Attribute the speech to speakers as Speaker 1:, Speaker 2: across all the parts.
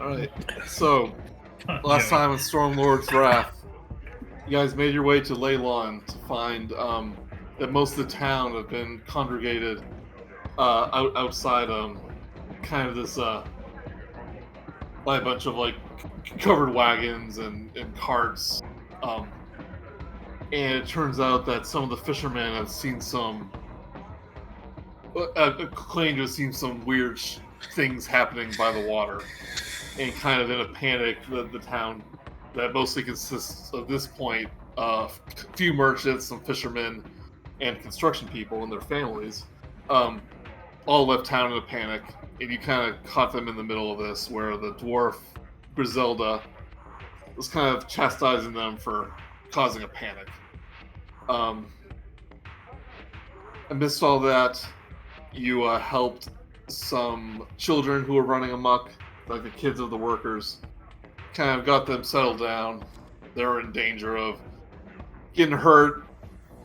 Speaker 1: Alright, so, last time in Stormlord's Wrath, you guys made your way to Leilon to find that most of the town have been congregated outside kind of this by a bunch of like covered wagons and carts. And it turns out that some of the fishermen have seen some claim to have seen some weird things happening by the water, and kind of in a panic, the town that mostly consists of this point a few merchants, some fishermen, and construction people and their families, all left town in a panic. And you kind of caught them in the middle of this, where the dwarf Griselda was kind of chastising them for causing a panic. Amidst all that, you helped some children who were running amok, like the kids of the workers, kind of got them settled down. They were in danger of getting hurt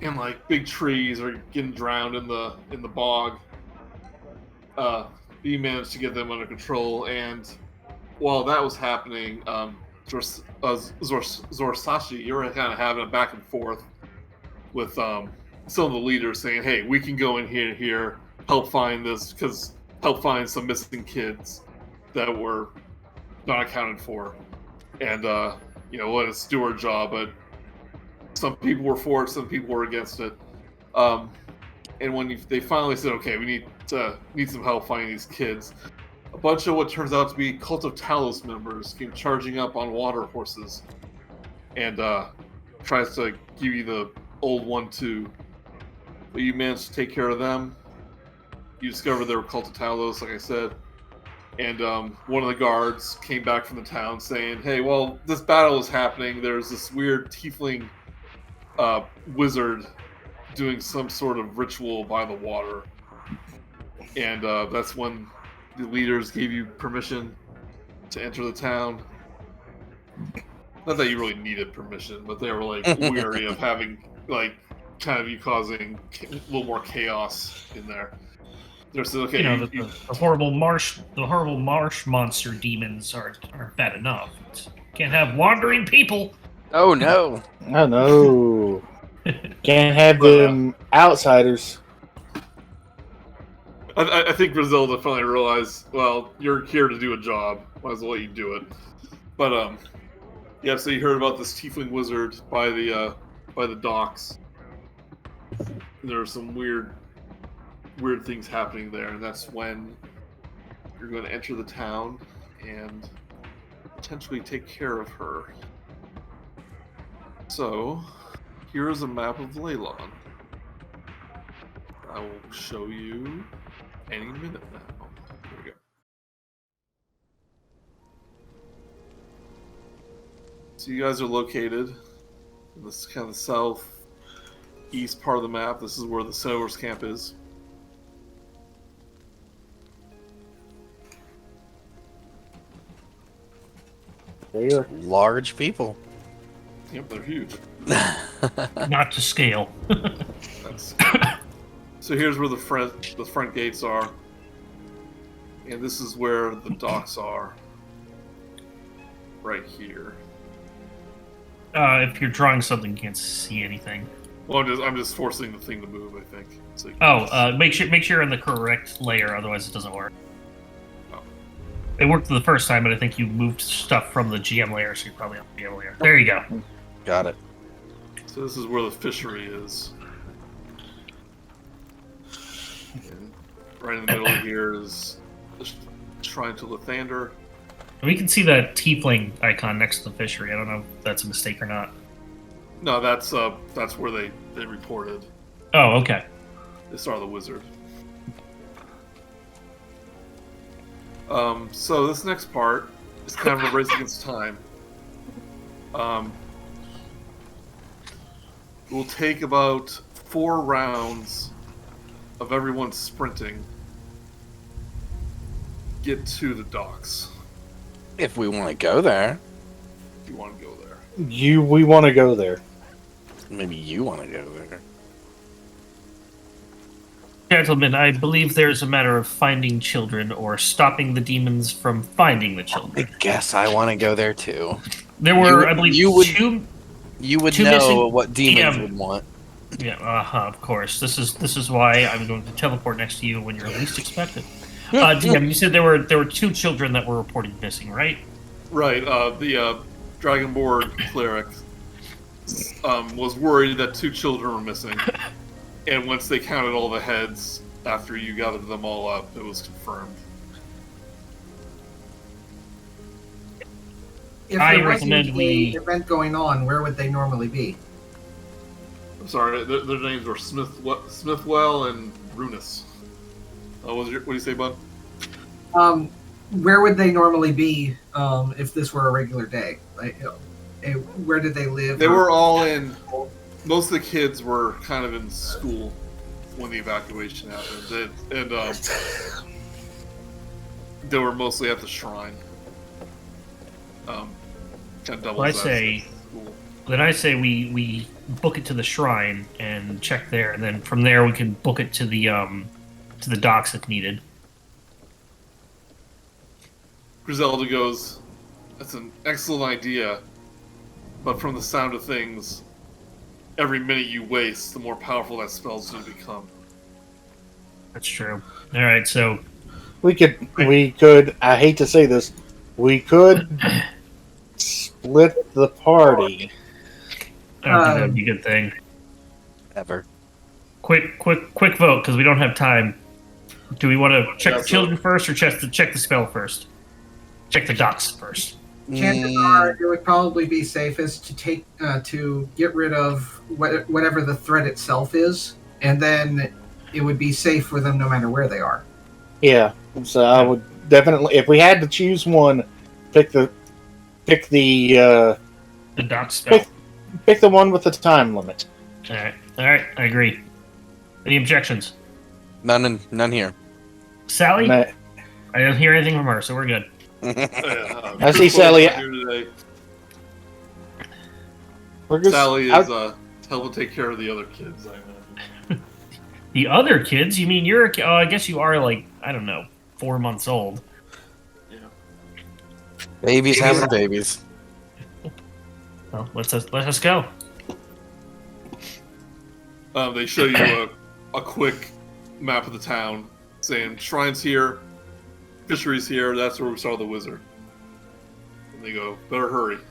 Speaker 1: in like big trees or getting drowned in the bog. You managed to get them under control, and while that was happening, Zorsashi, you were kind of having a back and forth with some of the leaders, saying, "Hey, we can go in here, help find some missing kids that were not accounted for, and let us do our job." But some people were for it, some people were against it. And when they finally said, "Okay, we need some help finding these kids," a bunch of what turns out to be Cult of Talos members came charging up on water horses, and tries to give you the old 1-2. But you managed to take care of them. You discovered they were Cult of Talos, like I said. And one of the guards came back from the town saying, "Hey, well, this battle is happening. There's this weird tiefling wizard doing some sort of ritual by the water." And that's when the leaders gave you permission to enter the town. Not that you really needed permission, but they were like weary of having like kind of you causing a little more chaos in there. They're saying, "Okay,
Speaker 2: the horrible marsh monster demons aren't bad enough. Can't have wandering people."
Speaker 3: Oh no!
Speaker 4: Oh no! Can't have them outsiders.
Speaker 1: I think Griselda finally realized, well, you're here to do a job. Might as well let you do it. But yeah. So you heard about this tiefling wizard by the docks. There are some weird things happening there, and that's when you're going to enter the town and potentially take care of her. So here is a map of Leilon. I will show you any minute now. Here we go. So you guys are located in this kind of southeast part of the map. This is where the settlers camp is.
Speaker 4: They are
Speaker 3: Large people.
Speaker 1: Yep, they're huge.
Speaker 2: Not to scale.
Speaker 1: So here's where the front gates are, and this is where the docks are. Right here.
Speaker 2: If you're drawing something, you can't see anything.
Speaker 1: Well, I'm just forcing the thing to move, I think. So
Speaker 2: make sure you're in the correct layer, otherwise it doesn't work.
Speaker 1: Oh.
Speaker 2: It worked the first time, but I think you moved stuff from the GM layer, so you're probably on the GM layer. There you go.
Speaker 3: Got it.
Speaker 1: So this is where the fishery is. And right in the middle here is the Shrine to Lathander.
Speaker 2: We can see the tiefling icon next to the fishery. I don't know if that's a mistake or not.
Speaker 1: No, that's where they reported.
Speaker 2: Oh, okay.
Speaker 1: They saw the wizard. So this next part is kind of a race against time. It will take about 4 rounds of everyone sprinting. Get to the docks.
Speaker 3: If we want to go there.
Speaker 1: If you want to go there.
Speaker 4: We want to go there.
Speaker 3: Maybe you want to go there.
Speaker 2: Gentlemen, I believe there's a matter of finding children or stopping the demons from finding the
Speaker 3: I
Speaker 2: children.
Speaker 3: guess I want to go there too.
Speaker 2: There were,
Speaker 3: You-
Speaker 2: I believe,
Speaker 3: you would-
Speaker 2: two.
Speaker 3: You would
Speaker 2: Two
Speaker 3: know
Speaker 2: missing
Speaker 3: what demons
Speaker 2: DM.
Speaker 3: would want.
Speaker 2: Yeah, of course. This is why I'm going to teleport next to you when you're least expected. DM, you said there were two children that were reported missing, right?
Speaker 1: Right. The Dragonborn cleric was worried that 2 children were missing, and once they counted all the heads after you gathered them all up, it was confirmed.
Speaker 5: If
Speaker 2: I
Speaker 5: there wasn't
Speaker 2: recommend
Speaker 5: an
Speaker 2: we-
Speaker 5: event going on, where would they normally be?
Speaker 1: I'm sorry, their names were Smithwell and Runus. What do you say, bud?
Speaker 5: Where would they normally be if this were a regular day? Like, where did they live?
Speaker 1: They were all in. Most of the kids were kind of in school when the evacuation happened, and they were mostly at the shrine. Kind of doubles
Speaker 2: Well, I
Speaker 1: as
Speaker 2: say-
Speaker 1: school.
Speaker 2: Then I say we book it to the shrine and check there, and then from there we can book it to the docks if needed.
Speaker 1: Griselda goes, "That's an excellent idea, but from the sound of things, every minute you waste, the more powerful that spell's going to become."
Speaker 2: That's true. All right, so
Speaker 4: We could. I hate to say this. We could split the party.
Speaker 2: I don't think that'd be a good thing.
Speaker 3: Ever.
Speaker 2: Quick vote because we don't have time. Do we want to check
Speaker 1: Yeah,
Speaker 2: the children first or check the spell first? Check the docks first.
Speaker 5: Chances are it would probably be safest to take to get rid of whatever the threat itself is, and then it would be safe for them no matter where they are.
Speaker 4: Yeah. So I would definitely, if we had to choose one, pick the
Speaker 2: The dock spell.
Speaker 4: pick the one with the time limit.
Speaker 2: All right, I agree. Any objections?
Speaker 3: None here.
Speaker 2: Sally?
Speaker 4: And
Speaker 2: I didn't hear anything from her, so we're good.
Speaker 4: I see Sally-
Speaker 1: Here today.
Speaker 4: we're just,
Speaker 1: Sally
Speaker 4: I-
Speaker 1: is helping take care of the other kids. I imagine.
Speaker 2: The other kids? You mean you're? I guess you are like I don't know, 4 months old.
Speaker 3: Babies having babies.
Speaker 2: Well, let us go.
Speaker 1: They show you a quick map of the town, saying shrines here, fisheries here. That's where we saw the wizard. And they go, "Better hurry."
Speaker 2: All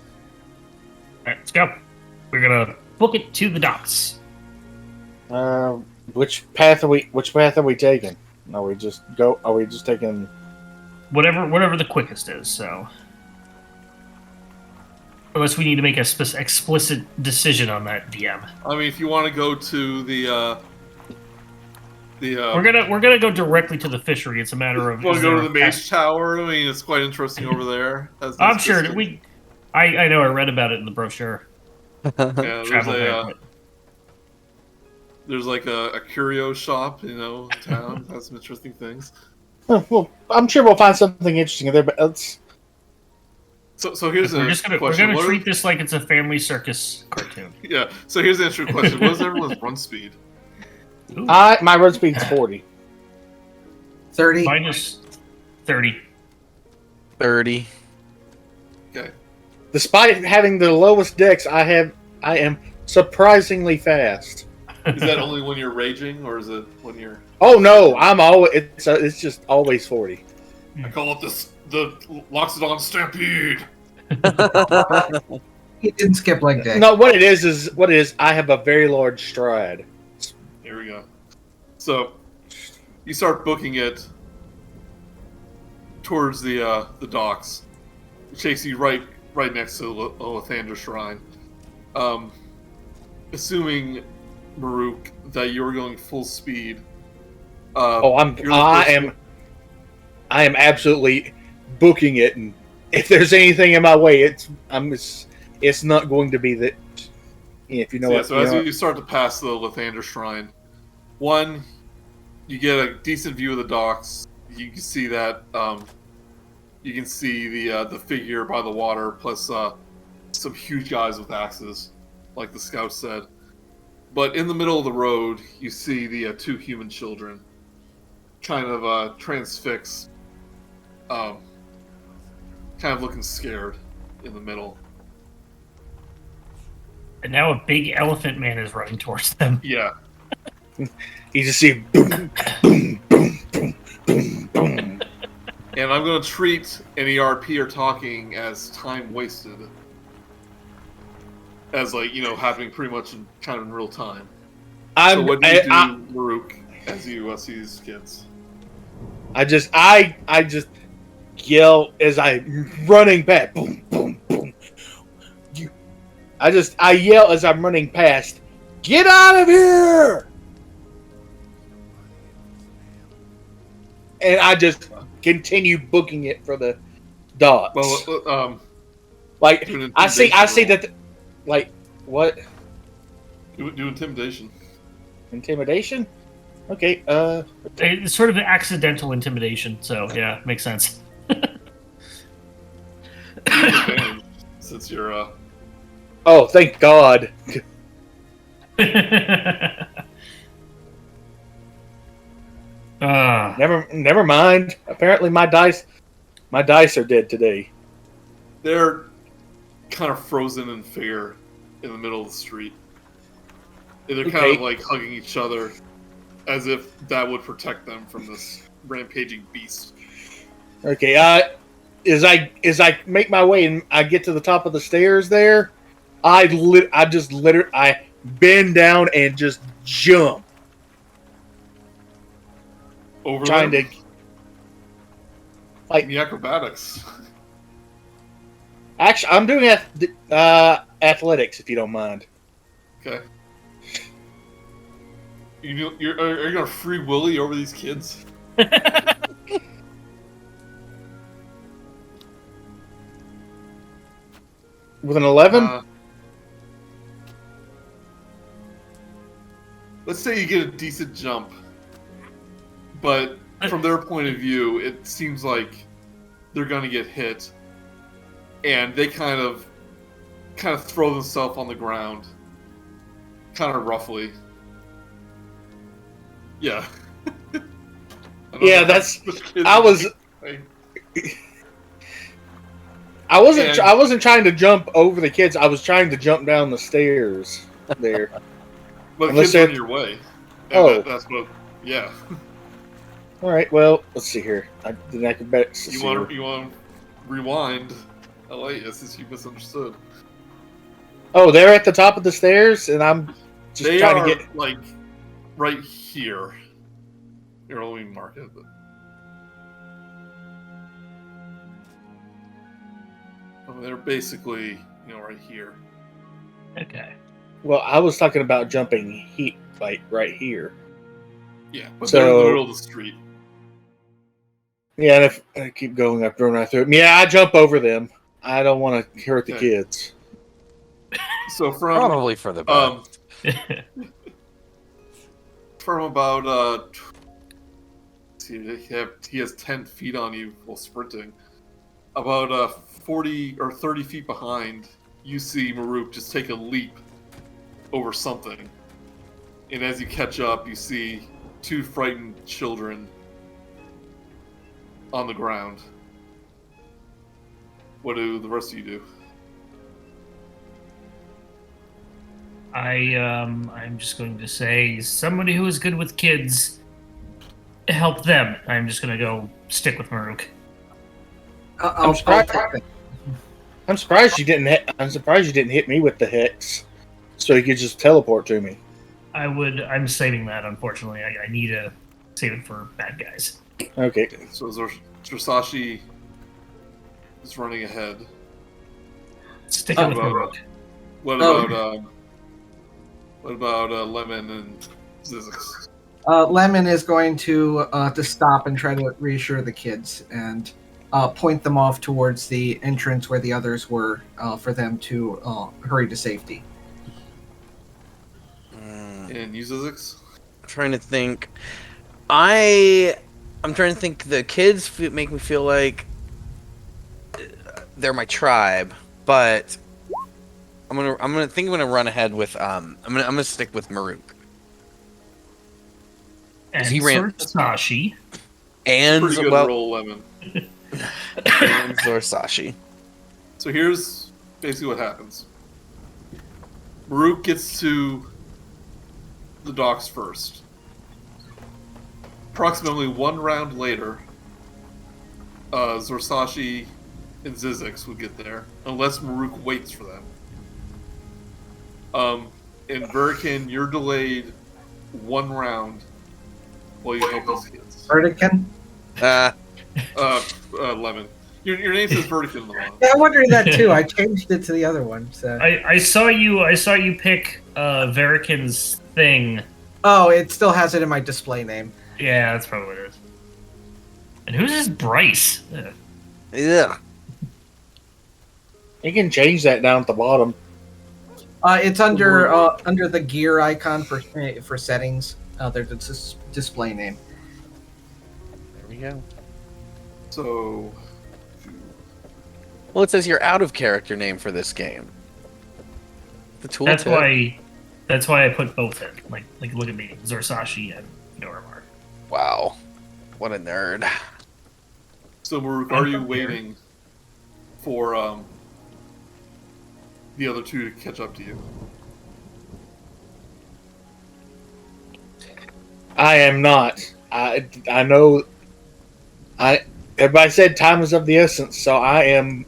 Speaker 2: right, let's go. We're gonna book it to the docks.
Speaker 4: which path are we taking? Are we just taking?
Speaker 2: Whatever the quickest is. So, unless we need to make a explicit decision on that, DM.
Speaker 1: I mean, if you want to go to the
Speaker 2: We're gonna go directly to the fishery. It's a matter of.
Speaker 1: want
Speaker 2: is
Speaker 1: to go
Speaker 2: there
Speaker 1: to the
Speaker 2: a
Speaker 1: mage tower? I mean, it's quite interesting over there.
Speaker 2: I'm sure that I know I read about it in the brochure.
Speaker 1: Yeah,
Speaker 2: Travel banquet.
Speaker 1: there's like a curio shop, in town. Has some interesting things.
Speaker 4: Well, I'm sure we'll find something interesting in there, but it's
Speaker 1: So here's
Speaker 2: We're
Speaker 1: a
Speaker 2: gonna
Speaker 1: question. What
Speaker 2: treat this like it's a family circus cartoon.
Speaker 1: yeah. So here's the interesting question. What is everyone's run speed?
Speaker 2: Ooh,
Speaker 4: my run speed's 40.
Speaker 5: 30.
Speaker 2: minus 30.
Speaker 3: 30.
Speaker 1: Okay.
Speaker 4: Despite having the lowest dex, I am surprisingly fast.
Speaker 1: Is that only when you're raging, or is it when you're?
Speaker 4: Oh no, I'm always it's just always 40.
Speaker 1: I call it the Loxodon Stampede.
Speaker 5: It didn't skip leg day.
Speaker 4: No, what it is I have a very large stride.
Speaker 1: Here we go. So you start booking it towards the docks. It takes you right next to the Lathander Shrine. Assuming, Murook, that you're going full speed.
Speaker 4: I am absolutely booking it, and if there's anything in my way, it's not going to be that. If you know what.
Speaker 1: So as you start to pass the Lathander Shrine, one, you get a decent view of the docks. You can see that. You can see the figure by the water, plus some huge guys with axes, like the scout said. But in the middle of the road, you see the 2 human children kind of transfixed, kind of looking scared in the middle.
Speaker 2: And now a big elephant man is running towards them.
Speaker 1: Yeah.
Speaker 4: You just see boom, boom, boom, boom, boom, boom.
Speaker 1: And I'm going to treat any RP or talking as time wasted. As, like, happening pretty much kind of in real time. So what do you do, Murook, as you see these kids?
Speaker 4: I just yell as I'm running past. Boom, boom, boom. I yell as I'm running past. Get out of here! And I just continue booking it for the dots.
Speaker 1: Well,
Speaker 4: like I see that. Like what?
Speaker 1: Do intimidation.
Speaker 4: Intimidation? Okay.
Speaker 2: It's sort of an accidental intimidation, so yeah, makes sense.
Speaker 1: Since you're
Speaker 4: Oh, thank God. Never mind. Apparently my dice are dead today.
Speaker 1: They're kind of frozen in fear in the middle of the street. And they're kind of like hugging each other as if that would protect them from this rampaging beast.
Speaker 4: Okay, as I make my way and I get to the top of the stairs there, I bend down and just jump.
Speaker 1: Over
Speaker 4: trying
Speaker 1: them?
Speaker 4: to like
Speaker 1: the acrobatics.
Speaker 4: Actually, I'm doing athletics if you don't mind.
Speaker 1: Okay. Are you gonna free Willy over these kids?
Speaker 4: With an 11?
Speaker 1: Let's say you get a decent jump, but from their point of view, it seems like they're gonna get hit, and they kind of throw themselves on the ground, kind of roughly. Yeah.
Speaker 4: Yeah, I wasn't trying to jump over the kids. I was trying to jump down the stairs there.
Speaker 1: But the kids are in your way. And that's what. Yeah.
Speaker 4: All right. Well, let's see here. The acrobatics.
Speaker 1: You want to rewind? Since you misunderstood.
Speaker 4: Oh, they're at the top of the stairs, and I'm just trying to get
Speaker 1: like right here. Here, let me mark it. But... they're basically, right here.
Speaker 2: Okay.
Speaker 4: Well, I was talking about jumping right here.
Speaker 1: Yeah, but they're in the middle of the street.
Speaker 4: Yeah, and if I keep going up, running right through them. Yeah, I jump over them. I don't want to hurt the kids.
Speaker 1: So from
Speaker 3: probably for the best.
Speaker 1: From about he has 10 feet on you while sprinting. About 40 or 30 feet behind, you see Murook just take a leap over something. And as you catch up, you see two frightened children on the ground. What do the rest of you do?
Speaker 2: I'm just going to say, somebody who is good with kids, help them. I'm just going to go stick with Murook.
Speaker 4: I'm surprised you didn't hit me with the hex, so you could just teleport to me.
Speaker 2: I'm saving that, unfortunately. I need to save it for bad guys.
Speaker 4: Okay.
Speaker 1: So Zorsashi is running ahead.
Speaker 2: Sticking with Murook.
Speaker 1: What about Lemon and Zyzzyx?
Speaker 5: Lemon is going to stop and try to reassure the kids and point them off towards the entrance where the others were for them to hurry to safety.
Speaker 1: And you, Zyzzyx?
Speaker 3: I'm trying to think. I'm trying to think. The kids make me feel like they're my tribe, but I'm gonna run ahead with I'm gonna stick with Murook.
Speaker 2: And
Speaker 3: He ran-
Speaker 2: Zorsashi.
Speaker 3: And
Speaker 1: Pretty good
Speaker 3: well,
Speaker 1: roll, Lemon.
Speaker 3: and Zorsashi.
Speaker 1: So here's basically what happens. Murook gets to the docks first. Approximately 1 round later, Zorsashi and Zyzzyx would get there, unless Murook waits for them. In Verican, you're delayed 1 round while you help those kids.
Speaker 5: Vertican?
Speaker 1: Lemon. Your name says Vertican in the one.
Speaker 5: Yeah, I'm wondering that too. I changed it to the other one. So.
Speaker 2: I saw you pick Verican's thing.
Speaker 5: Oh, it still has it in my display name.
Speaker 2: Yeah, that's probably what it is. And who's this Brice? Ugh.
Speaker 3: Yeah.
Speaker 4: You can change that down at the bottom.
Speaker 5: It's under the gear icon for settings. There's a display name.
Speaker 3: There we go.
Speaker 1: So,
Speaker 3: Well, it says your out of character name for this game. The tooltip.
Speaker 2: That's why I put both in. Like look at me, Zorsashi and Noramar.
Speaker 3: Wow. What a nerd.
Speaker 1: so Murook, are you waiting for the other two to catch up to you?
Speaker 4: I am not. I know. Everybody said time is of the essence, so I am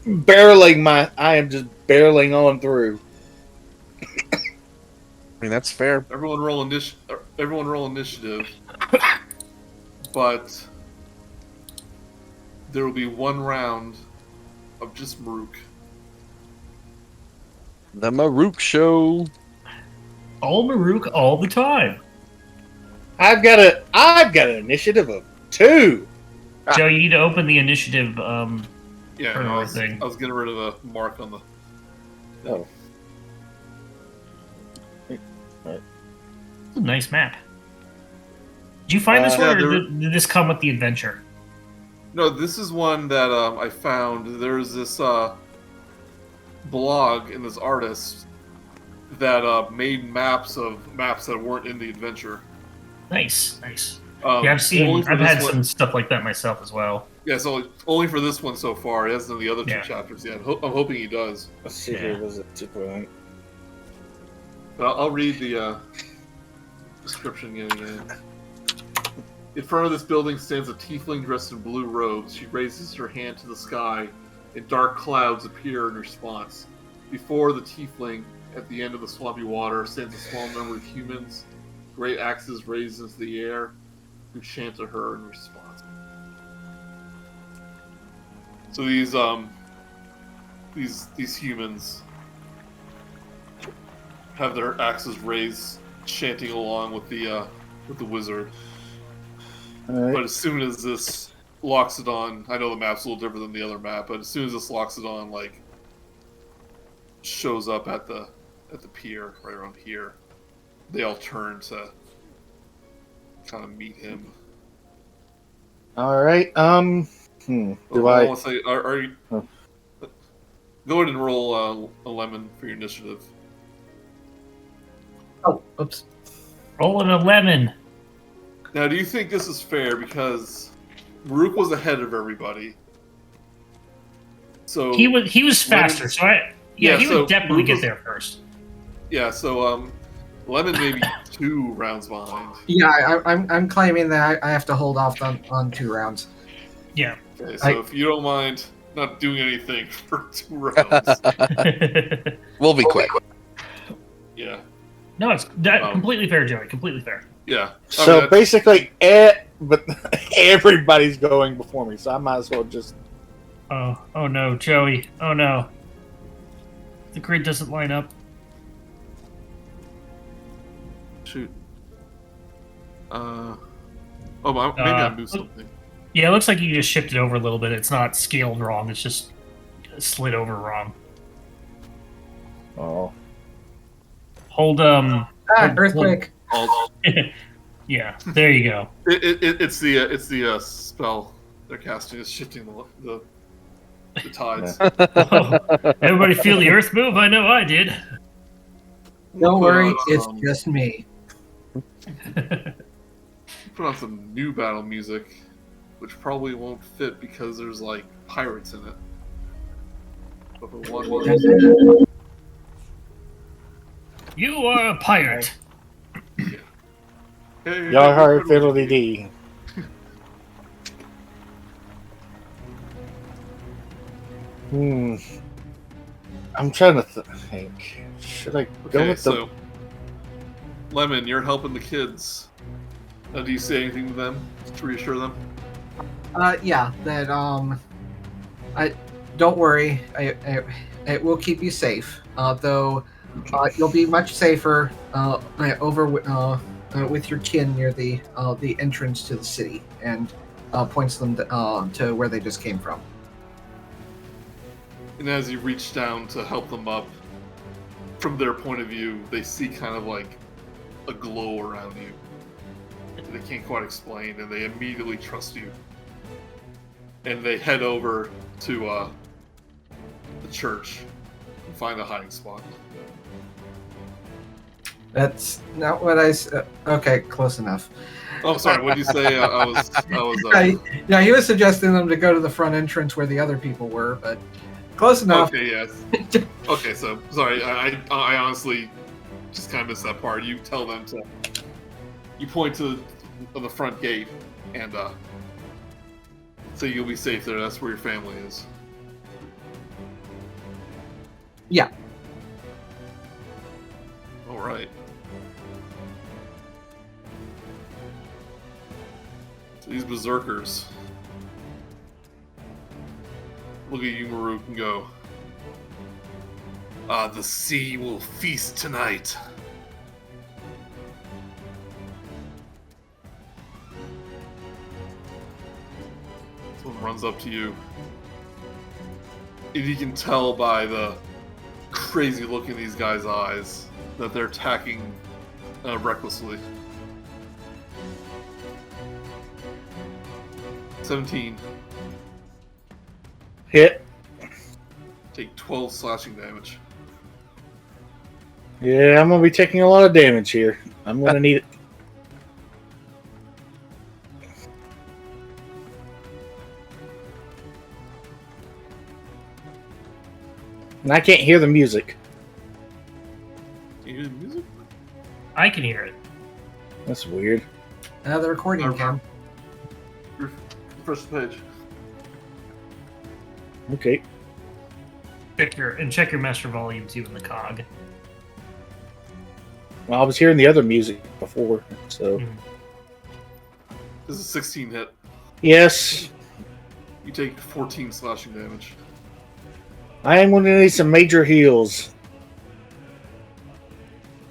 Speaker 4: I am just barreling on through.
Speaker 3: I mean, that's fair.
Speaker 1: Everyone roll initiative. But there will be 1 round of just Murook.
Speaker 3: The Murook Show.
Speaker 2: All Murook all the time.
Speaker 4: I've got an initiative of 2.
Speaker 2: Joe, you need to open the initiative
Speaker 1: Yeah,
Speaker 2: Turn
Speaker 1: no,
Speaker 2: on thing.
Speaker 1: I was getting rid of the mark on the.
Speaker 4: Oh.
Speaker 2: It's a nice map. Did you find this
Speaker 1: Yeah,
Speaker 2: one, or did this come with the adventure?
Speaker 1: No, this is one that I found. There's this blog and this artist that made maps that weren't in the adventure.
Speaker 2: Nice. Yeah,
Speaker 1: only
Speaker 2: I've
Speaker 1: for
Speaker 2: had
Speaker 1: this
Speaker 2: some
Speaker 1: one.
Speaker 2: stuff like that myself as well.
Speaker 1: Yeah, so only for this one so far. He hasn't done the other 2
Speaker 2: Yeah.
Speaker 1: chapters yet. I'm hoping he does.
Speaker 4: Let's see
Speaker 2: Yeah.
Speaker 4: here. Was it 2.8?
Speaker 1: But I'll read the description again. In front of this building stands a tiefling dressed in blue robes. She raises her hand to the sky, and dark clouds appear in response. Before the tiefling, at the end of the swampy water, stands a small number of humans, great axes raised into the air, who chant to her in response. So these humans have their axes raised, chanting along with the wizard.
Speaker 4: Alright.
Speaker 1: But as soon as this Loxodon, I know the map's a little different than the other map, but as soon as this Loxodon shows up at the pier right around here, they all turn to kind of meet him.
Speaker 4: All right. Do I?
Speaker 1: want to say, are you?
Speaker 4: Oh.
Speaker 1: Go ahead and roll a lemon for your initiative.
Speaker 5: Oh, oops.
Speaker 2: Rolling a lemon.
Speaker 1: Now, do you think this is fair? Because Murook was ahead of everybody. So
Speaker 2: He was faster, so he
Speaker 1: so
Speaker 2: would definitely
Speaker 1: Murook
Speaker 2: get
Speaker 1: was-
Speaker 2: there first.
Speaker 1: Yeah, so Lemon may be 2 rounds behind.
Speaker 5: Yeah, I'm claiming that I have to hold off on 2 rounds.
Speaker 2: Yeah.
Speaker 1: Okay, so if you don't mind not doing anything for 2 rounds,
Speaker 3: We'll be quick.
Speaker 1: yeah,
Speaker 2: No, it's completely fair, Joey. Completely fair.
Speaker 1: yeah.
Speaker 4: So basically, but everybody's going before me, so I might as well just.
Speaker 2: Oh no, Joey. Oh no. The grid doesn't line up.
Speaker 1: Shoot. Maybe I moved something.
Speaker 2: Yeah, it looks like you just shifted over a little bit. It's not scaled wrong. It's just slid over wrong.
Speaker 4: Oh.
Speaker 2: Hold
Speaker 5: Earthquake.
Speaker 2: Yeah, there you go.
Speaker 1: It's the spell they're casting is shifting the tides.
Speaker 2: Oh, everybody feel the earth move? I know I did.
Speaker 5: Don't
Speaker 1: We'll put
Speaker 5: worry,
Speaker 1: on,
Speaker 5: it's just me.
Speaker 1: Put on some new battle music, which probably won't fit because there's like pirates in it. But for one,
Speaker 2: You are a pirate.
Speaker 1: hey,
Speaker 4: Y'all heard fiddly dee. I'm trying to think. Should I go
Speaker 1: Okay,
Speaker 4: with the?
Speaker 1: so Lemon, you're helping the kids. Do you say anything to them to reassure them?
Speaker 5: Yeah. That I don't worry. It will keep you safe. Though, you'll be much safer over with your kin near the entrance to the city, and points them to where they just came from.
Speaker 1: And as you reach down to help them up, from their point of view, they see kind of like a glow around you that they can't quite explain, and they immediately trust you. And they head over to the church and find a hiding spot.
Speaker 5: That's not what I said. Okay, close enough.
Speaker 1: Oh, sorry. What did you say? I was.
Speaker 5: Yeah, he was suggesting them to go to the front entrance where the other people were, but close enough.
Speaker 1: Okay. Yes. Okay. So sorry. I honestly just kind of missed that part. You tell them to. You point to the front gate and say you'll be safe there. That's where your family is.
Speaker 5: Yeah.
Speaker 1: All right. So these berserkers look at you, Murook, and go, the sea will feast tonight. Someone runs up to you. And you can tell by the crazy look in these guys' eyes that they're attacking recklessly. 17.
Speaker 4: Hit.
Speaker 1: Take 12 slashing damage.
Speaker 4: Yeah, I'm gonna be taking a lot of damage here. I'm gonna need it. And I can't hear the music.
Speaker 1: Can you hear the music?
Speaker 2: I can hear it.
Speaker 4: That's weird.
Speaker 5: The recording cam.
Speaker 1: Refresh the page.
Speaker 4: Okay.
Speaker 2: Check your master volume too in the cog.
Speaker 4: Well, I was hearing the other music before, so.
Speaker 1: This is a 16 hit.
Speaker 4: Yes.
Speaker 1: You take 14 slashing damage.
Speaker 4: I am going to need some major heals.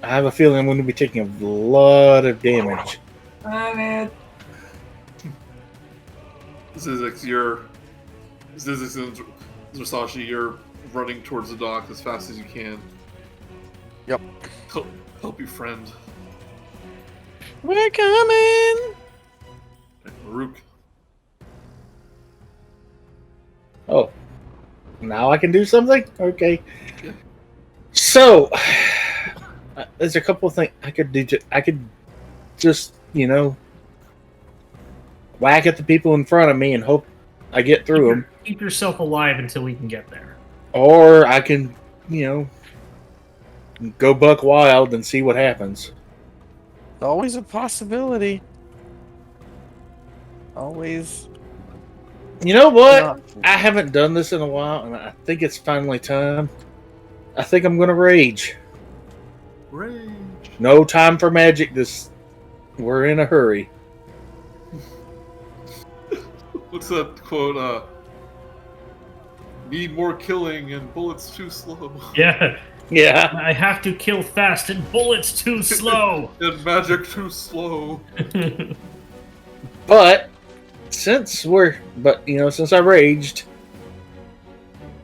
Speaker 4: I have a feeling I'm going to be taking a lot of damage.
Speaker 1: Zyzzyx, and Zorsashi, you're running towards the dock as fast as you can.
Speaker 3: Yep.
Speaker 1: Help your friend.
Speaker 3: We're coming!
Speaker 1: And Murook.
Speaker 4: Oh. Now I can do something? Okay.
Speaker 1: Yeah.
Speaker 4: So, there's a couple of things I could do. I could just, whack at the people in front of me and hope I get through them.
Speaker 2: Keep yourself alive until we can get there.
Speaker 4: Or I can, go buck wild and see what happens.
Speaker 3: Always a possibility. Always.
Speaker 4: You know what? I haven't done this in a while, and I think it's finally time. I think I'm going to rage.
Speaker 1: Rage.
Speaker 4: No time for magic. We're in a hurry.
Speaker 1: What's that quote? Need more killing and bullets too slow.
Speaker 2: Yeah.
Speaker 4: Yeah.
Speaker 2: I have to kill fast and bullets too slow.
Speaker 1: And magic too slow.
Speaker 4: But since I raged,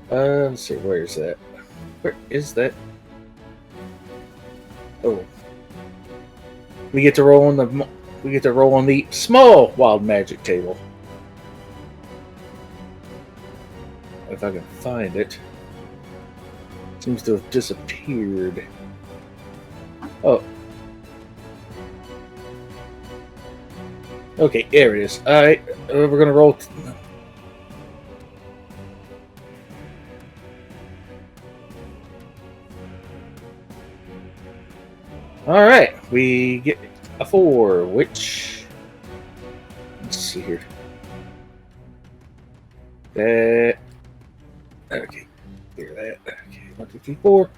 Speaker 4: let's see, where is that? Where is that? Oh, we get to roll on the small wild magic table. If I can find it. Seems to have disappeared. Oh. Okay, there it is. All right, we're gonna roll. All right, we get a 4, which let's see here. That okay, clear that. Okay, 1, 2, 3, 4.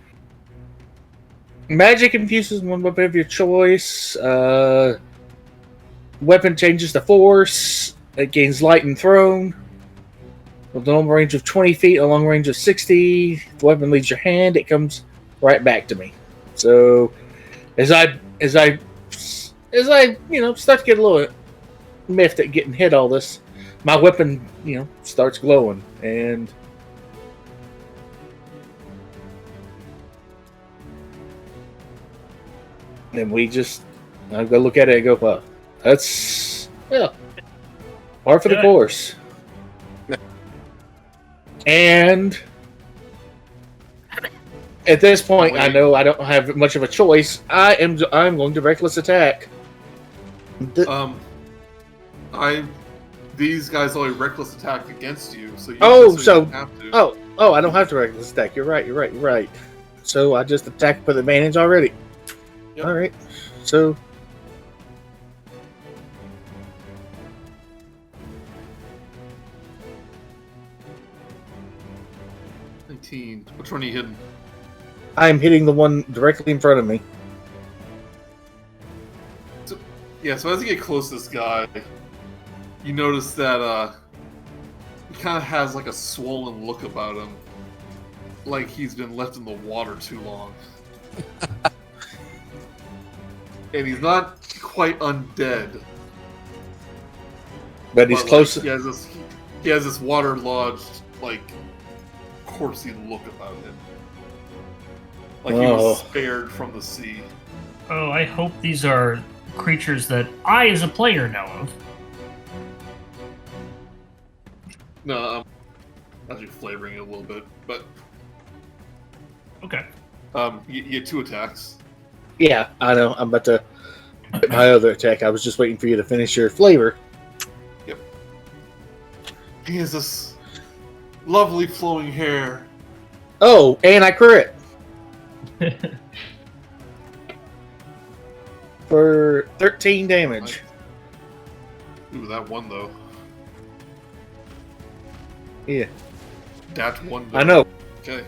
Speaker 4: Magic infuses one weapon of your choice. Weapon changes to force. It gains light and thrown. With a normal range of 20 feet, a long range of 60. The weapon leaves your hand. It comes right back to me. So, as I start to get a little miffed at getting hit all this, my weapon, starts glowing, and then I go look at it and go, well, that's par for the course. And at this point, I know I don't have much of a choice. I'm going to reckless attack.
Speaker 1: These guys only reckless attack against you, so you
Speaker 4: don't
Speaker 1: have to.
Speaker 4: Oh, I don't have to reckless attack. You're right. So I just attack with advantage already. Yep. All right. So
Speaker 1: 19. Which one are you hitting?
Speaker 4: I'm hitting the one directly in front of me.
Speaker 1: So as you get close to this guy, you notice that he kind of has like a swollen look about him, like he's been left in the water too long. And he's not quite undead,
Speaker 4: but he's close.
Speaker 1: Like, he has this waterlogged, like, corpsey look about him, like he was spared from the sea.
Speaker 2: Oh, I hope these are creatures that I, as a player, know of.
Speaker 1: No, I'm actually flavoring it a little bit, but
Speaker 2: okay.
Speaker 1: You get 2 attacks.
Speaker 4: Yeah, I know. I'm about to hit my other attack. I was just waiting for you to finish your flavor.
Speaker 1: Yep. He has this lovely flowing hair.
Speaker 4: Oh, and I crit. For 13 damage.
Speaker 1: Ooh, that one though.
Speaker 4: Yeah.
Speaker 1: That one though.
Speaker 4: I know.
Speaker 1: Okay.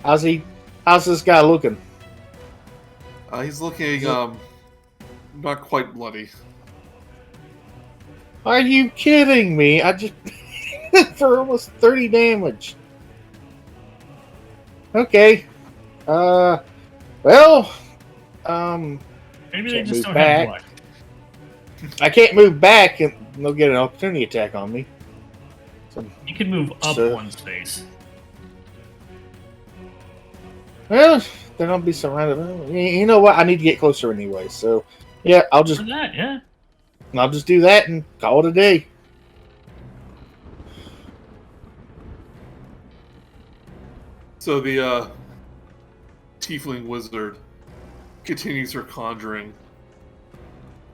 Speaker 4: How's this guy looking?
Speaker 1: He's looking not quite bloody.
Speaker 4: Are you kidding me? I just for almost 30 damage. Okay. Well,
Speaker 2: maybe they just don't
Speaker 4: back.
Speaker 2: have luck.
Speaker 4: I can't move back, and they'll get an opportunity attack on me. So,
Speaker 2: You can move up 1 space.
Speaker 4: Well, then I'll be surrounded. You know what? I need to get closer anyway. So, yeah, I'll just
Speaker 2: For that, yeah.
Speaker 4: I'll just do that and call it a day.
Speaker 1: So the Tiefling wizard continues her conjuring,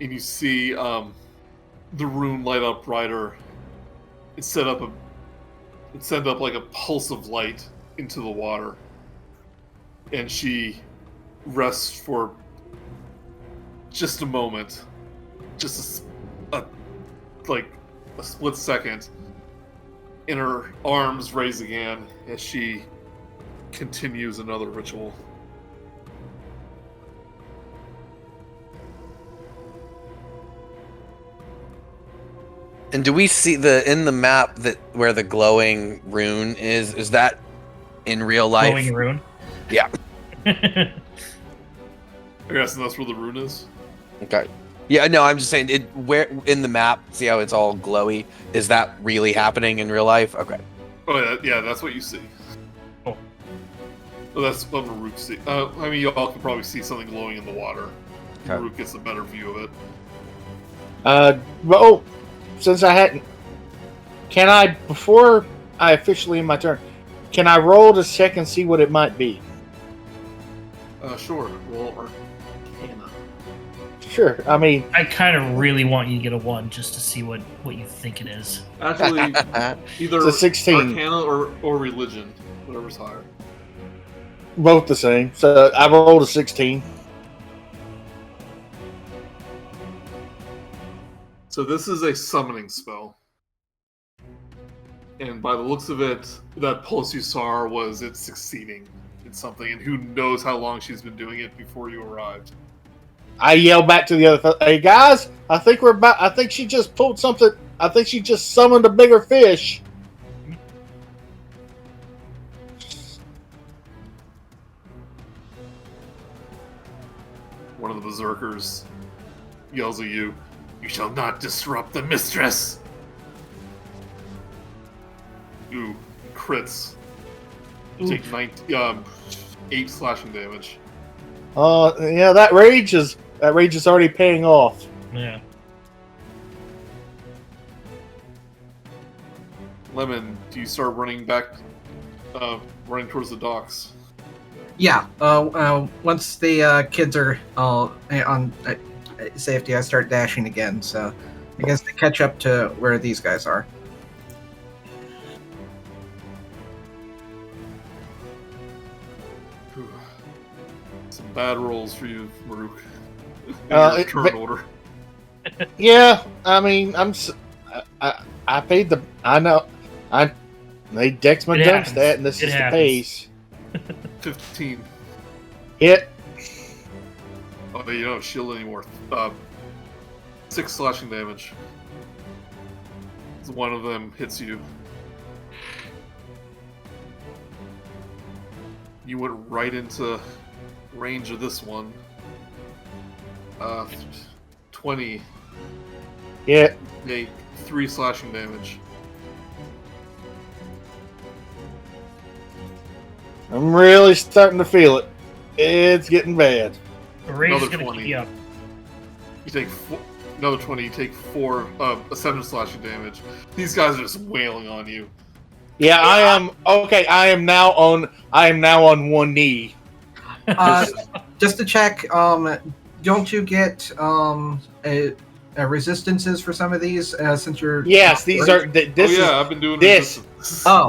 Speaker 1: and you see the rune light up brighter. It send up like a pulse of light into the water, and she rests for just a moment, just a split second, and her arms raise again as she continues another ritual.
Speaker 3: And do we see in the map that where the glowing rune is? Is that in real life?
Speaker 2: Glowing rune?
Speaker 3: Yeah.
Speaker 1: I guess that's where the rune is.
Speaker 3: Okay. Yeah, no, I'm just saying, where in the map, see how it's all glowy? Is that really happening in real life? Okay.
Speaker 1: Oh, yeah, that's what you see.
Speaker 2: Oh.
Speaker 1: Well, that's what Murook see. I mean, you all can probably see something glowing in the water.
Speaker 3: Okay.
Speaker 1: Murook gets a better view of it.
Speaker 4: Well, since I hadn't... Can I, before I officially end my turn, can I roll to check and see what it might be?
Speaker 1: Sure. Roll Arcana.
Speaker 4: Sure. I mean,
Speaker 2: I kind of really want you to get a 1 just to see what you think it is.
Speaker 1: Actually, either
Speaker 4: It's a 16.
Speaker 1: Arcana or Religion, whatever's higher.
Speaker 4: both the same. So I rolled a 16.
Speaker 1: So this is a summoning spell. And by the looks of it, that pulse you saw was it succeeding in something, and who knows how long she's been doing it before you arrived.
Speaker 4: I yelled back to the other, "Hey guys, I think she just pulled something. I think she just summoned a bigger fish."
Speaker 1: One of the berserkers yells at you, "You shall not disrupt the mistress!" Ooh, crits. You take 8 slashing damage.
Speaker 4: Yeah, that rage is already paying off.
Speaker 2: Yeah.
Speaker 1: Lemon, do you start running back, running towards the docks?
Speaker 5: Yeah. Once the kids are on safety, I start dashing again. So I guess to catch up to where these guys are.
Speaker 1: Some bad rolls for you, Murook. Turn order.
Speaker 4: Yeah, I mean, I paid the. I know. They dex my dump stat, and this is the pace.
Speaker 1: 15.
Speaker 4: Hit.
Speaker 1: Oh, you don't shield anymore. 6 slashing damage. One of them hits you. You went right into range of this one. 20.
Speaker 4: Yeah.
Speaker 1: Make 3 slashing damage.
Speaker 4: I'm really starting to feel it. It's getting bad.
Speaker 2: The rage is
Speaker 1: Another
Speaker 2: going to
Speaker 1: 20.
Speaker 2: keep you up.
Speaker 1: You take another 20. You take 7 slashing damage. These guys are just wailing on you.
Speaker 4: Yeah, I am. Okay, I am now on one knee.
Speaker 5: Just to check, don't you get resistances for some of these since you're?
Speaker 4: Yes, these are.
Speaker 1: I've been doing this.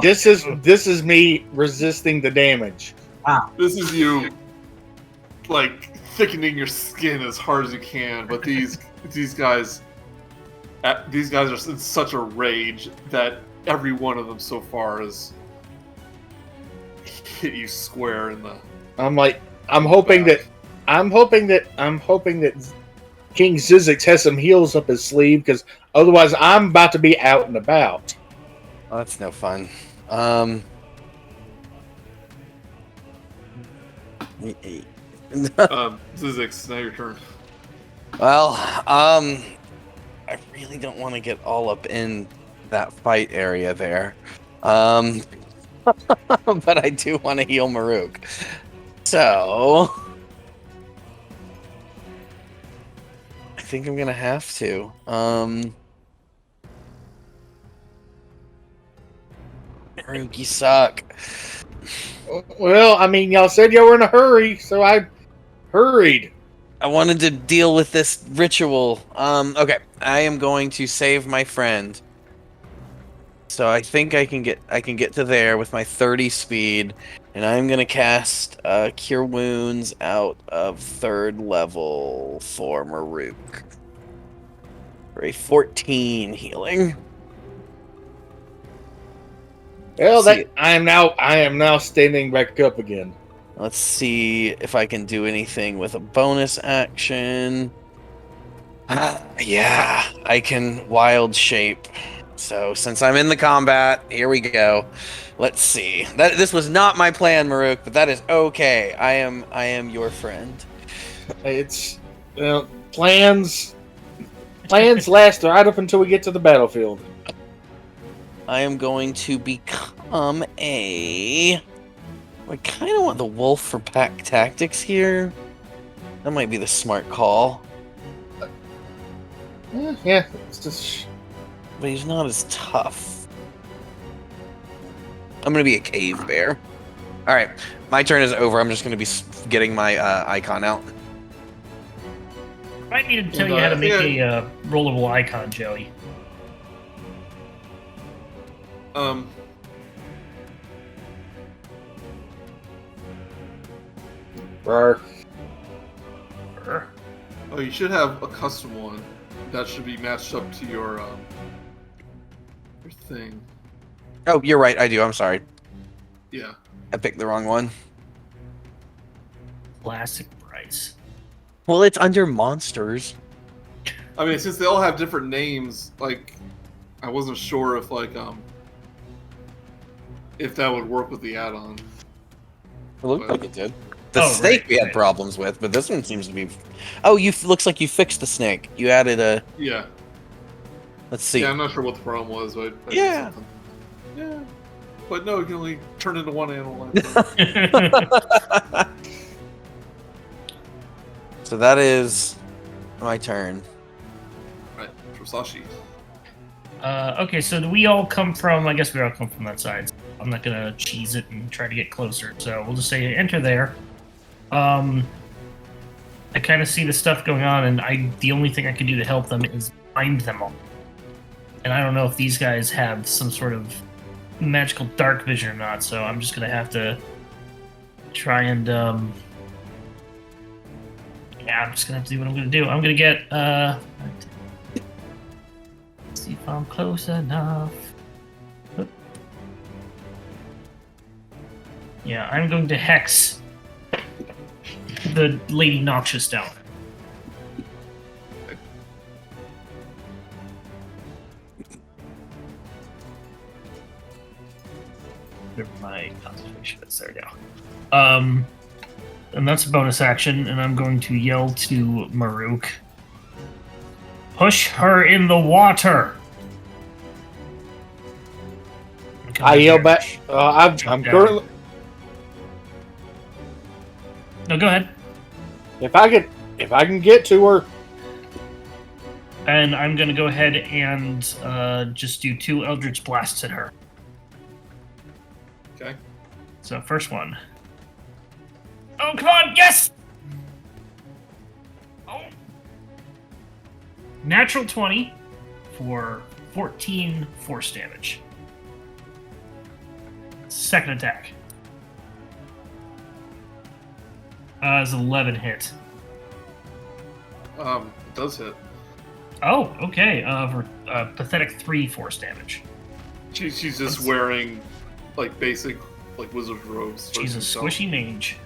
Speaker 4: This is me resisting the damage.
Speaker 1: This is you, like, thickening your skin as hard as you can. But these guys are in such a rage that every one of them so far has hit you square in the.
Speaker 4: I'm hoping that King Zyzzyx has some heals up his sleeve, because otherwise I'm about to be out and about.
Speaker 3: Oh, that's no fun.
Speaker 1: Zyzzyx, now your turn.
Speaker 3: Well, I really don't want to get all up in that fight area there. But I do want to heal Murook. So I think I'm gonna have to. Murook, you suck.
Speaker 4: Well, I mean, y'all said y'all were in a hurry, so I hurried.
Speaker 3: I wanted to deal with this ritual. Okay, I am going to save my friend. So I think I can get to there with my 30 speed, and I'm gonna cast Cure Wounds out of 3rd level for Murook for a 14 healing.
Speaker 4: Well, I am now standing back up again.
Speaker 3: Let's see if I can do anything with a bonus action. Yeah, I can Wild Shape. So since I'm in the combat, here we go. Let's see. This was not my plan, Murook, but that is okay. I am your friend.
Speaker 4: It's plans last right up until we get to the battlefield.
Speaker 3: I am going to become I kind of want the wolf for pack tactics here. That might be the smart call.
Speaker 4: Yeah, it's just.
Speaker 3: But he's not as tough. I'm going to be a cave bear. Alright, my turn is over. I'm just going to be getting my icon out.
Speaker 2: Might need to tell you how to make a rollable icon, Joey.
Speaker 4: Rar.
Speaker 1: Oh, you should have a custom one. That should be matched up to your thing.
Speaker 3: Oh, you're right. I do. I'm sorry.
Speaker 1: Yeah.
Speaker 3: I picked the wrong one.
Speaker 2: Classic Brice.
Speaker 3: Well, it's under monsters.
Speaker 1: I mean, since they all have different names, like, I wasn't sure if that would work with the add-on.
Speaker 3: It looked like it did. The snake we had problems with, but this one seems to be... Oh, looks like you fixed the snake. You added a...
Speaker 1: Yeah.
Speaker 3: Let's see.
Speaker 1: Yeah, I'm not sure what the problem was, but...
Speaker 3: Yeah.
Speaker 1: Yeah. But no, you can only turn into one animal.
Speaker 3: So that is my turn.
Speaker 1: Right, Zorsashi.
Speaker 2: Okay, so do we all come from... I guess we all come from that side. So I'm not going to cheese it and try to get closer. So we'll just say enter there. I kind of see the stuff going on, and the only thing I can do to help them is bind them all. And I don't know if these guys have some sort of magical dark vision or not, so I'm just going to have to try and... Yeah, I'm just going to have to do what I'm going to do. I'm going to get... see if I'm close enough. Yeah, I'm going to hex the Lady Noxious down. Where my concentration is. There we go. And that's a bonus action, and I'm going to yell to Murook. Push her in the water!
Speaker 4: I yell back. I'm currently...
Speaker 2: No, go ahead.
Speaker 4: If I can get to her.
Speaker 2: And I'm going to go ahead and just do 2 Eldritch Blasts at her.
Speaker 1: Okay.
Speaker 2: So, first one. Oh, come on! Yes! Oh. Natural 20 for 14 force damage. Second attack. Is 11 hit.
Speaker 1: It does hit.
Speaker 2: Oh, okay. For pathetic 3 force damage.
Speaker 1: She's just wearing like basic wizard robes.
Speaker 2: She's a squishy mage.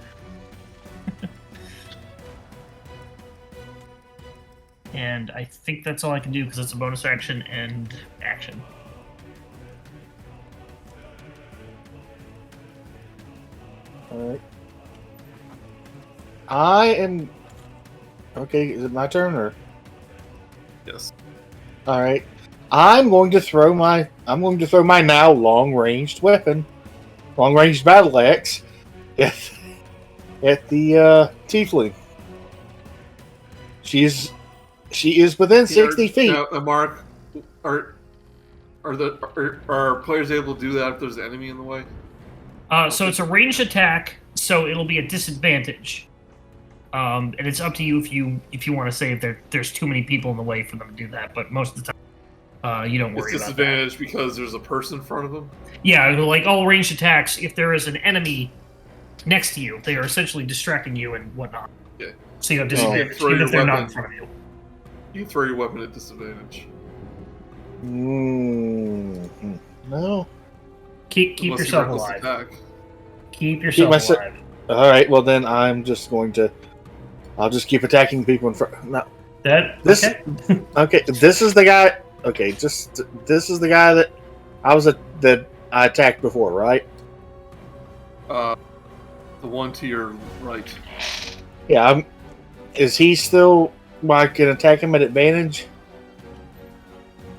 Speaker 2: And I think that's all I can do because it's a bonus action and action.
Speaker 4: Alright. I am... Okay, is it my turn, or...?
Speaker 1: Yes.
Speaker 4: Alright. I'm going to throw my now long-ranged weapon, long-range battle axe, at the Tiefling. She is within 60 feet.
Speaker 1: Now, Mark, are players able to do that if there's an enemy in the way?
Speaker 2: So it's a ranged attack, so it'll be a disadvantage. And it's up to you if you want to say if there's too many people in the way for them to do that. But most of the time, you don't worry
Speaker 1: it's
Speaker 2: about that. It's
Speaker 1: disadvantage because there's a person in front of them?
Speaker 2: Yeah, like all ranged attacks, if there is an enemy next to you, they are essentially distracting you and whatnot.
Speaker 1: Yeah.
Speaker 2: So you have disadvantage, even if they're not in front of you.
Speaker 1: You can throw your weapon at disadvantage.
Speaker 4: No.
Speaker 2: Keep
Speaker 1: Unless
Speaker 2: yourself
Speaker 1: you reckless
Speaker 2: alive.
Speaker 1: attack.
Speaker 2: Keep yourself alive.
Speaker 4: Alright, well then I'll just keep attacking people in front. No. Okay, this is the guy. Okay, this is the guy that I attacked before, right?
Speaker 1: The one to your right.
Speaker 4: Yeah, is he still... I can attack him at advantage?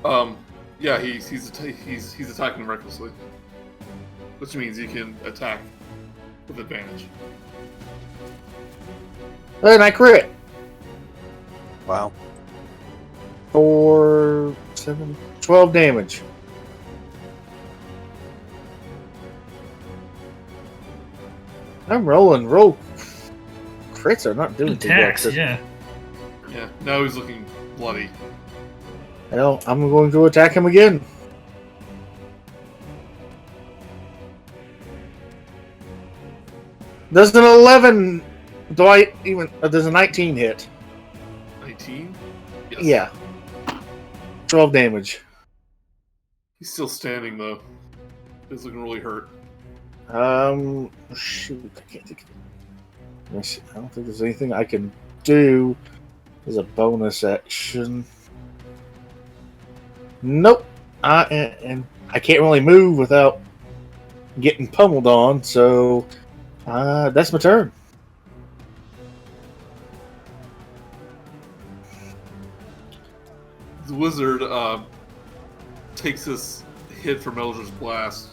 Speaker 1: Yeah, he's attacking recklessly, which means he can attack with advantage.
Speaker 4: Then I crit.
Speaker 3: Wow.
Speaker 4: 4, 7, 12 damage. I'm rolling. Crits are not doing too well.
Speaker 2: Attacks, yeah.
Speaker 1: Yeah, now he's looking bloody.
Speaker 4: Well, I'm going to attack him again. Does an 11... Does a 19 hit?
Speaker 1: 19? Yes.
Speaker 4: Yeah. 12 damage.
Speaker 1: He's still standing, though. He's looking really hurt.
Speaker 4: Shoot, I can't think of it. I don't think there's anything I can do as a bonus action. Nope. And I can't really move without getting pummeled on, so that's my turn.
Speaker 1: The wizard takes this hit from Eldritch Blast.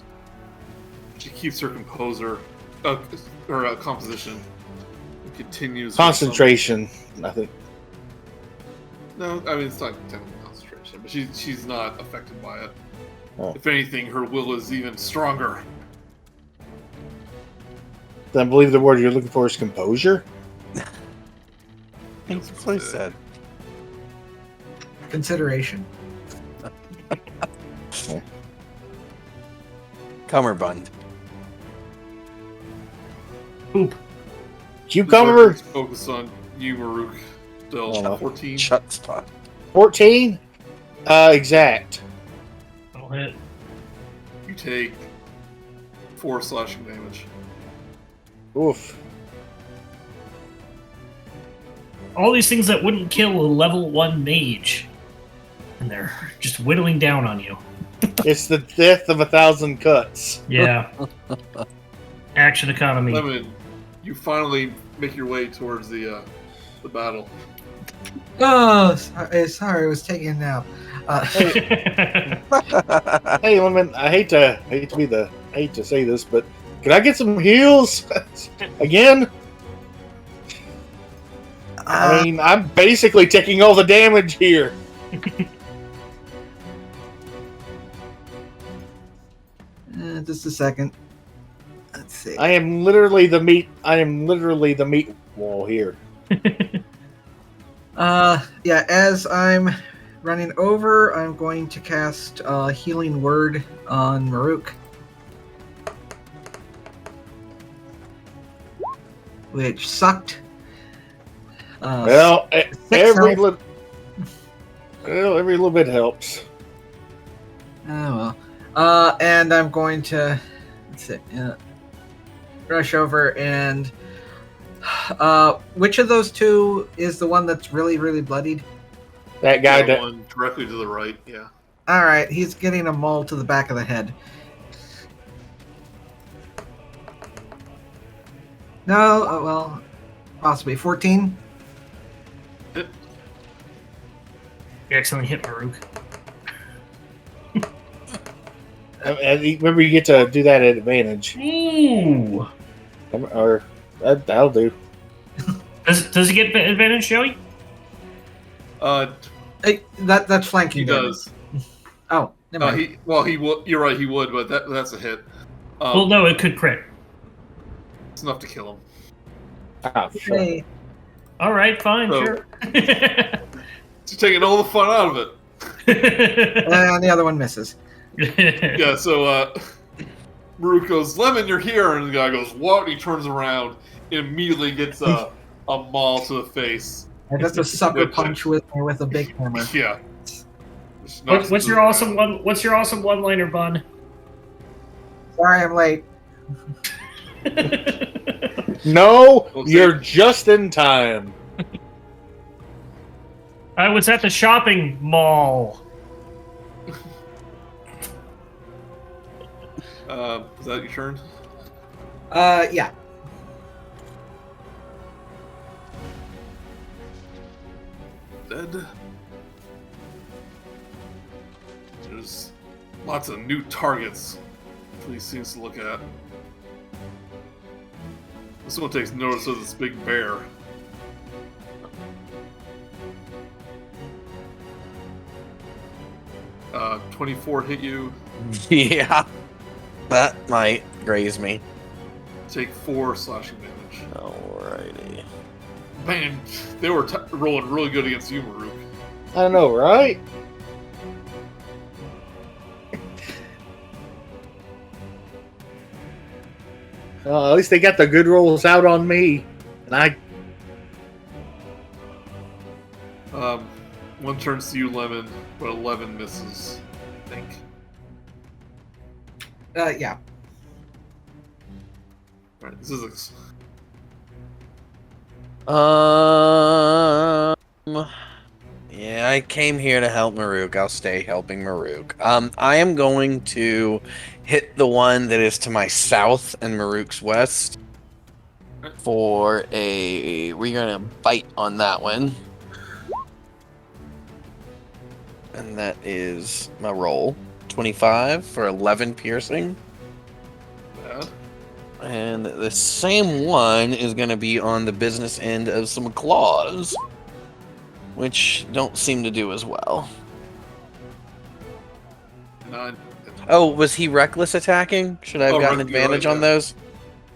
Speaker 1: She keeps her composure, or composition, and continues.
Speaker 4: Concentration, I think.
Speaker 1: No, I mean it's not technically concentration, but she's not affected by it.
Speaker 4: Oh.
Speaker 1: If anything, her will is even stronger.
Speaker 4: I believe the word you're looking for is composure.
Speaker 3: That's what I said.
Speaker 5: Consideration.
Speaker 3: Cummerbund.
Speaker 2: Oop.
Speaker 4: Cucumber.
Speaker 1: Focus on you, Murook. Still 14.
Speaker 3: Shut spot.
Speaker 4: 14. Exact.
Speaker 2: That'll hit.
Speaker 1: You take 4 slashing damage.
Speaker 4: Oof.
Speaker 2: All these things that wouldn't kill a level 1 mage. And they're just whittling down on you.
Speaker 4: It's the death of 1,000 cuts.
Speaker 2: Yeah. Action economy.
Speaker 1: Lemon, you finally make your way towards the battle.
Speaker 5: Oh, sorry, I was taking a nap.
Speaker 4: Hey, Lemon, I hate to say this, but can I get some heals again? I mean, I'm basically taking all the damage here.
Speaker 5: Just a second. Let's see.
Speaker 4: I am literally the meat wall here.
Speaker 5: Yeah, as I'm running over, I'm going to cast Healing Word on Murook. Which sucked.
Speaker 4: Well, every
Speaker 5: health.
Speaker 4: little bit helps.
Speaker 5: Oh well. And I'm going to rush over and which of those two is the one that's really, really bloodied?
Speaker 4: That guy
Speaker 1: That one directly to the right, yeah.
Speaker 5: Alright, he's getting a maul to the back of the head. No, well, possibly 14.
Speaker 2: You accidentally hit Murook.
Speaker 4: And remember, you get to do that at advantage.
Speaker 2: Ooh.
Speaker 4: Or that'll do.
Speaker 2: Does he get advantage, Joey?
Speaker 5: Hey, that's flanking.
Speaker 1: He does.
Speaker 5: Oh, never mind.
Speaker 1: He would. You're right. He would, but that's a hit.
Speaker 2: Well, no, it could crit.
Speaker 1: It's enough to kill him.
Speaker 4: Ah, sure.
Speaker 5: Hey.
Speaker 2: All right, fine,
Speaker 1: So-
Speaker 2: sure.
Speaker 1: He's taking all the fun out of it.
Speaker 5: And the other one misses.
Speaker 1: Yeah. So Murook goes, "Lemon, you're here," and the guy goes, "What?" And he turns around and immediately gets a maul to the face.
Speaker 5: And that's a sucker punch with a big hammer.
Speaker 1: Yeah.
Speaker 2: What's your awesome one? What's your awesome one-liner, Bun?
Speaker 5: Sorry, I'm late.
Speaker 4: No, you're just in time.
Speaker 2: I was at the shopping mall.
Speaker 1: Is that your turn?
Speaker 5: Yeah.
Speaker 1: Dead. There's lots of new targets for these things to look at. This one takes notice of this big bear. Uh, 24 hit you.
Speaker 3: Yeah. That might graze me.
Speaker 1: Take 4 slashing damage.
Speaker 3: Alrighty.
Speaker 1: Man, they were rolling really good against you, Murook.
Speaker 4: I know, right? At least they got the good rolls out on me, and I.
Speaker 1: One turns to you, Lemon, but 11 misses, I think.
Speaker 5: Yeah.
Speaker 1: Alright, Zyzzyx.
Speaker 3: Yeah, I came here to help Murook. I'll stay helping Murook. I am going to hit the one that is to my south and Murook's west for a... We're gonna bite on that one. And that is my roll. 25 for 11 piercing.
Speaker 1: Bad.
Speaker 3: And the same one is going to be on the business end of some claws, which don't seem to do as well.
Speaker 1: 9.
Speaker 3: Oh, was he reckless attacking? Should I have gotten advantage on those?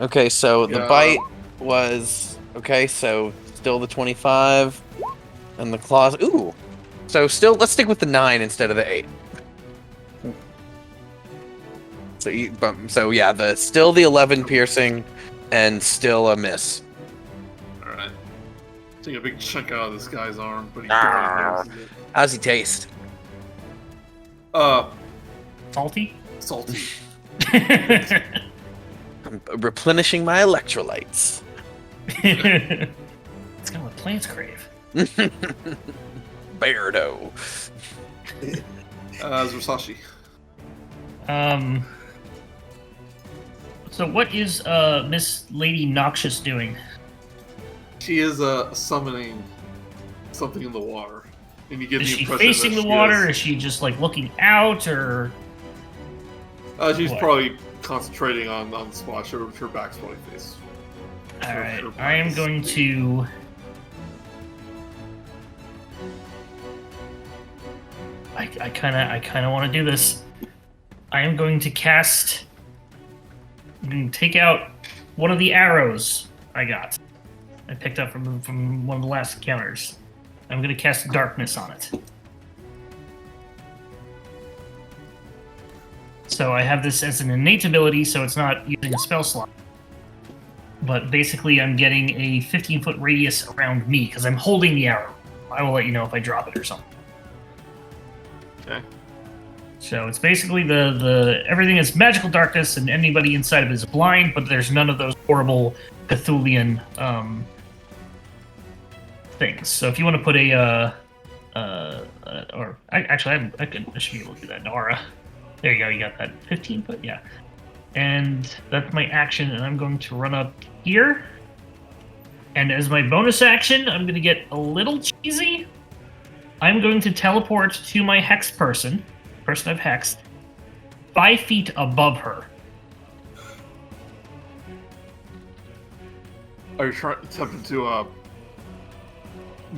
Speaker 3: Okay, so the bite was... Okay, so still the 25. And the claws... Ooh! So still, let's stick with the 9 instead of the 8. So yeah, still the 11 piercing, and still a miss.
Speaker 1: All right. Take a big chunk out of this guy's arm, but he barely notices it.
Speaker 3: How's he taste?
Speaker 2: Salty?
Speaker 1: Salty.
Speaker 3: I'm replenishing my electrolytes.
Speaker 2: It's kind of what plants crave.
Speaker 3: Beardo.
Speaker 1: Zorsashi.
Speaker 2: So what is Miss Lady Noxious doing?
Speaker 1: She is summoning something in the water, and you get
Speaker 2: Is
Speaker 1: the
Speaker 2: she
Speaker 1: impression
Speaker 2: facing
Speaker 1: that
Speaker 2: the water? Is she just like looking out, or?
Speaker 1: She's
Speaker 2: what?
Speaker 1: probably concentrating on the spot. Her back's probably faced.
Speaker 2: All right, I am going to. I kind of want to do this. I am going to cast. I'm going to take out one of the arrows I got. I picked up from one of the last encounters. I'm going to cast darkness on it. So I have this as an innate ability, so it's not using a spell slot. But basically, I'm getting a 15-foot radius around me because I'm holding the arrow. I will let you know if I drop it or something.
Speaker 1: Okay.
Speaker 2: So it's basically the everything is magical darkness, and anybody inside of it is blind. But there's none of those horrible Cthulhian things. So if you want to put I should be able to do that. Nara. There you go. You got that 15 foot. Yeah. And that's my action, and I'm going to run up here. And as my bonus action, I'm going to get a little cheesy. I'm going to teleport to my hex person I've hexed, 5 feet above her.
Speaker 1: Are you trying to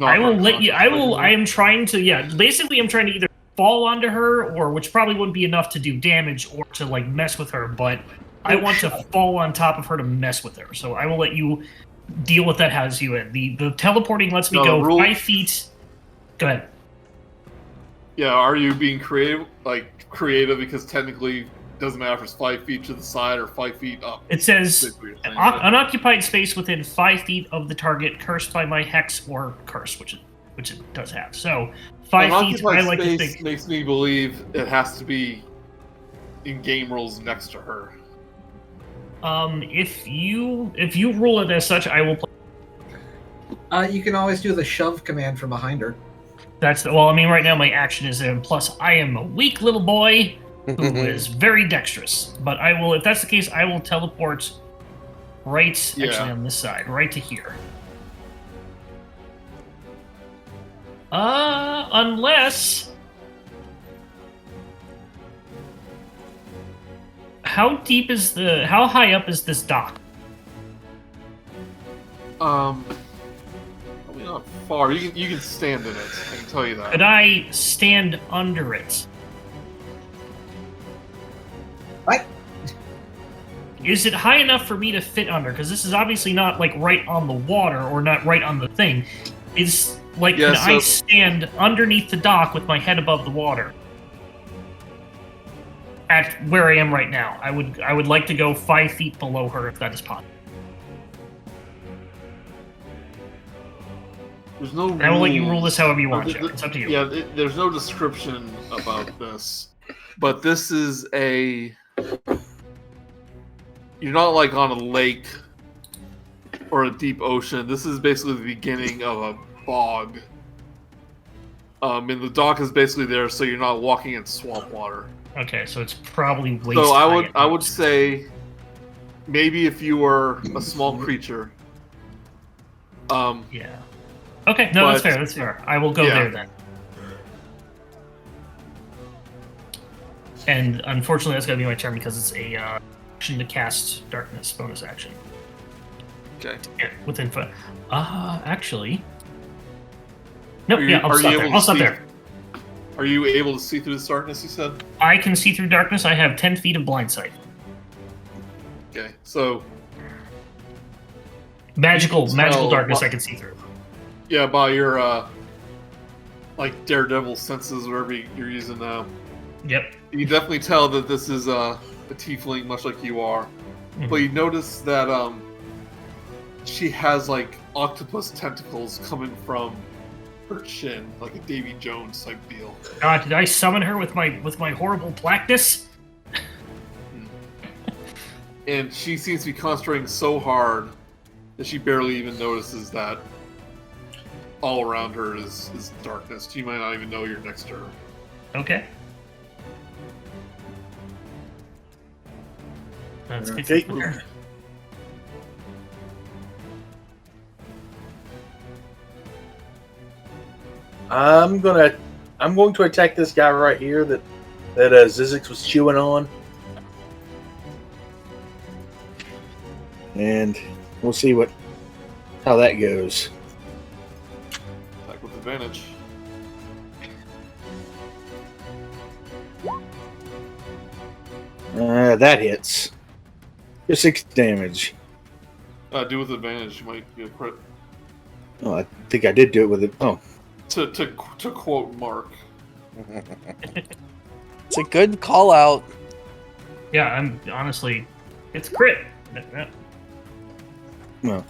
Speaker 2: I will let you. I am trying to. Yeah, basically, I'm trying to either fall onto her, or which probably wouldn't be enough to do damage, or to like mess with her. But I want to fall on top of her to mess with her. So I will let you deal with that as you end. The teleporting lets me go 5 feet. Go ahead.
Speaker 1: Yeah, are you being creative because technically it doesn't matter if it's 5 feet to the side or 5 feet up.
Speaker 2: It says unoccupied space within 5 feet of the target cursed by my hex or curse, which it does have. So 5 feet. I like to think
Speaker 1: makes me believe it has to be in game rules next to her.
Speaker 2: If you rule it as such, I will play.
Speaker 5: You can always do the shove command from behind her.
Speaker 2: Right now my action is in. Plus, I am a weak little boy who is very dexterous. But I will, if that's the case, I will teleport actually on this side, right to here. Unless. How high up is this dock?
Speaker 1: Probably not far. You can stand in it. I can tell you that.
Speaker 2: Could I stand under it?
Speaker 5: What?
Speaker 2: is it high enough for me to fit under? Because this is obviously not like right on the water or not right on the thing. Is like can I stand underneath the dock with my head above the water? At where I am right now, I would like to go 5 feet below her if that is possible.
Speaker 1: There's no.
Speaker 2: I will let you rule this however you want, Joe. It's up to you.
Speaker 1: Yeah, there's no description about this, but this is a. You're not like on a lake or a deep ocean. This is basically the beginning of a bog. And the dock is basically there, so you're not walking in swamp water.
Speaker 2: Okay, so it's probably waist
Speaker 1: So
Speaker 2: high.
Speaker 1: I would say maybe if you were a small creature.
Speaker 2: Yeah. Okay, no, that's fair. That's fair. I will go there then. And unfortunately, that's gonna be my turn because it's a action to cast darkness bonus action.
Speaker 1: Okay.
Speaker 2: Yeah, within foot. Actually. Nope.
Speaker 1: Yeah,
Speaker 2: I'll stop there. I'll stop there.
Speaker 1: Are you able to see through this darkness? You said.
Speaker 2: I can see through darkness. I have 10 feet of blind sight.
Speaker 1: Okay, so.
Speaker 2: Magical darkness. I can see through.
Speaker 1: Yeah, by your like daredevil senses, whatever you're using now.
Speaker 2: Yep.
Speaker 1: You can definitely tell that this is a tiefling, much like you are. Mm-hmm. But you notice that she has like octopus tentacles coming from her chin, like a Davy Jones type deal.
Speaker 2: God, did I summon her with my horrible blackness?
Speaker 1: And she seems to be concentrating so hard that she barely even notices that all around her is darkness. She might not even know you're next to her.
Speaker 2: Okay. That's
Speaker 4: okay. I'm going to attack this guy right here that Zyzzyx was chewing on, and we'll see how that goes.
Speaker 1: Attack with advantage.
Speaker 4: That hits. For 6 damage.
Speaker 1: Do with advantage. You might get a crit.
Speaker 4: Oh, I think I did do it with it. Oh.
Speaker 1: To quote Mark.
Speaker 3: It's a good call out.
Speaker 2: Yeah, I'm honestly, it's crit.
Speaker 4: Well.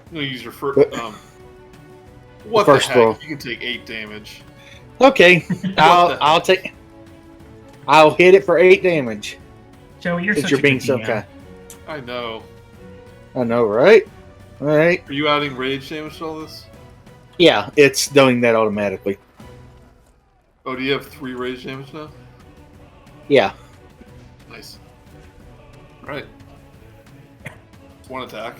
Speaker 1: I'm gonna use your first. What
Speaker 4: first
Speaker 1: the heck?
Speaker 4: roll.
Speaker 1: You can take 8 damage.
Speaker 4: Okay, I'll hit it for 8 damage.
Speaker 2: Joey, you're such
Speaker 4: you're
Speaker 2: a
Speaker 4: being
Speaker 2: good
Speaker 4: so
Speaker 2: DM.
Speaker 4: kind.
Speaker 1: I know.
Speaker 4: I know, right? All right.
Speaker 1: Are you adding rage damage to all this?
Speaker 4: Yeah, it's doing that automatically.
Speaker 1: Oh, do you have 3 rage damage now?
Speaker 4: Yeah.
Speaker 1: Nice. Alright. 1 attack.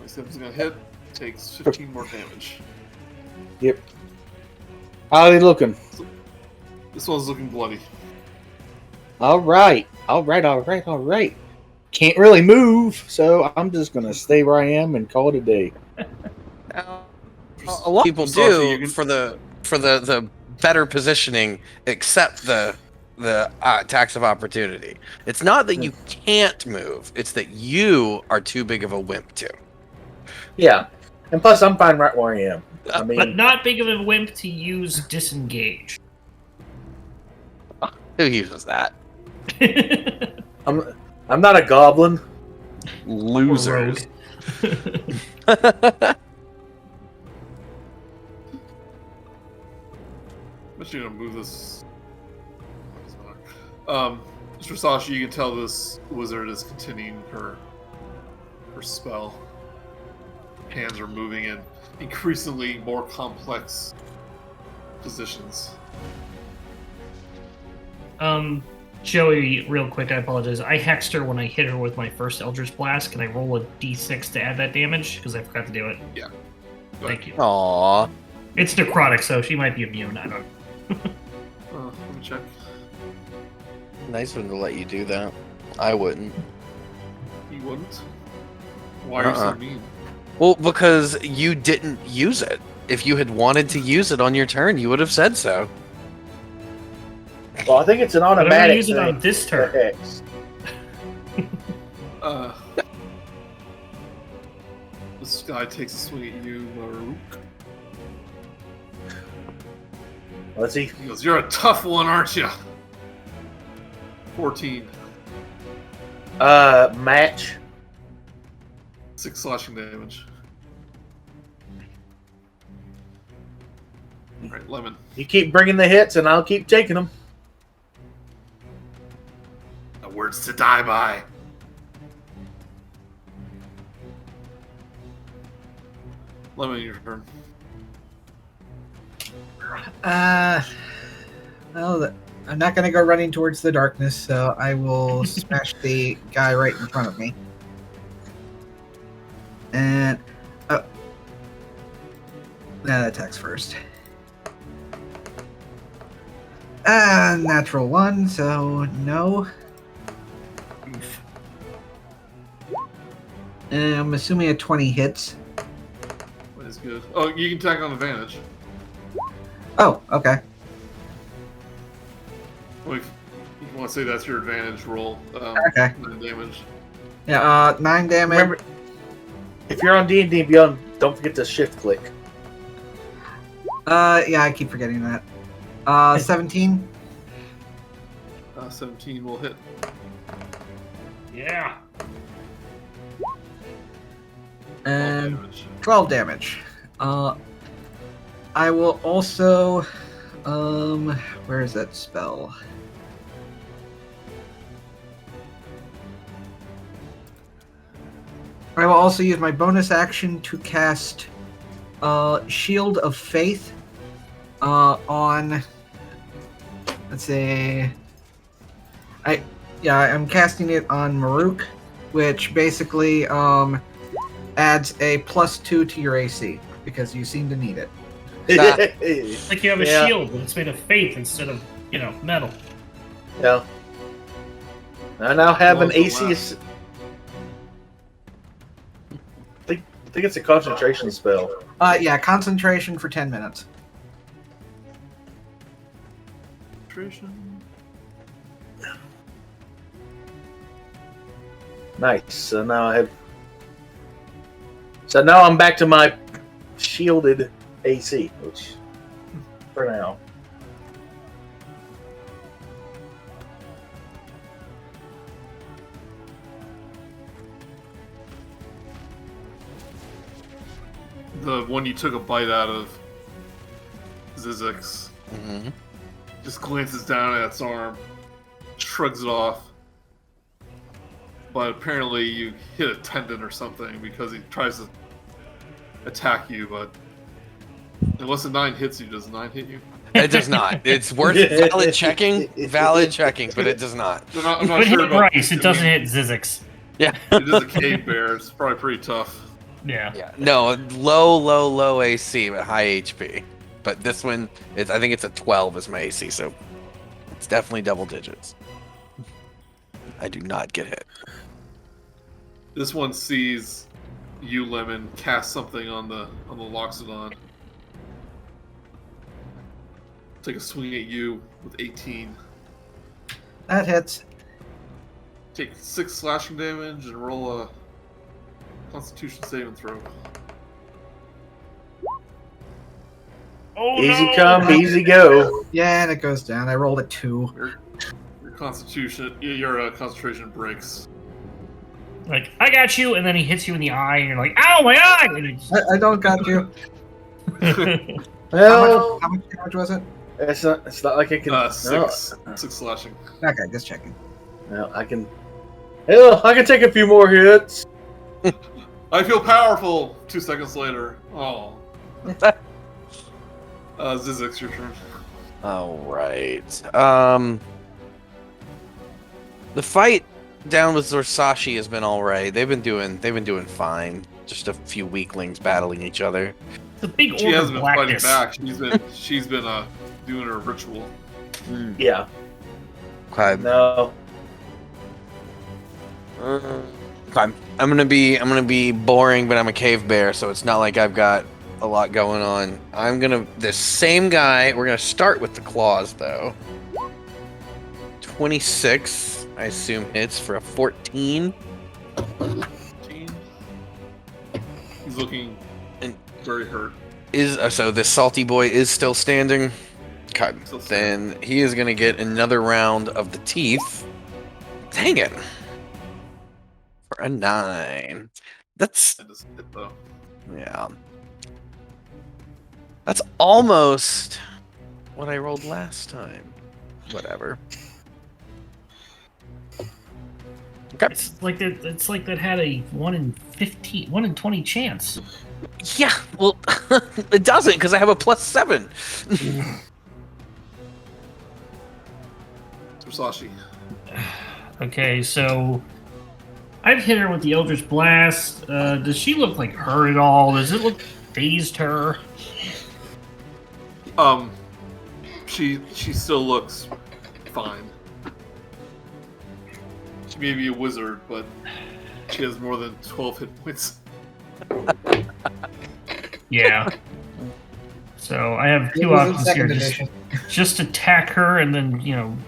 Speaker 1: Is gonna hit. Takes 15 more damage.
Speaker 4: Yep. How are they looking?
Speaker 1: This one's looking bloody.
Speaker 4: All right. Can't really move, so I'm just gonna stay where I am and call it a day.
Speaker 3: A lot of people do for the better positioning, except the tax of opportunity. It's not that you can't move; it's that you are too big of a wimp to.
Speaker 4: Yeah, and plus I'm fine right where I am. I mean,
Speaker 2: but not big of a wimp to use disengage.
Speaker 3: Who uses that?
Speaker 4: I'm not a goblin.
Speaker 3: Losers.
Speaker 1: I'm just gonna move this. Zorsashi, you can tell this wizard is continuing her spell. Hands are moving in increasingly more complex positions.
Speaker 2: Joey, real quick, I apologize. I hexed her when I hit her with my first Eldritch Blast. Can I roll a d6 to add that damage? Because I forgot to do it.
Speaker 1: Yeah.
Speaker 2: Thank you.
Speaker 3: Aww.
Speaker 2: It's necrotic, so she might be immune. I don't know.
Speaker 1: Let me check.
Speaker 3: Nice one to let you do that. I wouldn't.
Speaker 1: You wouldn't? Why are you so mean?
Speaker 3: Well, because you didn't use it. If you had wanted to use it on your turn, you would have said so.
Speaker 4: Well, I think it's an
Speaker 2: But I'm
Speaker 4: automatic
Speaker 2: gonna use it
Speaker 4: thing.
Speaker 2: on this turn.
Speaker 4: Hex.
Speaker 1: This guy takes a swing at you, Murook.
Speaker 4: Let's see.
Speaker 1: He goes, "You're a tough one, aren't you?" 14.
Speaker 4: Match.
Speaker 1: 6 slashing damage. Alright, Lemon.
Speaker 4: You keep bringing the hits, and I'll keep taking them.
Speaker 1: The words to die by. Lemon, your turn.
Speaker 5: Well, I'm not going to go running towards the darkness, so I will smash the guy right in front of me. And that attacks first. Natural 1, so no. And I'm assuming a 20 hits.
Speaker 1: That is good. Oh, you can attack on advantage.
Speaker 5: Oh, okay.
Speaker 1: Well, if you want to say that's your advantage roll.
Speaker 5: Okay.
Speaker 1: 9 damage.
Speaker 5: Yeah, 9 damage.
Speaker 4: Remember, if you're on D&D Beyond, don't forget to shift click.
Speaker 5: Yeah, I keep forgetting that. 17.
Speaker 1: 17 will hit.
Speaker 2: Yeah.
Speaker 5: And
Speaker 1: Damage.
Speaker 5: 12 damage. I will also, where is that spell? I will also use my bonus action to cast Shield of Faith on, let's say, I'm casting it on Murook, which basically adds a +2 to your AC because you seem to need it.
Speaker 2: It's like you have a
Speaker 4: Yeah.
Speaker 2: shield, but it's made of faith instead of, metal.
Speaker 4: Yeah. I now have an
Speaker 1: What was the
Speaker 4: AC. I think it's a concentration spell.
Speaker 5: Yeah, concentration for 10 minutes.
Speaker 1: Concentration.
Speaker 4: Nice. So now I'm back to my shielded AC, which for now.
Speaker 1: The one you took a bite out of, Zyzzyx,
Speaker 3: Mm-hmm.
Speaker 1: just glances down at its arm, shrugs it off. But apparently you hit a tendon or something because he tries to attack you, but unless a 9 hits you, does a 9 hit you?
Speaker 3: It does not. It's worth valid checking, but it does not.
Speaker 1: I'm
Speaker 2: It
Speaker 1: not
Speaker 2: would
Speaker 1: sure
Speaker 2: hit
Speaker 1: about
Speaker 2: Brice, it doesn't hit Zyzzyx.
Speaker 3: Yeah.
Speaker 1: It is a cave bear. It's probably pretty tough.
Speaker 2: Yeah.
Speaker 3: Yeah. No, low AC, but high HP. But this one, I think it's a 12 as my AC, so it's definitely double digits. I do not get hit.
Speaker 1: This one sees you, Lemon, cast something on the Loxodon. Take a swing at you with 18.
Speaker 5: That hits.
Speaker 1: Take 6 slashing damage and roll a Constitution saving throw.
Speaker 2: Oh,
Speaker 4: Easy
Speaker 2: no!
Speaker 4: come, easy go.
Speaker 5: Yeah, and it goes down. I rolled a 2.
Speaker 1: Your Constitution, your concentration breaks.
Speaker 2: Like, I got you, and then he hits you in the eye, and you're like, ow, my eye! And he just-
Speaker 5: I don't got you.
Speaker 4: Well,
Speaker 5: How much was it?
Speaker 4: it's not like I can.
Speaker 1: 6 slashing.
Speaker 5: Okay, just checking.
Speaker 4: No, I can. Hell, I can take a few more hits.
Speaker 1: I feel powerful. 2 seconds later. Oh. Zyzzyx, your turn.
Speaker 3: All right. The fight down with Zorsashi has been all right. They've been doing fine. Just a few weaklings battling each other.
Speaker 2: The big
Speaker 1: She
Speaker 2: orb
Speaker 1: hasn't
Speaker 2: of
Speaker 1: been fighting
Speaker 2: blackness.
Speaker 1: back. She's been doing her ritual.
Speaker 4: Yeah.
Speaker 3: Okay.
Speaker 4: No.
Speaker 3: I'm gonna be boring, but I'm a cave bear, so it's not like I've got a lot going on. This same guy. We're gonna start with the claws, though. 26, I assume hits for a 14.
Speaker 1: 14. He's looking very hurt.
Speaker 3: So this salty boy is still standing. Okay,
Speaker 1: Still
Speaker 3: then he is gonna get another round of the teeth. Dang it. For a 9. That's
Speaker 1: That doesn't hit though.
Speaker 3: yeah. That's almost what I rolled last time. Whatever. Okay.
Speaker 2: It's like that had a 1 in 15, 1 in 20 chance.
Speaker 3: Yeah, well, it doesn't because I have a +7.
Speaker 1: Zorsashi.
Speaker 2: Okay, so I've hit her with the Eldritch Blast. Does she look like her at all? Does it look phased her?
Speaker 1: She still looks fine. She may be a wizard, but she has more than 12 hit points.
Speaker 2: Yeah. So I have two options here. Just attack her and then,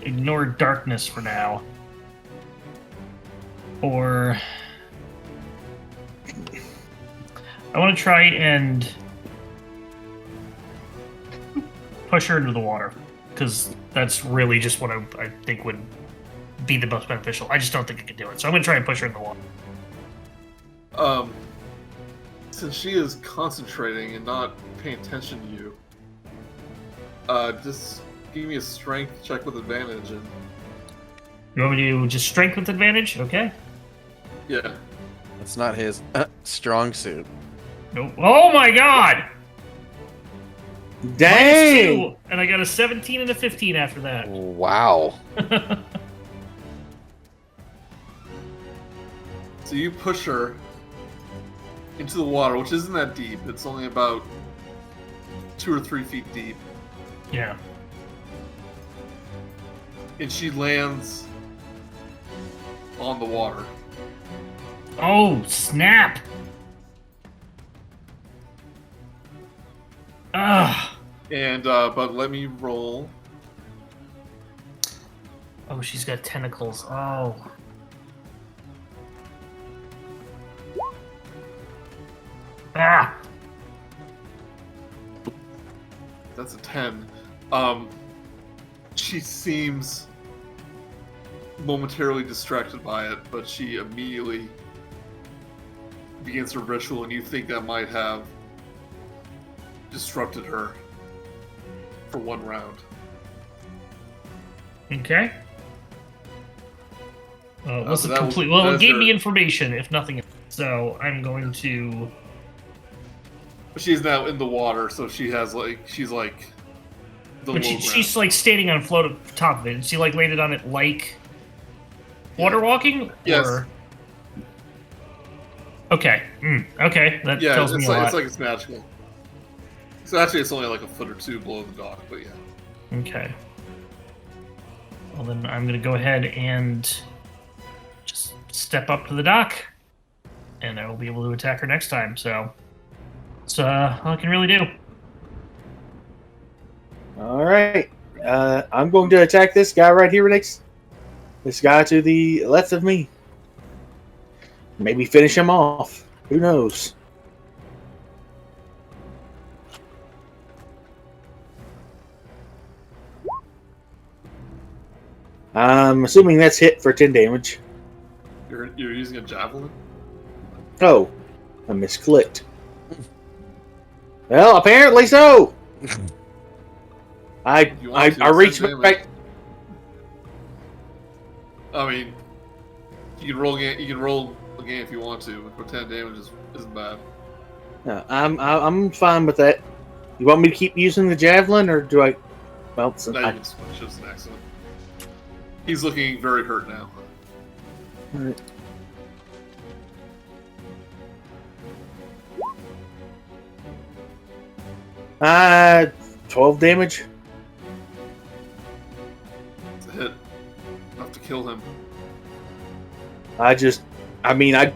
Speaker 2: ignore darkness for now. Or I want to try and push her into the water, because that's really just what I think would be the most beneficial. I just don't think I can do it, so I'm going to try and push her in the water.
Speaker 1: Since she is concentrating and not paying attention to you, just give me a strength check with advantage. And
Speaker 2: you want me to just strength with advantage? Okay.
Speaker 1: Yeah.
Speaker 3: That's not his strong suit.
Speaker 2: Nope. Oh my god!
Speaker 4: Dang!
Speaker 2: -2, and I got a 17 and a 15 after that.
Speaker 3: Wow.
Speaker 1: So you push her into the water, which isn't that deep. It's only about 2 or 3 feet deep.
Speaker 2: Yeah.
Speaker 1: And she lands on the water.
Speaker 2: Oh, snap! Ugh.
Speaker 1: And, but let me roll.
Speaker 2: Oh, she's got tentacles. Oh. Ah!
Speaker 1: That's a 10. She seems momentarily distracted by it, but she immediately begins her ritual, and you think that might have disrupted her for 1 round.
Speaker 2: Okay. What's
Speaker 1: so
Speaker 2: the
Speaker 1: that
Speaker 2: complete?
Speaker 1: was-
Speaker 2: Well,
Speaker 1: that
Speaker 2: it
Speaker 1: is
Speaker 2: gave
Speaker 1: her-
Speaker 2: me information, if nothing else. So I'm going to.
Speaker 1: She's now in the water, so she's like the
Speaker 2: But
Speaker 1: low
Speaker 2: she's
Speaker 1: ground.
Speaker 2: like standing on a float at the top of it. Is she like landed on it like water walking?
Speaker 1: Yes.
Speaker 2: Or... Okay. Okay. That
Speaker 1: Yeah,
Speaker 2: tells me a lot.
Speaker 1: it's like it's magical. So actually, it's only like a foot or 2 below the dock, but yeah.
Speaker 2: Okay. Well, then I'm going to go ahead and just step up to the dock, and I will be able to attack her next time. So that's all I can really do.
Speaker 4: All right. I'm going to attack this guy right here next. This guy to the left of me. Maybe finish him off. Who knows? I'm assuming that's hit for 10 damage.
Speaker 1: You're using a javelin?
Speaker 4: Oh, I misclicked. Well, apparently so. I reached back.
Speaker 1: I mean, you can roll again. You can roll again if you want to. But 10 damage isn't bad.
Speaker 4: No, I'm fine with that. You want me to keep using the javelin, or do I? Well,
Speaker 1: No, you can switch. It's an accident. He's looking very hurt now.
Speaker 4: Alright. 12 damage.
Speaker 1: It's a hit. Enough to kill him.
Speaker 4: I just I mean, I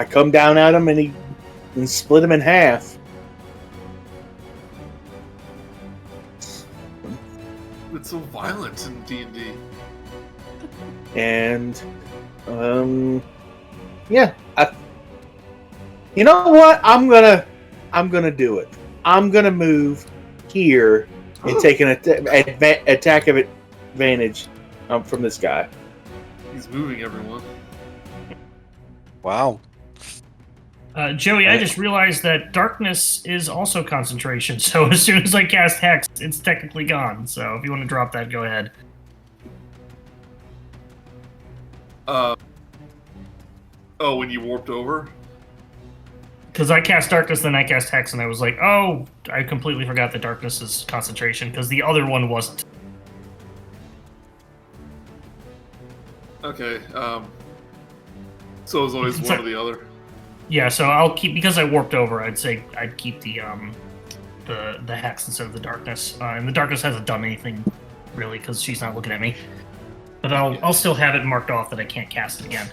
Speaker 4: come down at him and split him in half.
Speaker 1: It's so violent in D&D.
Speaker 4: And, yeah. You know what? I'm gonna do it. I'm gonna move here and take an attack of advantage from this guy.
Speaker 1: He's moving everyone.
Speaker 3: Wow.
Speaker 2: Joey, I just realized that darkness is also concentration, so as soon as I cast Hex, it's technically gone. So if you want to drop that, go ahead.
Speaker 1: When you warped over?
Speaker 2: Because I cast darkness, then I cast Hex, and I was like, oh, I completely forgot that darkness is concentration, because the other one wasn't.
Speaker 1: Okay, so it's always one or the other?
Speaker 2: Yeah, so I'll keep, because I warped over, I'd say I'd keep the Hex instead of the darkness. And the darkness hasn't done anything, really, because she's not looking at me. But I'll still have it marked off that I can't cast it again.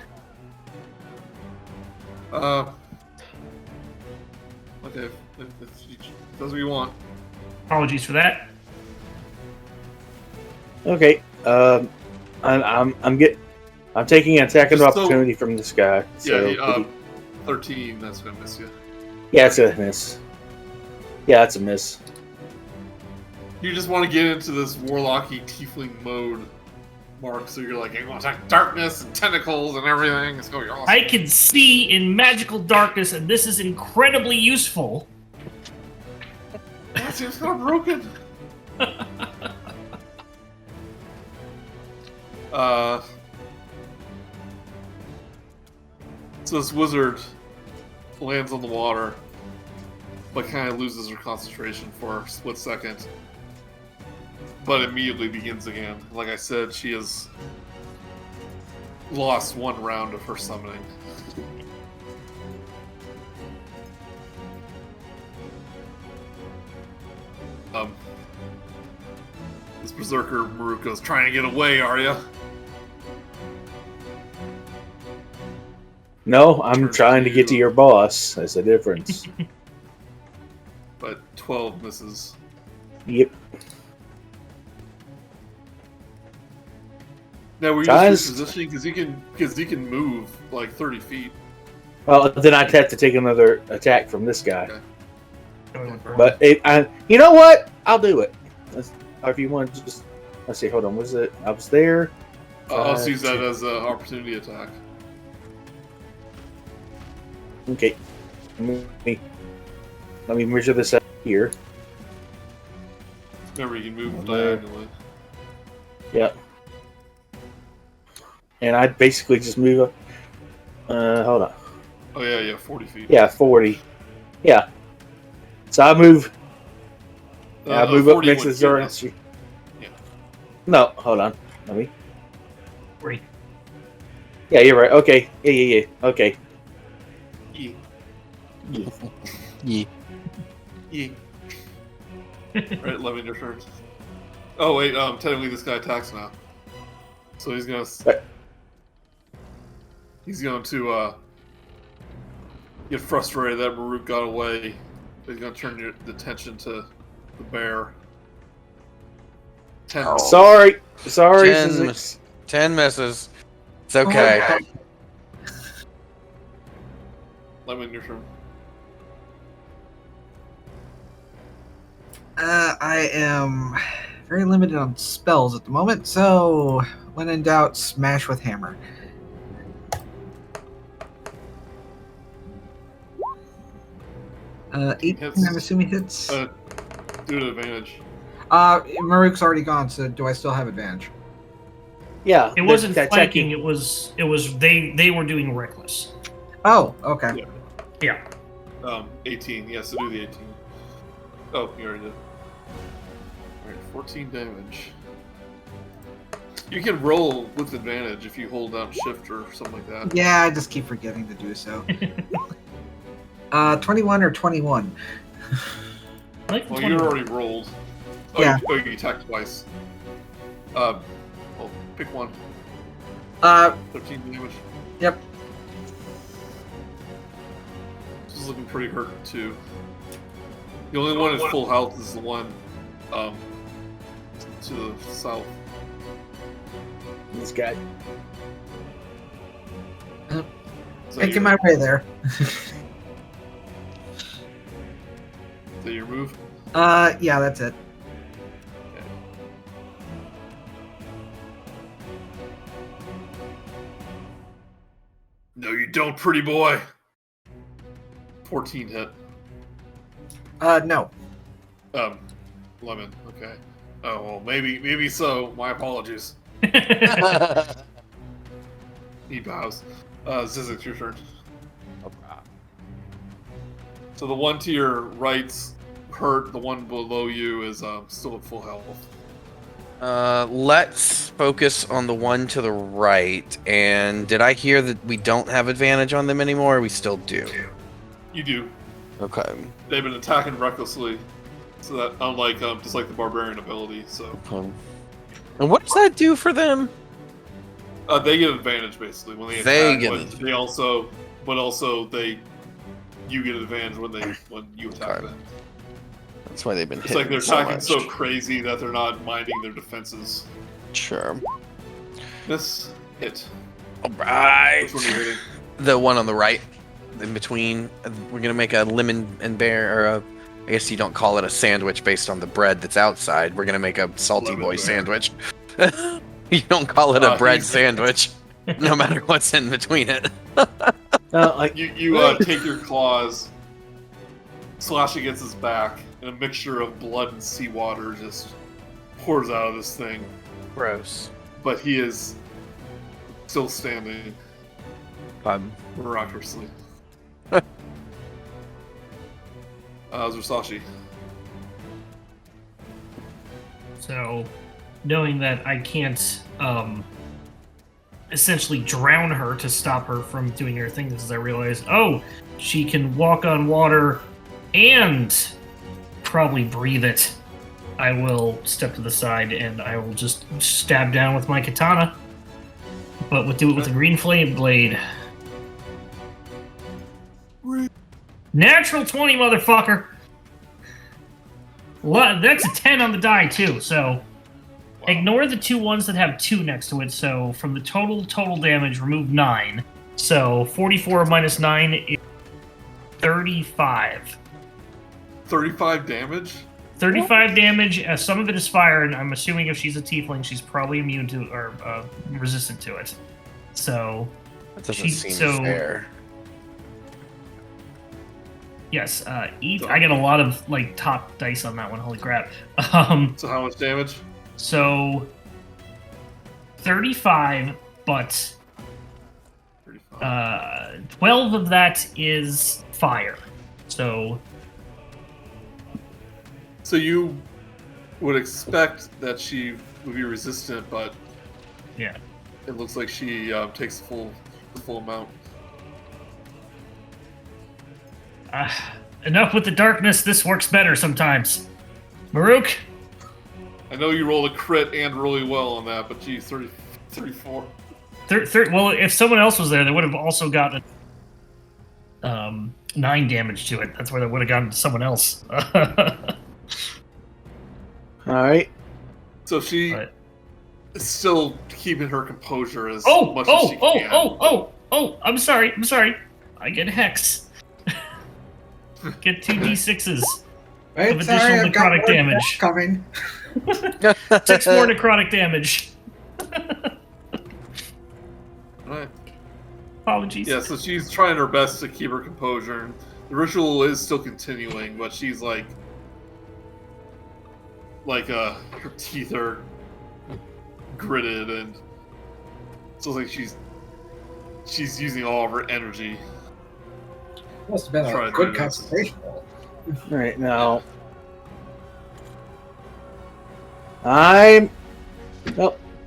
Speaker 1: Okay, if that's what you want.
Speaker 2: Apologies for that.
Speaker 4: Okay, I'm taking an attack of opportunity from this guy. So,
Speaker 1: yeah, 13, that's gonna miss you.
Speaker 4: Yeah, it's a miss. Yeah, that's a miss.
Speaker 1: You just want to get into this warlocky tiefling mode, Mark, so you're like, I'm gonna attack darkness and tentacles and everything. It's gonna be awesome.
Speaker 2: I can see in magical darkness, and this is incredibly useful.
Speaker 1: That seems kind of broken. So this wizard lands on the water, but kind of loses her concentration for a split second. But immediately begins again. Like I said, she has lost one round of her summoning. This berserker Murook's trying to get away, are you?
Speaker 4: No, I'm trying to get to your boss. That's the difference.
Speaker 1: But 12 misses.
Speaker 4: Yep.
Speaker 1: Now, were you just positioning because he can move like 30 feet?
Speaker 4: Well, then I'd have to take another attack from this guy.
Speaker 1: Okay.
Speaker 4: But you know what? I'll do it. Or if you want to just, let's see. Hold on. Was it? I was there.
Speaker 1: I'll use that as an opportunity attack.
Speaker 4: Okay. Let me measure this up here.
Speaker 1: Remember, you can move diagonally.
Speaker 4: Yep. And I'd basically just move up. Hold on.
Speaker 1: Oh yeah, 40 feet.
Speaker 4: Yeah, 40. Yeah. So I move. I move up next to Zorsashi.
Speaker 1: Yeah.
Speaker 4: No, hold on. Let me.
Speaker 2: 40.
Speaker 4: Yeah, you're right. Okay. Yeah. Okay.
Speaker 1: Yeah. Right, let me your turn. Oh wait, technically this guy attacks now. So he's gonna to get frustrated that Murook got away. He's gonna turn your attention to the bear. 10 rolls.
Speaker 4: Sorry,
Speaker 3: 10 misses. It's okay.
Speaker 1: Let me your turn.
Speaker 5: I am very limited on spells at the moment, so when in doubt, smash with hammer. Uh, 18,
Speaker 1: Hits.
Speaker 5: I'm assuming hits.
Speaker 1: Do it advantage.
Speaker 5: Murook's already gone, so do I still have advantage?
Speaker 4: Yeah.
Speaker 2: It wasn't flanking. It was they were doing reckless.
Speaker 5: Oh, okay.
Speaker 2: Yeah.
Speaker 1: 18. Yeah, so do the 18. Oh, you already did. Alright, 14 damage. You can roll with advantage if you hold down shift or something like that.
Speaker 5: Yeah, I just keep forgetting to do so. 21 or 21?
Speaker 1: Well, you already rolled. Oh,
Speaker 5: yeah.
Speaker 1: You attacked twice. Well, pick one. 13 damage.
Speaker 5: Yep.
Speaker 1: This is looking pretty hurt too. The only one at full health is the one to the south.
Speaker 4: This guy.
Speaker 1: So
Speaker 5: Making my way there.
Speaker 1: Is that your move?
Speaker 5: Yeah, that's it.
Speaker 1: Okay. No, you don't, pretty boy. 14 hit.
Speaker 5: No.
Speaker 1: Lemon. Okay. Oh well, maybe so. My apologies. He bows. Zyzzyx, your turn. So the one to your right's hurt. The one below you is still at full health.
Speaker 3: Let's focus on the one to the right. And did I hear that we don't have advantage on them anymore, or we still do?
Speaker 1: You do.
Speaker 3: Okay.
Speaker 1: They've been attacking recklessly, so that unlike just like the barbarian ability. So
Speaker 3: Okay. And what does that do for them?
Speaker 1: they get advantage basically when they
Speaker 3: They
Speaker 1: attack.
Speaker 3: get
Speaker 1: But
Speaker 3: advantage.
Speaker 1: they also, you get advantage when you attack
Speaker 3: Okay.
Speaker 1: them.
Speaker 3: That's why they've been
Speaker 1: It's
Speaker 3: hitting
Speaker 1: like they're
Speaker 3: so
Speaker 1: attacking
Speaker 3: much.
Speaker 1: so crazy that they're not minding their defenses.
Speaker 3: Sure.
Speaker 1: This hit.
Speaker 3: Alright.
Speaker 1: Which one are you hitting?
Speaker 3: The one on the right, in between. We're gonna make a lemon and bear, or I guess you don't call it a sandwich based on the bread that's outside. We're gonna make a salty
Speaker 1: Lemon
Speaker 3: boy
Speaker 1: bear.
Speaker 3: sandwich. You don't call it a bread
Speaker 1: he's-
Speaker 3: sandwich, no matter what's in between it.
Speaker 4: Like
Speaker 1: You take your claws, slash against his back, and a mixture of blood and seawater just pours out of this thing.
Speaker 3: Gross.
Speaker 1: But he is still standing miraculously. Zorsashi.
Speaker 2: So, knowing that I can't essentially drown her to stop her from doing her thing, as I realize, she can walk on water and probably breathe it. I will step to the side and I will just stab down with my katana, but do it with a green flame blade. Natural 20, motherfucker! That's a 10 on the die, too, so...
Speaker 1: Wow.
Speaker 2: Ignore the 2 ones that have 2 next to it, so from the total damage, remove 9. So 44 minus 9 is 35.
Speaker 1: 35 damage?
Speaker 2: 35 damage, some of it is fire, and I'm assuming if she's a tiefling, she's probably immune to, or resistant to it. So...
Speaker 3: That doesn't
Speaker 2: She's
Speaker 3: seem
Speaker 2: so-
Speaker 3: fair.
Speaker 2: Yes, I get a lot of, top dice on that one, holy crap.
Speaker 1: So how much damage?
Speaker 2: So 35, but
Speaker 1: 35.
Speaker 2: 12 of that is fire. So
Speaker 1: You would expect that she would be resistant, but
Speaker 2: yeah.
Speaker 1: it looks like she takes the full amount.
Speaker 2: Enough with the darkness. This works better sometimes. Murook,
Speaker 1: I know you rolled a crit and really well on that, but geez, 34.
Speaker 2: well, if someone else was there, they would have also gotten 9 damage to it. That's where they would have gotten to someone else.
Speaker 4: Alright.
Speaker 1: So she
Speaker 2: But-
Speaker 1: is still keeping her composure as
Speaker 2: Oh,
Speaker 1: much as she can.
Speaker 2: I'm sorry. I get hex. Get 2 d6s.
Speaker 5: Right,
Speaker 2: Of
Speaker 5: sorry,
Speaker 2: additional
Speaker 5: I've got
Speaker 2: necrotic
Speaker 5: more
Speaker 2: damage.
Speaker 5: coming.
Speaker 2: 6 more necrotic damage.
Speaker 1: Alright.
Speaker 2: Apologies.
Speaker 1: Yeah, so she's trying her best to keep her composure. The ritual is still continuing, but she's her teeth are gritted, and it's like she's using all of her energy.
Speaker 5: Must have been
Speaker 1: Try
Speaker 5: a
Speaker 1: to
Speaker 5: good
Speaker 1: do this.
Speaker 5: concentration roll.
Speaker 4: Alright, now.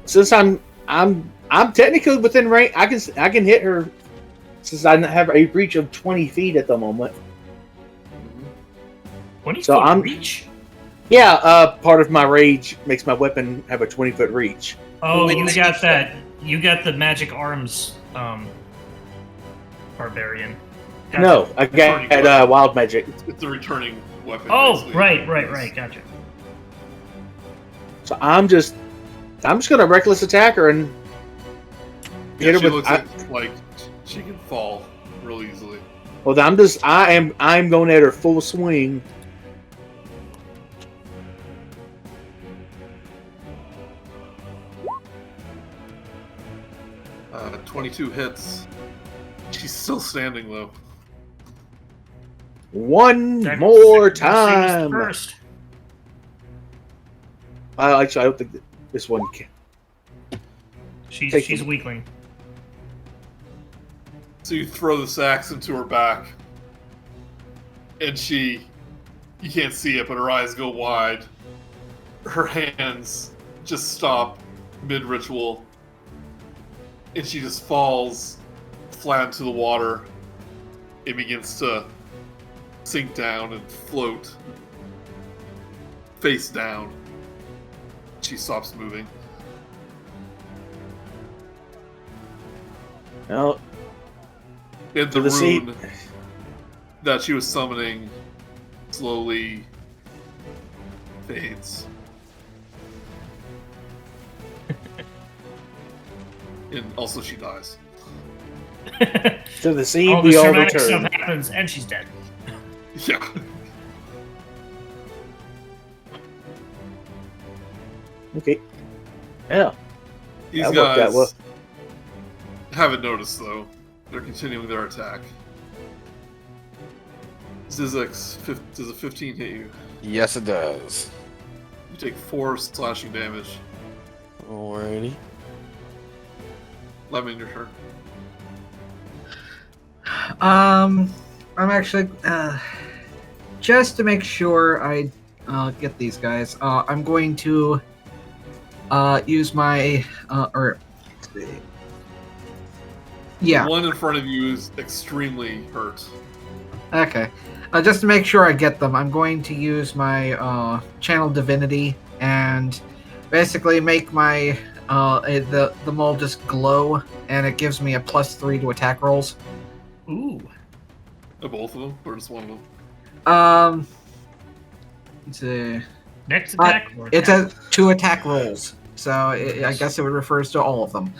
Speaker 4: Since I'm technically within range, I can hit her since I have a reach of 20 feet at the moment.
Speaker 2: 20
Speaker 4: So
Speaker 2: foot
Speaker 4: I'm-
Speaker 2: reach?
Speaker 4: Yeah, part of my rage makes my weapon have a 20-foot reach.
Speaker 2: Oh,
Speaker 3: Wait,
Speaker 2: you
Speaker 3: wait,
Speaker 2: got that. You got the magic arms, Barbarian. Gotcha.
Speaker 4: No, I got wild magic.
Speaker 1: It's a returning weapon.
Speaker 2: Oh,
Speaker 1: basically.
Speaker 2: right. Gotcha.
Speaker 4: So I'm just gonna reckless attack her and
Speaker 1: Yeah,
Speaker 4: hit her
Speaker 1: she
Speaker 4: with.
Speaker 1: looks like she can fall real easily.
Speaker 4: Well, I'm going at her full swing.
Speaker 1: Uh, 22 hits. She's still standing though.
Speaker 4: One
Speaker 2: That
Speaker 4: more
Speaker 2: saves
Speaker 4: time.
Speaker 2: First.
Speaker 4: I don't think this one can.
Speaker 2: She's a weakling.
Speaker 1: So you throw this axe into her back, and you can't see it, but her eyes go wide. Her hands just stop mid-ritual, and she just falls flat into the water. It begins to sink down and float face down. She stops moving.
Speaker 4: Well,
Speaker 1: And the
Speaker 4: the sea-
Speaker 1: rune that she was summoning slowly fades. And also she dies.
Speaker 4: to the sea
Speaker 2: All
Speaker 4: we
Speaker 2: this
Speaker 4: all
Speaker 2: dramatic
Speaker 4: return.
Speaker 2: stuff happens, and she's dead.
Speaker 1: Yeah.
Speaker 4: Okay. Yeah.
Speaker 1: These
Speaker 4: That worked out
Speaker 1: guys
Speaker 4: well.
Speaker 1: haven't noticed though. They're continuing their attack. Zyzzyx, does a 15 hit you?
Speaker 3: Yes, it does.
Speaker 1: You take 4 slashing damage.
Speaker 3: Alrighty.
Speaker 1: Lemon, your turn.
Speaker 5: I'm actually just to make sure I get these guys. I'm going to use my yeah.
Speaker 1: The one in front of you is extremely hurt.
Speaker 5: Okay. Just to make sure I get them, I'm going to use my channel divinity and basically make my the mole just glow, and it gives me a +3 to attack rolls.
Speaker 2: Ooh.
Speaker 1: Both of them, or just one of them?
Speaker 5: It's a
Speaker 2: Next attack. or
Speaker 5: it's
Speaker 2: attack?
Speaker 5: a 2 attack rolls, so I guess it refers to all of them.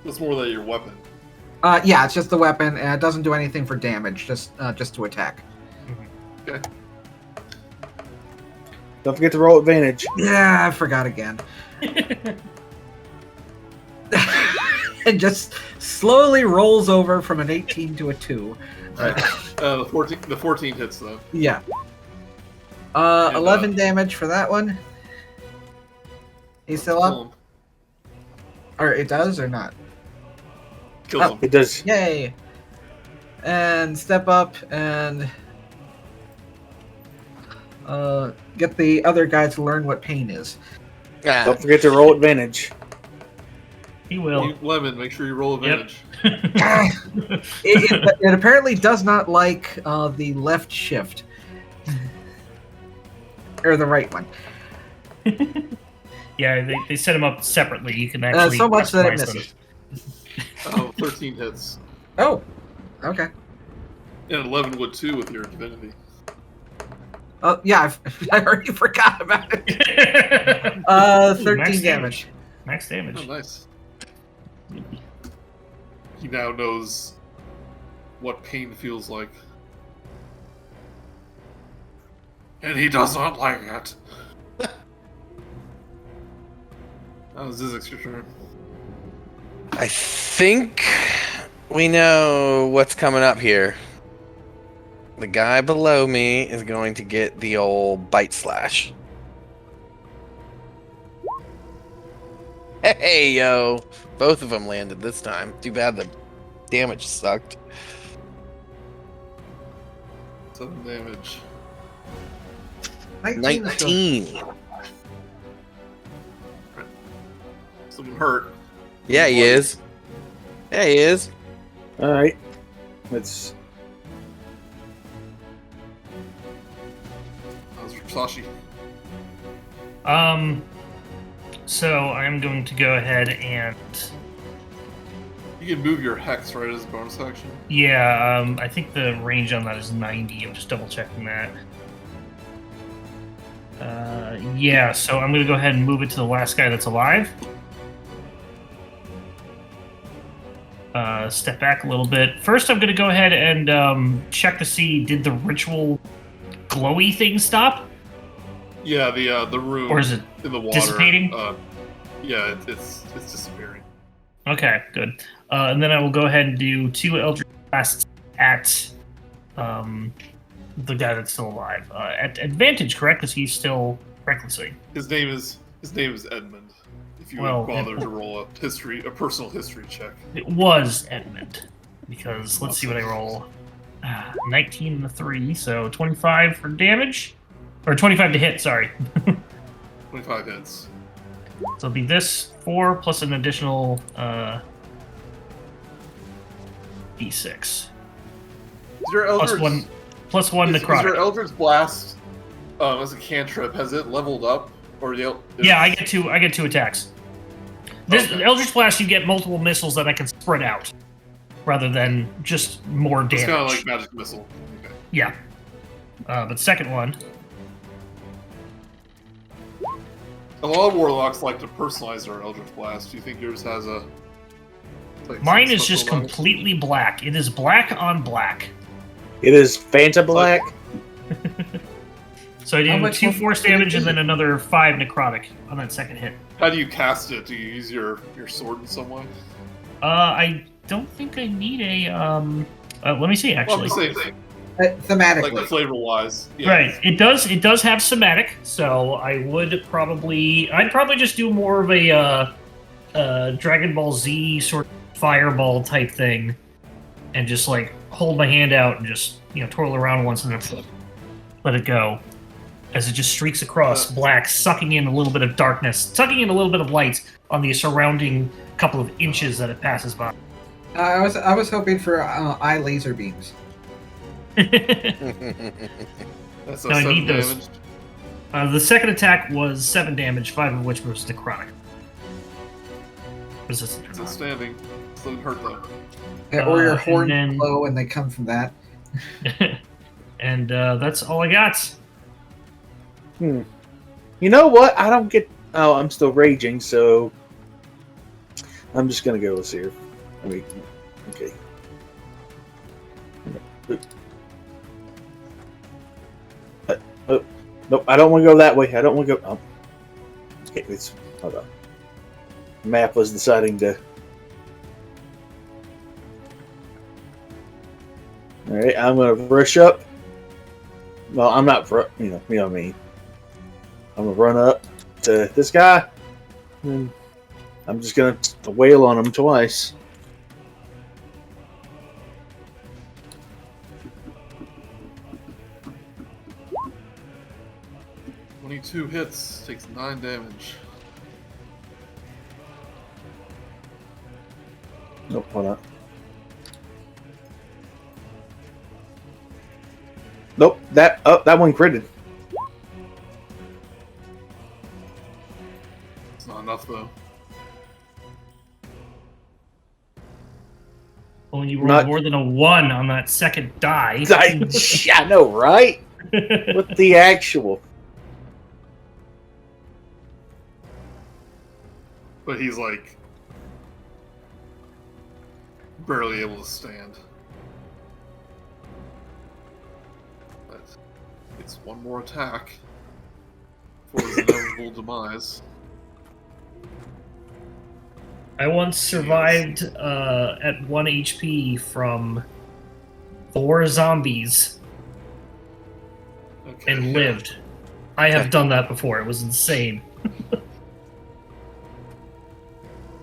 Speaker 1: That's more than your weapon.
Speaker 5: Yeah, it's just the weapon, and it doesn't do anything for damage, just to attack.
Speaker 1: Okay.
Speaker 4: Don't forget to roll advantage.
Speaker 5: Yeah, I forgot again. It just slowly rolls over from an 18 to a 2.
Speaker 1: The 14 hits though.
Speaker 5: Yeah.
Speaker 1: And,
Speaker 5: 11 damage for that one. He's still
Speaker 1: Kill
Speaker 5: up?
Speaker 1: him.
Speaker 5: Or it does or not?
Speaker 1: Kills
Speaker 5: Oh.
Speaker 1: him.
Speaker 4: It does.
Speaker 5: Yay! And step up and get the other guy to learn what pain is.
Speaker 3: Ah,
Speaker 4: Don't forget to roll advantage.
Speaker 2: He will.
Speaker 1: Lemon, make sure you roll
Speaker 2: Yep.
Speaker 1: advantage.
Speaker 5: It apparently does not like the left shift. Or the right one.
Speaker 2: Yeah, they set him up separately. You can actually
Speaker 5: So much that it
Speaker 2: customize them.
Speaker 5: misses.
Speaker 1: 13 hits.
Speaker 5: Oh, okay.
Speaker 1: And 11 would too with your divinity.
Speaker 5: Yeah, I already forgot about it.
Speaker 2: Ooh,
Speaker 5: 13
Speaker 2: max
Speaker 5: damage.
Speaker 2: Max damage.
Speaker 1: Oh, nice. He now knows what pain feels like. And he does not like it. Zyzzyx, your turn.
Speaker 3: I think we know what's coming up here. The guy below me is going to get the old bite slash. Hey, yo. Both of them landed this time. Too bad the damage sucked.
Speaker 1: 7 damage.
Speaker 3: 19.
Speaker 1: Someone hurt.
Speaker 3: Yeah, he is. Yeah, he is.
Speaker 4: All right. Let's.
Speaker 1: How's Zorsashi?
Speaker 2: So I'm going to go ahead and
Speaker 1: You can move your hex, right, as a bonus action?
Speaker 2: yeah, I think the range on that is 90. I'm just double checking that. Yeah, so I'm going to go ahead and move it to the last guy that's alive. Step back a little bit. First, I'm going to go ahead and check to see, did the ritual glowy thing stop?
Speaker 1: Yeah, the room
Speaker 2: Or is it
Speaker 1: in the water.
Speaker 2: dissipating?
Speaker 1: Yeah, it's disappearing.
Speaker 2: Okay, good. And then I will go ahead and do 2 Eldritch Blasts at the guy that's still alive. At advantage, correct? Because he's still recklessly.
Speaker 1: His name is Edmund. If you would bother to roll a personal history check.
Speaker 2: It was Edmund. Because let's see what I roll. 19 and a 3, so 25 for damage. Or 25 to hit, sorry.
Speaker 1: 25 hits.
Speaker 2: So it'll be this 4 plus an additional D6.
Speaker 1: Is your Eldritch
Speaker 2: plus one
Speaker 1: is
Speaker 2: necrotic.
Speaker 1: your Eldritch Blast as a cantrip, has it leveled up? Or
Speaker 2: Yeah, I get two attacks. This
Speaker 1: Okay.
Speaker 2: Eldritch Blast, you get multiple missiles that I can spread out, rather than just more damage.
Speaker 1: It's kind of like Magic Missile. Okay.
Speaker 2: Yeah. But second one,
Speaker 1: A lot of Warlocks like to personalize their Eldritch Blast. Do you think yours has a... like,
Speaker 2: mine
Speaker 1: some
Speaker 2: is just
Speaker 1: special level?
Speaker 2: completely black. It is black on black.
Speaker 4: It is Fanta Black.
Speaker 2: So I
Speaker 5: How
Speaker 2: do
Speaker 5: much
Speaker 2: 2
Speaker 5: more
Speaker 2: force
Speaker 5: would it
Speaker 2: damage and
Speaker 5: be?
Speaker 2: then another 5 necrotic on that second hit.
Speaker 1: How do you cast it? Do you use your sword in some way?
Speaker 2: I don't think I need a let me see
Speaker 1: Well,
Speaker 2: actually.
Speaker 1: the same thing.
Speaker 5: Thematically.
Speaker 1: Like flavor-wise. Yeah.
Speaker 2: Right. It does have somatic, so I'd probably just do more of a Dragon Ball Z sort of fireball type thing and just like hold my hand out and just, twirl around once and then let it go. As it just streaks across black, sucking in a little bit of darkness, sucking in a little bit of light on the surrounding couple of inches that it passes by.
Speaker 5: I was hoping for eye laser beams.
Speaker 1: That's a
Speaker 2: No, I
Speaker 1: 7
Speaker 2: need those.
Speaker 1: damage.
Speaker 2: The second attack was 7 damage, 5 of which was necrotic. Resistant
Speaker 1: It's
Speaker 2: to necrotic.
Speaker 1: outstanding. Doesn't hurt though.
Speaker 5: Or your
Speaker 2: and
Speaker 5: horns
Speaker 2: then-
Speaker 5: blow and they come from that.
Speaker 2: And that's all I got.
Speaker 4: You know what? I don't get. Oh, I'm still raging, so I'm just gonna go with here. Okay. Oh, nope. I don't want to go that way. I don't want to go. Oh. Okay, hold on. The map was deciding to. All right, I'm gonna rush up. Well, I'm not. You know what I mean. I'm gonna run up to this guy, and I'm just gonna wail on him twice.
Speaker 1: Two hits, takes 9 damage.
Speaker 4: Nope, hold on. Nope, that one critted.
Speaker 1: It's not enough though.
Speaker 2: Well, you rolled
Speaker 4: Not-
Speaker 2: more than a 1 on that second die.
Speaker 4: I know, right? What the actual?
Speaker 1: But he's like barely able to stand. But it's one more attack for his inevitable demise.
Speaker 2: I once survived at 1 HP from 4 zombies
Speaker 1: Okay.
Speaker 2: and lived. I have done that before. It was insane.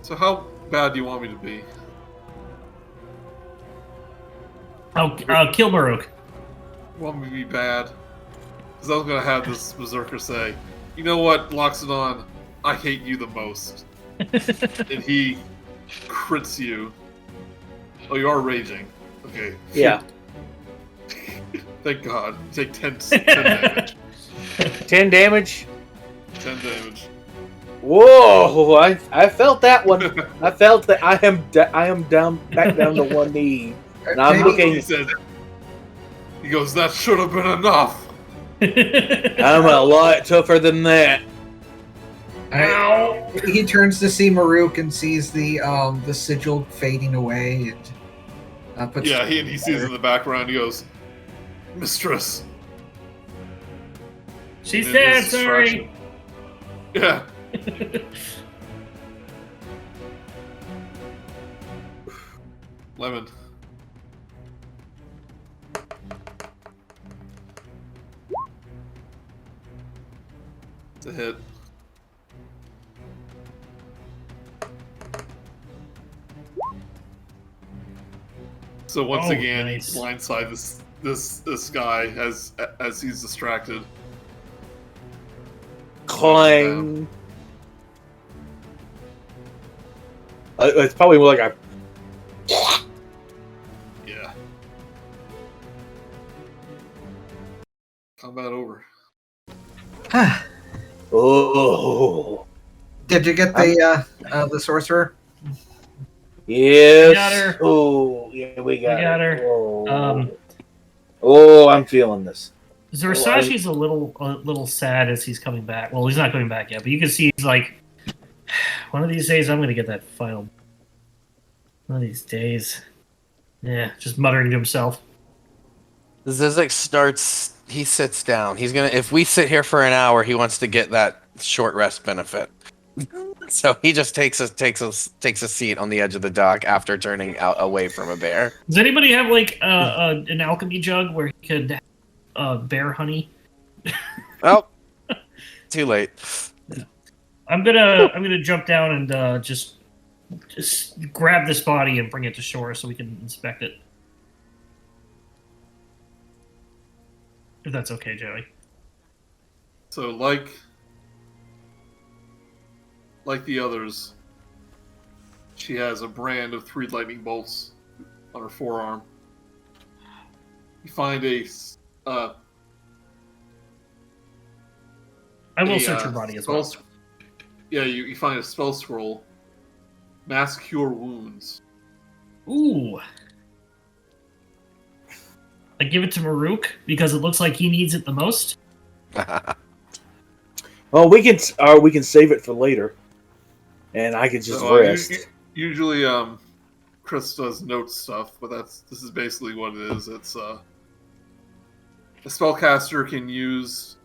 Speaker 1: So how bad do you want me to be?
Speaker 2: I'll kill Murook.
Speaker 1: You want me to be bad? Because I was going to have this berserker say, you know what, Loxodon, I hate you the most. And he crits you. Oh, you are raging. Okay.
Speaker 4: Yeah,
Speaker 1: Thank God. You take 10 damage.
Speaker 4: 10 damage.
Speaker 1: 10 damage.
Speaker 4: Whoa! I felt that one. I felt that I am down back down to one knee. And I'm looking.
Speaker 1: He goes, that should have been enough.
Speaker 4: I'm a lot tougher than that.
Speaker 5: Ow! He turns to see Murook and sees the sigil fading away, and puts.
Speaker 1: Yeah, he sees in the background. He goes, Mistress.
Speaker 2: She's dead. Sorry.
Speaker 1: Yeah. Lemon. It's a hit. So once again,
Speaker 2: nice.
Speaker 1: blindside this guy as he's distracted.
Speaker 4: Clang. It's probably more like a.
Speaker 1: Yeah. Combat over.
Speaker 4: Oh.
Speaker 5: Did you get the sorcerer?
Speaker 4: Yes.
Speaker 2: We got her.
Speaker 4: Oh, yeah, we got
Speaker 2: her.
Speaker 4: Oh, I'm feeling this.
Speaker 2: Zorsashi's a little sad as he's coming back. Well, he's not coming back yet, but you can see he's like, one of these days I'm going to get that final. One of these days. Yeah, just muttering to himself.
Speaker 3: Zyzzyx starts. He sits down. He's gonna. If we sit here for an hour, he wants to get that short rest benefit. So he just takes a seat on the edge of the dock after turning out away from a bear.
Speaker 2: Does anybody have like an alchemy jug where he could bear honey?
Speaker 3: Oh, too late.
Speaker 2: I'm gonna jump down and just grab this body and bring it to shore so we can inspect it. If that's okay, Joey.
Speaker 1: So like the others, she has a brand of 3 lightning bolts on her forearm. You find
Speaker 2: I will search her body as well.
Speaker 1: Yeah, you find a spell scroll. Mass Cure Wounds.
Speaker 2: Ooh. I give it to Murook because it looks like he needs it the most.
Speaker 4: Well, we can save it for later, and I can just rest.
Speaker 1: Usually, Chris does note stuff, but this is basically what it is. It's a spellcaster can use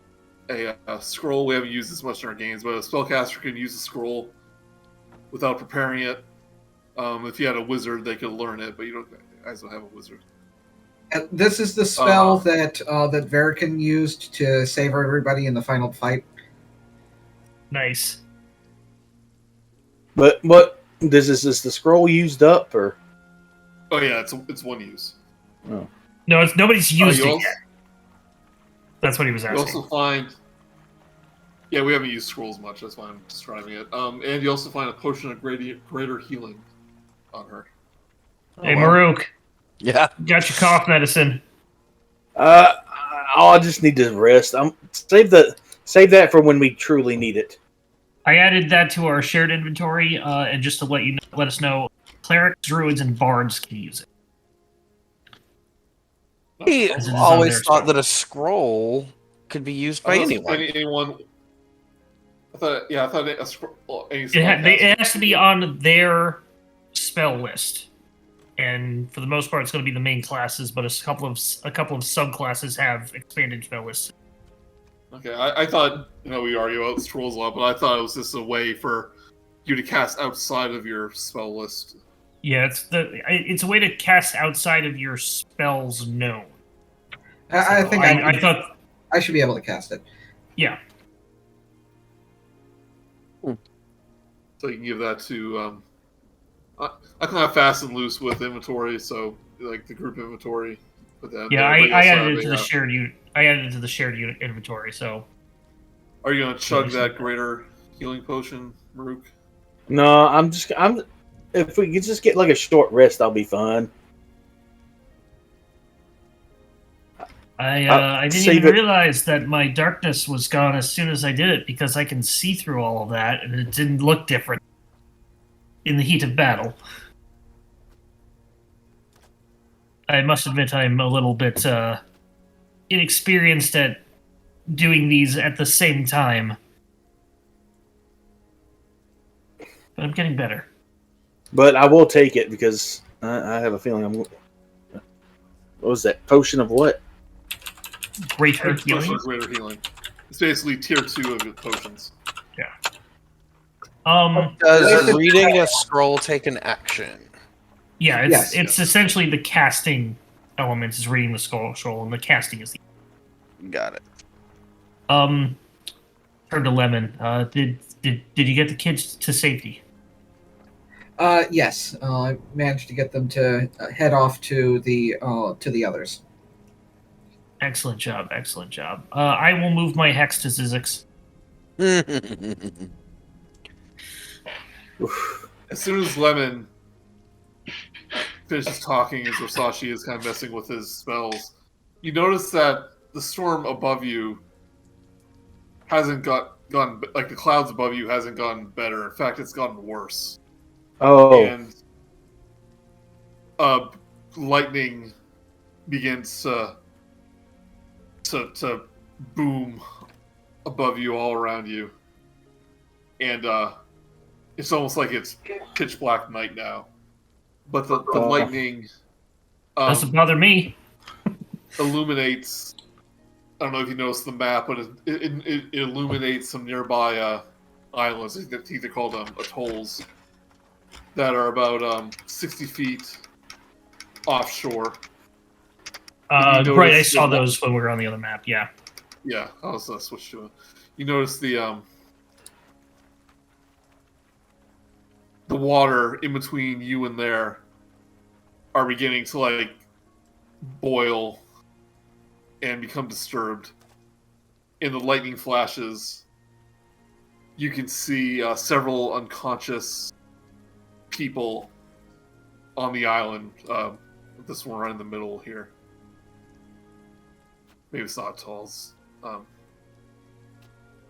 Speaker 1: a scroll. We haven't used this much in our games, but a spellcaster can use a scroll without preparing it. If you had a wizard, they could learn it, but you guys don't have a wizard.
Speaker 5: This is the spell that Verican used to save everybody in the final fight.
Speaker 2: Nice.
Speaker 4: But what is the scroll used up or?
Speaker 1: Oh yeah, it's one use.
Speaker 4: Oh.
Speaker 2: No, it's nobody's used it
Speaker 1: also,
Speaker 2: yet. That's what he was asking.
Speaker 1: You also find. Yeah, we haven't used scrolls much. That's why I'm describing it. And you also find a potion of greater healing on her.
Speaker 2: Hey, Murook.
Speaker 3: Yeah.
Speaker 2: Got your cough medicine.
Speaker 4: I just need to rest. Save that for when we truly need it.
Speaker 2: I added that to our shared inventory, and just to let us know, clerics, druids, and bards can use it.
Speaker 3: He always thought that a scroll could be used by anyone.
Speaker 1: Anyone. I thought a scroll.
Speaker 2: It has to be on their spell list, and for the most part, it's going to be the main classes. But a couple of subclasses have expanded spell lists.
Speaker 1: Okay, I thought we argue about scrolls a lot, but I thought it was just a way for you to cast outside of your spell list.
Speaker 2: Yeah, it's a way to cast outside of your spells known.
Speaker 5: I think
Speaker 2: I thought
Speaker 5: I should be able to cast it.
Speaker 2: Yeah.
Speaker 1: So you can give that to. I can have fast and loose with inventory, so like the group inventory. But then
Speaker 2: yeah, I added it to the shared unit. I added it to the shared unit inventory. So.
Speaker 1: Are you gonna chug that greater healing potion, Murook?
Speaker 4: No, I'm. If we could just get like a short rest, I'll be fine.
Speaker 2: I didn't even realize that my darkness was gone as soon as I did it, because I can see through all of that, and it didn't look different in the heat of battle. I must admit I'm a little bit inexperienced at doing these at the same time. But I'm getting better.
Speaker 4: But I will take it because I have a feeling I'm... What was that? Potion of what?
Speaker 2: Greater healing?
Speaker 1: Greater healing. It's basically tier 2 of your potions.
Speaker 2: Yeah.
Speaker 3: Does reading a scroll take an action?
Speaker 2: Yeah, it's essentially the casting element is reading the scroll, and the casting is the...
Speaker 3: Got it.
Speaker 2: Turn to Lemon. Did you get the kids to safety?
Speaker 5: Yes. I managed to get them to head off to the others.
Speaker 2: Excellent job. Excellent job. I will move my hex to Zyzzyx.
Speaker 1: As soon as Lemon finishes talking, as Zorsashi is kind of messing with his spells, you notice that the storm above you hasn't gone like the clouds above you hasn't gotten better. In fact, it's gotten worse.
Speaker 4: Oh.
Speaker 1: And lightning begins to boom above you, all around you, and it's almost like it's pitch black night now. But the lightning
Speaker 2: doesn't bother me.
Speaker 1: Illuminates. I don't know if you noticed the map, but it illuminates some nearby islands. I think they're called atolls that are about 60 feet offshore.
Speaker 2: Right, I saw those when we were on the other map. Yeah.
Speaker 1: Yeah, I'll switch to it. You notice the water in between you and there are beginning to like boil and become disturbed. In the lightning flashes, you can see several unconscious people on the island. This one right in the middle here. Maybe it's not Tall's.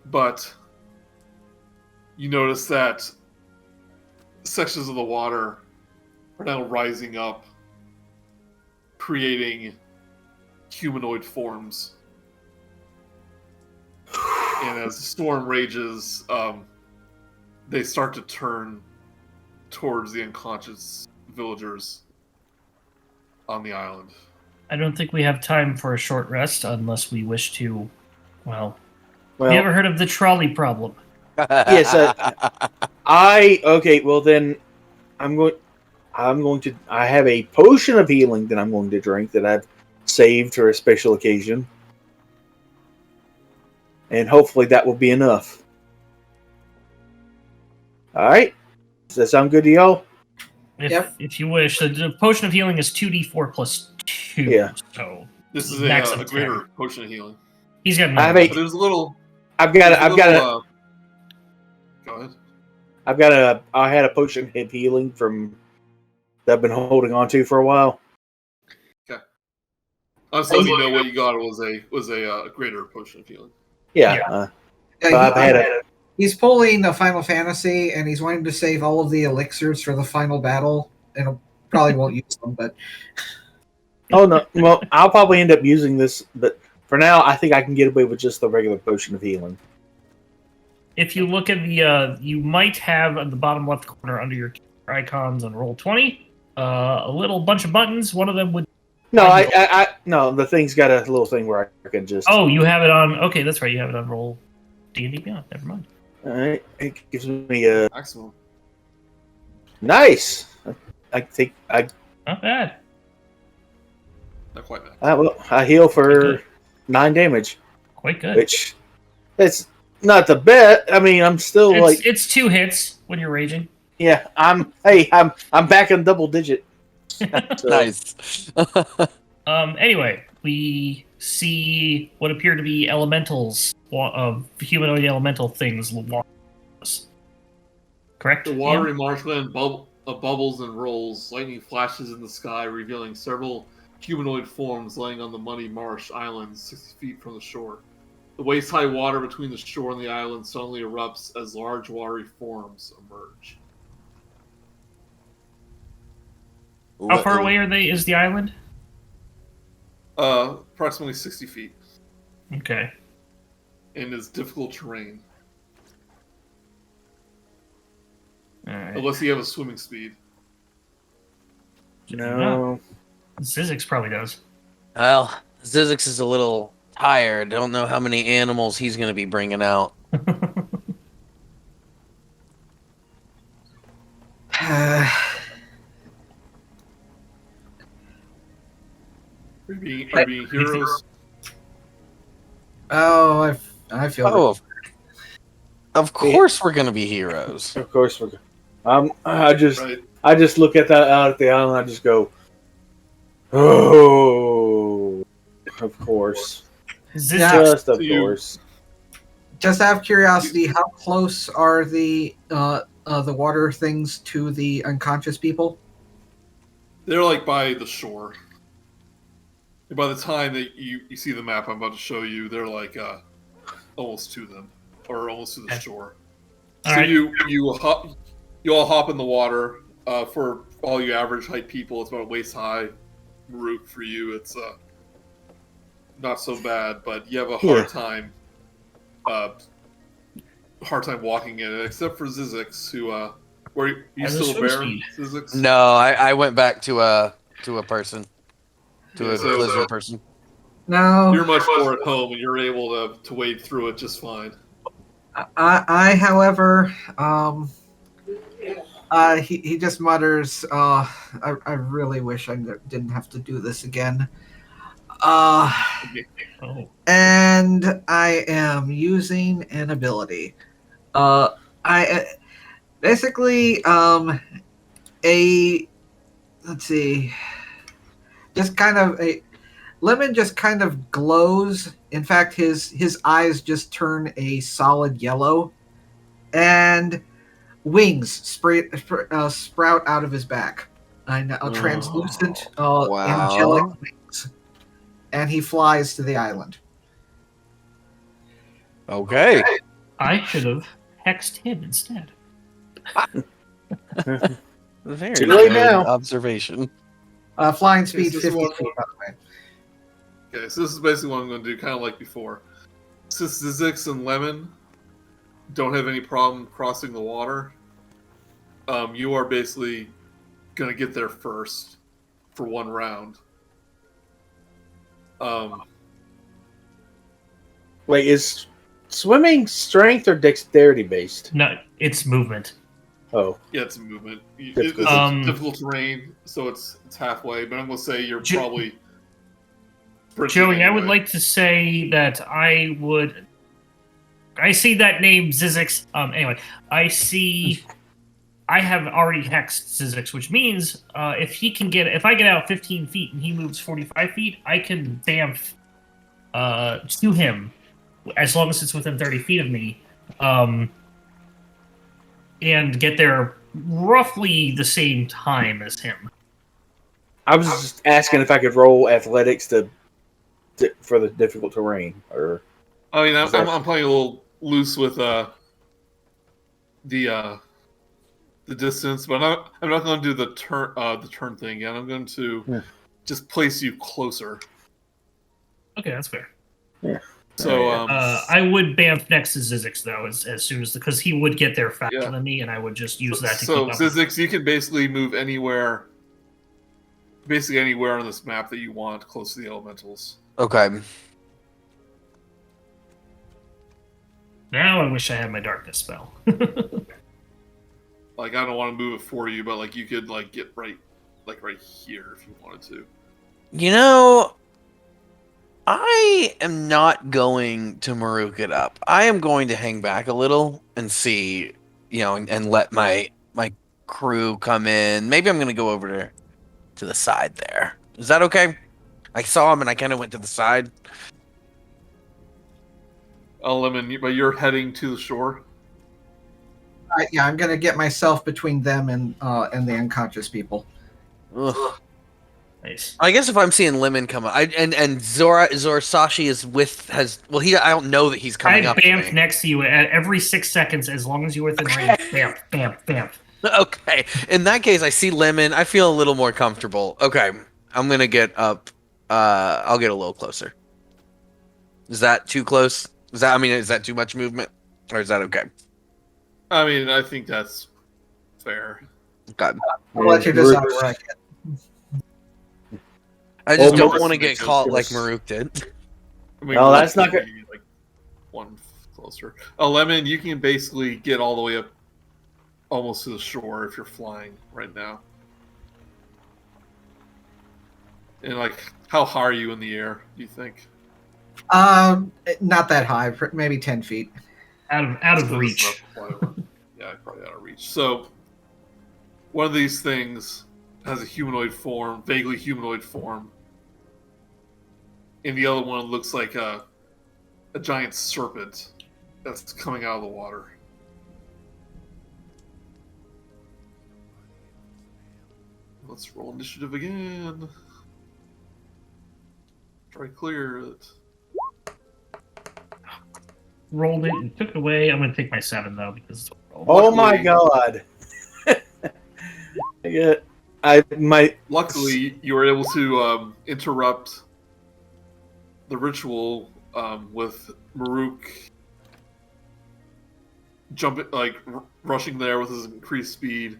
Speaker 1: But you notice that sections of the water are now rising up, creating humanoid forms. And as the storm rages, they start to turn towards the unconscious villagers on the island.
Speaker 2: I don't think we have time for a short rest unless we wish to, well you ever heard of the trolley problem?
Speaker 4: Yes. Okay. Well, then I'm going to. I have a potion of healing that I'm going to drink that I've saved for a special occasion, and hopefully that will be enough. All right. Does that sound good to y'all?
Speaker 2: If you wish, the potion of healing is 2d4 plus 2.
Speaker 4: Yeah.
Speaker 2: So
Speaker 1: this is a greater potion of healing.
Speaker 2: He's got.
Speaker 1: But there's a little.
Speaker 4: Go ahead. I had a potion of healing that I've been holding on to for a while.
Speaker 1: Okay. So you know what you got was a greater potion of healing.
Speaker 4: Yeah.
Speaker 5: He's pulling the Final Fantasy, and he's wanting to save all of the elixirs for the final battle, and probably won't use them, but...
Speaker 4: Oh, no. Well, I'll probably end up using this, but for now, I think I can get away with just the regular potion of healing.
Speaker 2: If you look at the... you might have at the bottom left corner under your icons on Roll20, a little bunch of buttons. One of them would...
Speaker 4: No, no, the thing's got a little thing where I can just...
Speaker 2: Oh, you have it on... Okay, that's right. You have it on Roll D&D Beyond. Never mind.
Speaker 4: All right, it gives me a...
Speaker 1: Excellent.
Speaker 4: Nice! I think I...
Speaker 2: Not bad.
Speaker 1: Not quite bad.
Speaker 4: Well, I heal for 9 damage.
Speaker 2: Quite good.
Speaker 4: Which, it's not the best. I mean, I'm still
Speaker 2: It's 2 hits when you're raging.
Speaker 4: Yeah, I'm back in double digit.
Speaker 3: So. Nice.
Speaker 2: Anyway, we see what appear to be elementals of humanoid elemental things. Correct?
Speaker 1: The watery marshland bubbles and rolls. Lightning flashes in the sky, revealing several humanoid forms laying on the muddy marsh island 60 feet from the shore. The waist-high water between the shore and the island suddenly erupts as large watery forms emerge.
Speaker 2: How far away is the island?
Speaker 1: Approximately 60 feet.
Speaker 2: Okay.
Speaker 1: And is difficult terrain.
Speaker 2: Alright.
Speaker 1: Unless you have a swimming speed.
Speaker 4: No.
Speaker 2: Zyzzyx probably does.
Speaker 3: Well, Zyzzyx is a little tired. I don't know how many animals he's going to be bringing out.
Speaker 1: Are you being heroes?
Speaker 5: Oh, I feel.
Speaker 3: Oh, of course we're going to be heroes.
Speaker 4: Of course we're. I just look at that out at the island. I just go, oh, of course. Just of course.
Speaker 5: Just out of curiosity, how close are the water things to the unconscious people?
Speaker 1: They're like by the shore. And by the time that you see the map I'm about to show you, they're like almost to them, or almost to the shore. So
Speaker 2: right.
Speaker 1: you all hop in the water. For all you average height people, it's about waist high. Murook, for you, it's not so bad, but you have a hard time. Hard time walking in it, except for Zyzzyx, who were you still a bear, Zyzzyx?
Speaker 3: No, I went back to a person, to a lizard person.
Speaker 5: No,
Speaker 1: you're much more at home, and you're able to wade through it just fine.
Speaker 5: I however, he just mutters, I really wish I didn't have to do this again. And I am using an ability. I basically let's see, just kind of Lemon just kind of glows. In fact, his eyes just turn a solid yellow, and wings sprout out of his back. Translucent, angelic wings, and he flies to the island.
Speaker 3: Okay.
Speaker 2: I should have hexed him instead.
Speaker 3: Very
Speaker 4: Too late now.
Speaker 3: Observation.
Speaker 5: Flying speed 50 feet, by the way.
Speaker 1: Okay, so this is basically what I'm going to do, kind of like before. Since Zyzzyx and Lemon don't have any problem crossing the water, you are basically going to get there first for one round.
Speaker 4: Wait, is swimming strength or dexterity based?
Speaker 2: No, it's movement.
Speaker 4: Oh.
Speaker 1: Yeah, it's a movement. It's difficult terrain, so it's halfway, but I'm going to say you're probably...
Speaker 2: Joey, anyway. I would like to say that I see that name, Zyzzyx. Anyway, I have already hexed Zyzzyx, which means if I get out 15 feet and he moves 45 feet, I can bamf to him, as long as it's within 30 feet of me, and get there roughly the same time as him.
Speaker 4: I was just asking if I could roll athletics for the difficult terrain, or.
Speaker 1: I mean, I'm playing a little loose with the distance, but I'm not going to do the turn thing yet. I'm going to just place you closer.
Speaker 2: Okay, that's fair.
Speaker 4: Yeah.
Speaker 1: So
Speaker 2: I would bamf next to Zyzzyx though, as soon as because he would get there faster than me, and I would just use that to keep up.
Speaker 1: So Zyzzyx, you can basically move anywhere on this map that you want, close to the elementals.
Speaker 3: Okay.
Speaker 2: Now I wish I had my darkness spell.
Speaker 1: Like, I don't want to move it for you, but like you could like get right here if you wanted to.
Speaker 3: You know, I am not going to Murook it up. I am going to hang back a little and see, and let my crew come in. Maybe I'm going to go over to the side there. Is that okay? I saw him and I kind of went to the side.
Speaker 1: Lemon, but you're heading to the shore?
Speaker 5: I'm going to get myself between them and the unconscious people.
Speaker 3: Ugh.
Speaker 2: Nice.
Speaker 3: I guess if I'm seeing Lemon come up, and Zorsashi is I don't know that he's coming up.
Speaker 2: I bamf next to you at every 6 seconds as long as you're within range. Bamf, bamf, bamf.
Speaker 3: Okay. In that case, I see Lemon. I feel a little more comfortable. Okay. I'm gonna get up. I'll get a little closer. Is that too close? Is that too much movement, or is that okay?
Speaker 1: I mean, I think that's fair.
Speaker 3: God.
Speaker 5: I'll let you decide where I get.
Speaker 3: I just don't
Speaker 1: Murook
Speaker 3: want to get
Speaker 1: makes
Speaker 3: caught
Speaker 1: sense.
Speaker 3: like Murook did.
Speaker 1: I mean,
Speaker 4: No, that's not good.
Speaker 1: Like one closer. Lemon, you can basically get all the way up, almost to the shore if you're flying right now. And like, how high are you in the air? Do you think?
Speaker 5: Not that high, maybe 10 feet.
Speaker 2: Out of reach.
Speaker 1: Yeah, probably out of reach. So, one of these things has a humanoid form, vaguely humanoid form, and the other one looks like a giant serpent that's coming out of the water. Let's roll initiative again. Try to clear it.
Speaker 2: Rolled it and took it away. I'm going to take my 7, though, because...
Speaker 4: Oh my god.
Speaker 1: Luckily, you were able to interrupt the ritual with Murook jumping, rushing there with his increased speed,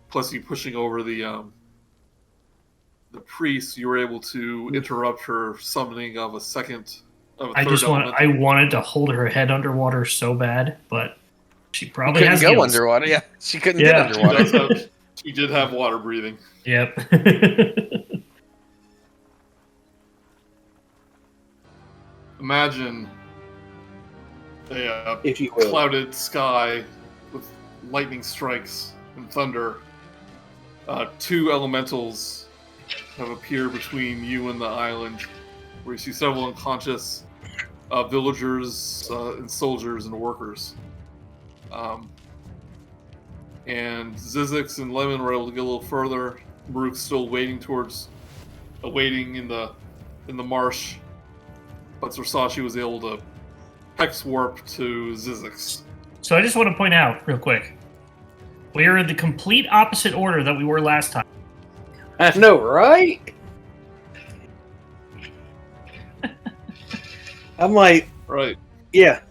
Speaker 1: plus you pushing over the priest. You were able to interrupt her summoning of a third element.
Speaker 2: I wanted to hold her head underwater so bad, but she probably
Speaker 3: couldn't
Speaker 2: has
Speaker 3: go
Speaker 2: heals.
Speaker 3: underwater. Yeah, she couldn't get underwater.
Speaker 1: She did have water breathing.
Speaker 2: Yep.
Speaker 1: Imagine a
Speaker 4: If you will.
Speaker 1: clouded sky with lightning strikes and thunder. 2 elementals have appeared between you and the island, where you see several unconscious villagers and soldiers and workers. And Zyzzyx and Lemon were able to get a little further. Murook's still waiting in the marsh. But Zorsashi was able to hex warp to Zyzzyx.
Speaker 2: So I just want to point out, real quick, we are in the complete opposite order that we were last time.
Speaker 4: I know, right? I'm like,
Speaker 1: Right.
Speaker 4: yeah.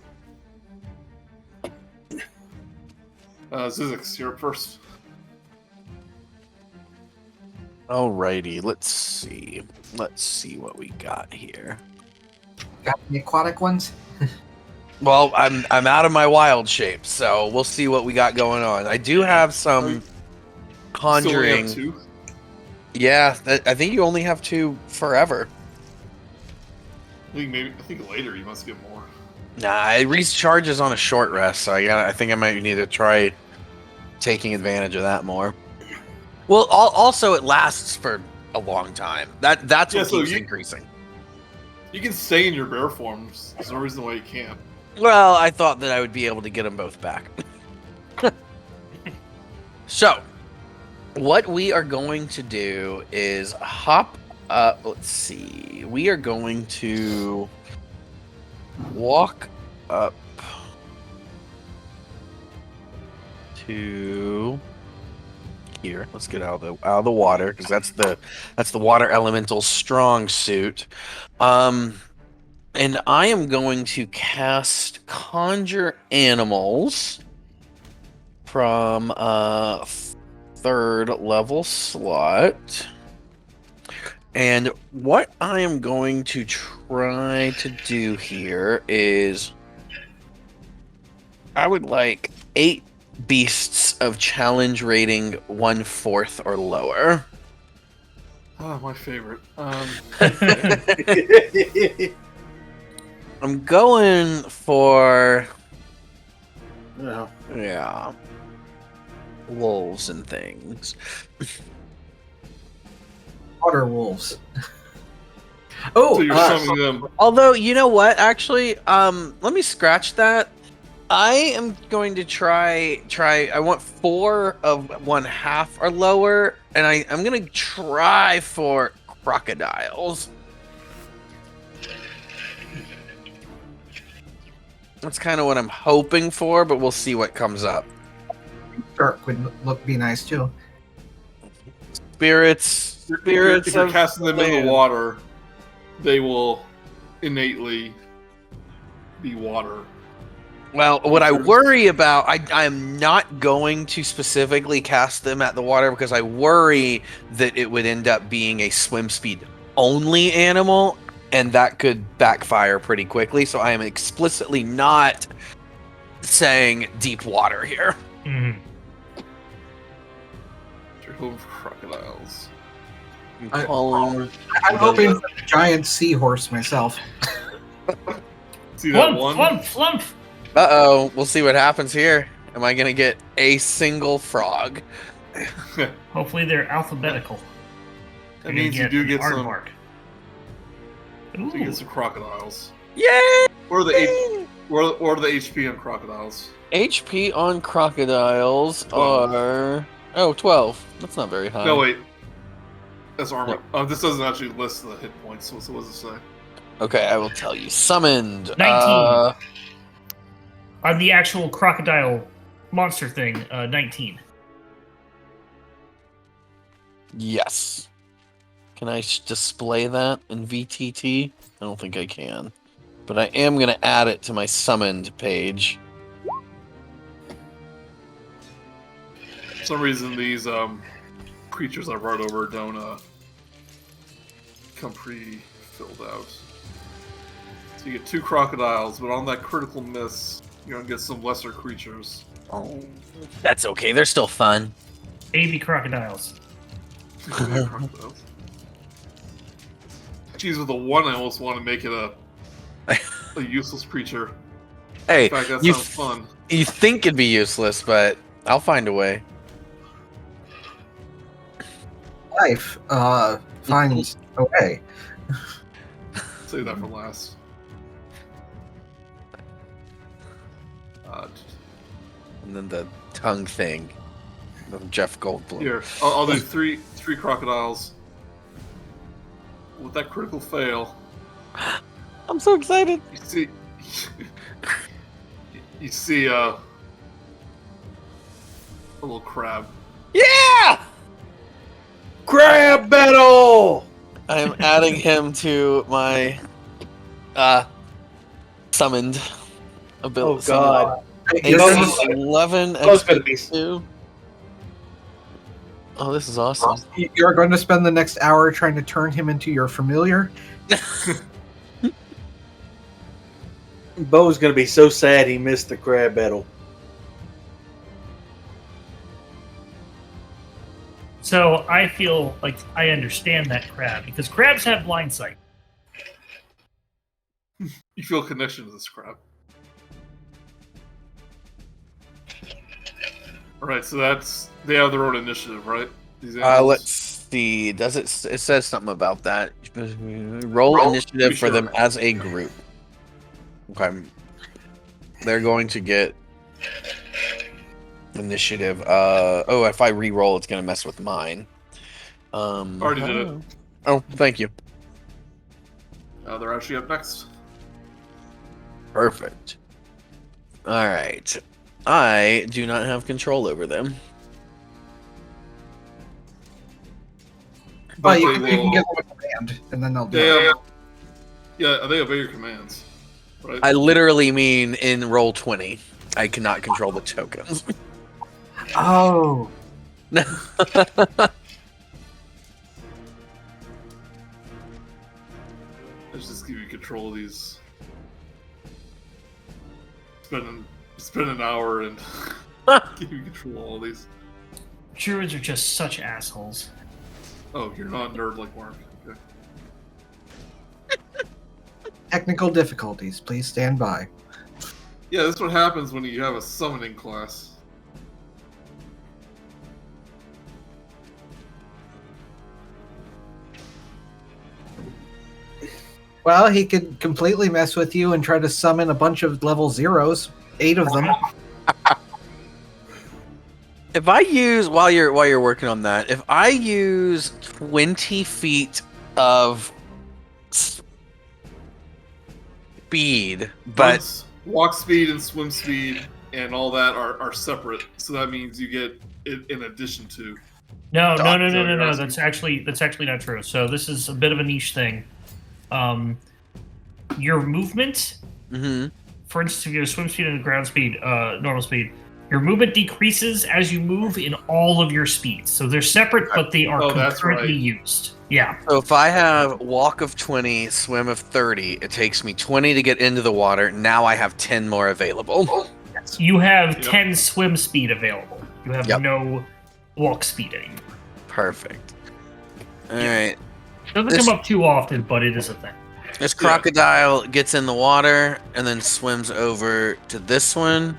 Speaker 1: Zyzzyx, you're up first.
Speaker 3: Alrighty, let's see. Let's see what we got here.
Speaker 5: Got the aquatic ones?
Speaker 3: Well, I'm out of my wild shape, so we'll see what we got going on. I do have some conjuring.
Speaker 1: Still only have 2?
Speaker 3: Yeah, I think you only have 2 forever.
Speaker 1: I think later you must get more.
Speaker 3: Nah, it recharges on a short rest, so I think I might need to try taking advantage of that more. Well, also it lasts for a long time. That's what keeps increasing.
Speaker 1: You can stay in your bear forms. There's no reason why you can't.
Speaker 3: Well, I thought that I would be able to get them both back. So, what we are going to do is hop up. Let's see. We are going to walk up to here. Let's get out of the water, because that's the water elemental strong suit. And I am going to cast Conjure Animals from a 3rd level slot. And what I am going to try to do here is I would like 8 beasts of challenge rating 1/4 or lower.
Speaker 1: Oh, my favorite.
Speaker 3: I'm going for
Speaker 4: No.
Speaker 3: yeah, wolves and things.
Speaker 5: Water wolves.
Speaker 1: So you're summoning them.
Speaker 3: Although, you know what? Actually, let me scratch that. I am going to try. I want 4 of 1/2 or lower, and I'm going to try for crocodiles. That's kind of what I'm hoping for, but we'll see what comes up.
Speaker 5: Shark would be nice too.
Speaker 3: Spirits
Speaker 1: If you're
Speaker 3: of
Speaker 1: casting them in
Speaker 3: land.
Speaker 1: the water, they will innately be water.
Speaker 3: Well, what I worry about, I'm not going to specifically cast them at the water because I worry that it would end up being a swim speed only animal, and that could backfire pretty quickly. So I am explicitly not saying deep water here.
Speaker 2: Mhm.
Speaker 1: Home for crocodiles.
Speaker 3: I'm calling.
Speaker 5: I'm hoping for a giant seahorse myself.
Speaker 1: See that
Speaker 2: Flump,
Speaker 1: one?
Speaker 2: flump, flump.
Speaker 3: Uh-oh, we'll see what happens here. Am I going to get a single frog?
Speaker 2: Hopefully they're alphabetical.
Speaker 1: That means you do
Speaker 2: an
Speaker 1: get some.
Speaker 2: aardvark.
Speaker 1: You
Speaker 2: Ooh.
Speaker 1: get some crocodiles.
Speaker 3: Yay!
Speaker 1: Or the HP on crocodiles.
Speaker 3: HP on crocodiles
Speaker 1: 12.
Speaker 3: are... Oh, 12. That's not very high.
Speaker 1: No, wait. That's armor. This doesn't actually list the hit points, so what does it say?
Speaker 3: Okay, I will tell you. Summoned.
Speaker 2: 19. On the actual crocodile monster thing, 19.
Speaker 3: Yes. Can I display that in VTT? I don't think I can. But I am going to add it to my summoned page.
Speaker 1: For some reason, these creatures I brought over don't come pre-filled out. So you get 2 crocodiles, but on that critical miss, you're gonna get some lesser creatures.
Speaker 3: Oh, that's okay. They're still fun.
Speaker 2: Baby crocodiles.
Speaker 1: Crocodiles. Geez, with a 1, I almost want to make it a useless creature.
Speaker 3: Hey,
Speaker 1: In fact, that
Speaker 3: you,
Speaker 1: sounds fun.
Speaker 3: you think it'd be useless, but I'll find a way.
Speaker 5: Life finds a way.
Speaker 1: Save that for last.
Speaker 3: And then the tongue thing of Jeff Goldblum.
Speaker 1: Here, I'll do three crocodiles. With that critical fail,
Speaker 3: I'm so excited.
Speaker 1: you see a little crab.
Speaker 3: Yeah!
Speaker 4: Crab battle!
Speaker 3: I am adding him to my summoned ability.
Speaker 4: Oh god.
Speaker 5: You're
Speaker 3: This
Speaker 5: gonna,
Speaker 3: is 11
Speaker 4: Oh, it's gonna be-
Speaker 3: 2. Oh, this is awesome.
Speaker 5: you're going to spend the next hour trying to turn him into your familiar.
Speaker 4: Bo's gonna be so sad he missed the crab battle.
Speaker 2: So I feel like I understand that crab because crabs have blind sight.
Speaker 1: You feel a connection to this crab. Alright, so they have their own initiative, right? These animals?
Speaker 3: Let's see. Does it says something about that. Roll initiative
Speaker 1: Be
Speaker 3: for
Speaker 1: sure.
Speaker 3: them as a group. Okay. They're going to get initiative. If I re-roll, it's going to mess with mine.
Speaker 1: Already did it.
Speaker 3: Oh, thank you.
Speaker 1: They're actually up next.
Speaker 3: Perfect. All right. I do not have control over them.
Speaker 5: But you
Speaker 1: they
Speaker 5: can
Speaker 1: will-
Speaker 5: give them a command, and then they'll do
Speaker 1: They
Speaker 5: it.
Speaker 1: they obey your commands, right?
Speaker 3: I literally mean in roll 20. I cannot control the tokens.
Speaker 5: Oh,
Speaker 1: Let's just give you control of these. Spend an hour and give you control of all these.
Speaker 2: Druids are just such assholes.
Speaker 1: Oh, you're not a nerd like Mark. Okay.
Speaker 5: technical difficulties. Please stand by.
Speaker 1: Yeah, this is what happens when you have a summoning class.
Speaker 5: Well, he could completely mess with you and try to summon a bunch of level 0s, 8 of them.
Speaker 3: If I use while you're working on that, if I use 20 feet of speed, but
Speaker 1: walk speed and swim speed and all that are separate. So that means you get it in addition to.
Speaker 2: No. That's actually not true. So this is a bit of a niche thing. Your movement, for instance, if you have swim speed and ground speed, normal speed, your movement decreases as you move in all of your speeds. So they're separate, but they are concurrently used. Yeah.
Speaker 3: So if I have walk of 20, swim of 30, it takes me 20 to get into the water. Now I have 10 more available.
Speaker 2: You have 10 swim speed available. You have no walk speed anymore.
Speaker 3: Perfect. All right.
Speaker 2: Doesn't come up too often, but it is a thing.
Speaker 3: This crocodile gets in the water and then swims over to this one.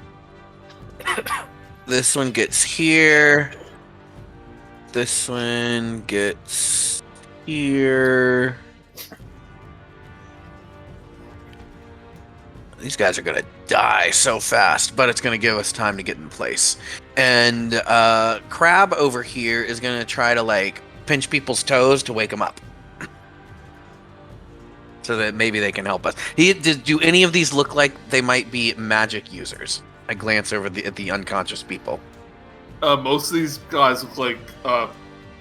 Speaker 3: This one gets here. This one gets here. These guys are going to die so fast, but it's going to give us time to get in place. And Crab over here is going to try to, like, pinch people's toes to wake them up. So that maybe they can help us. Do any of these look like they might be magic users? I glance over at the unconscious people.
Speaker 1: Most of these guys look like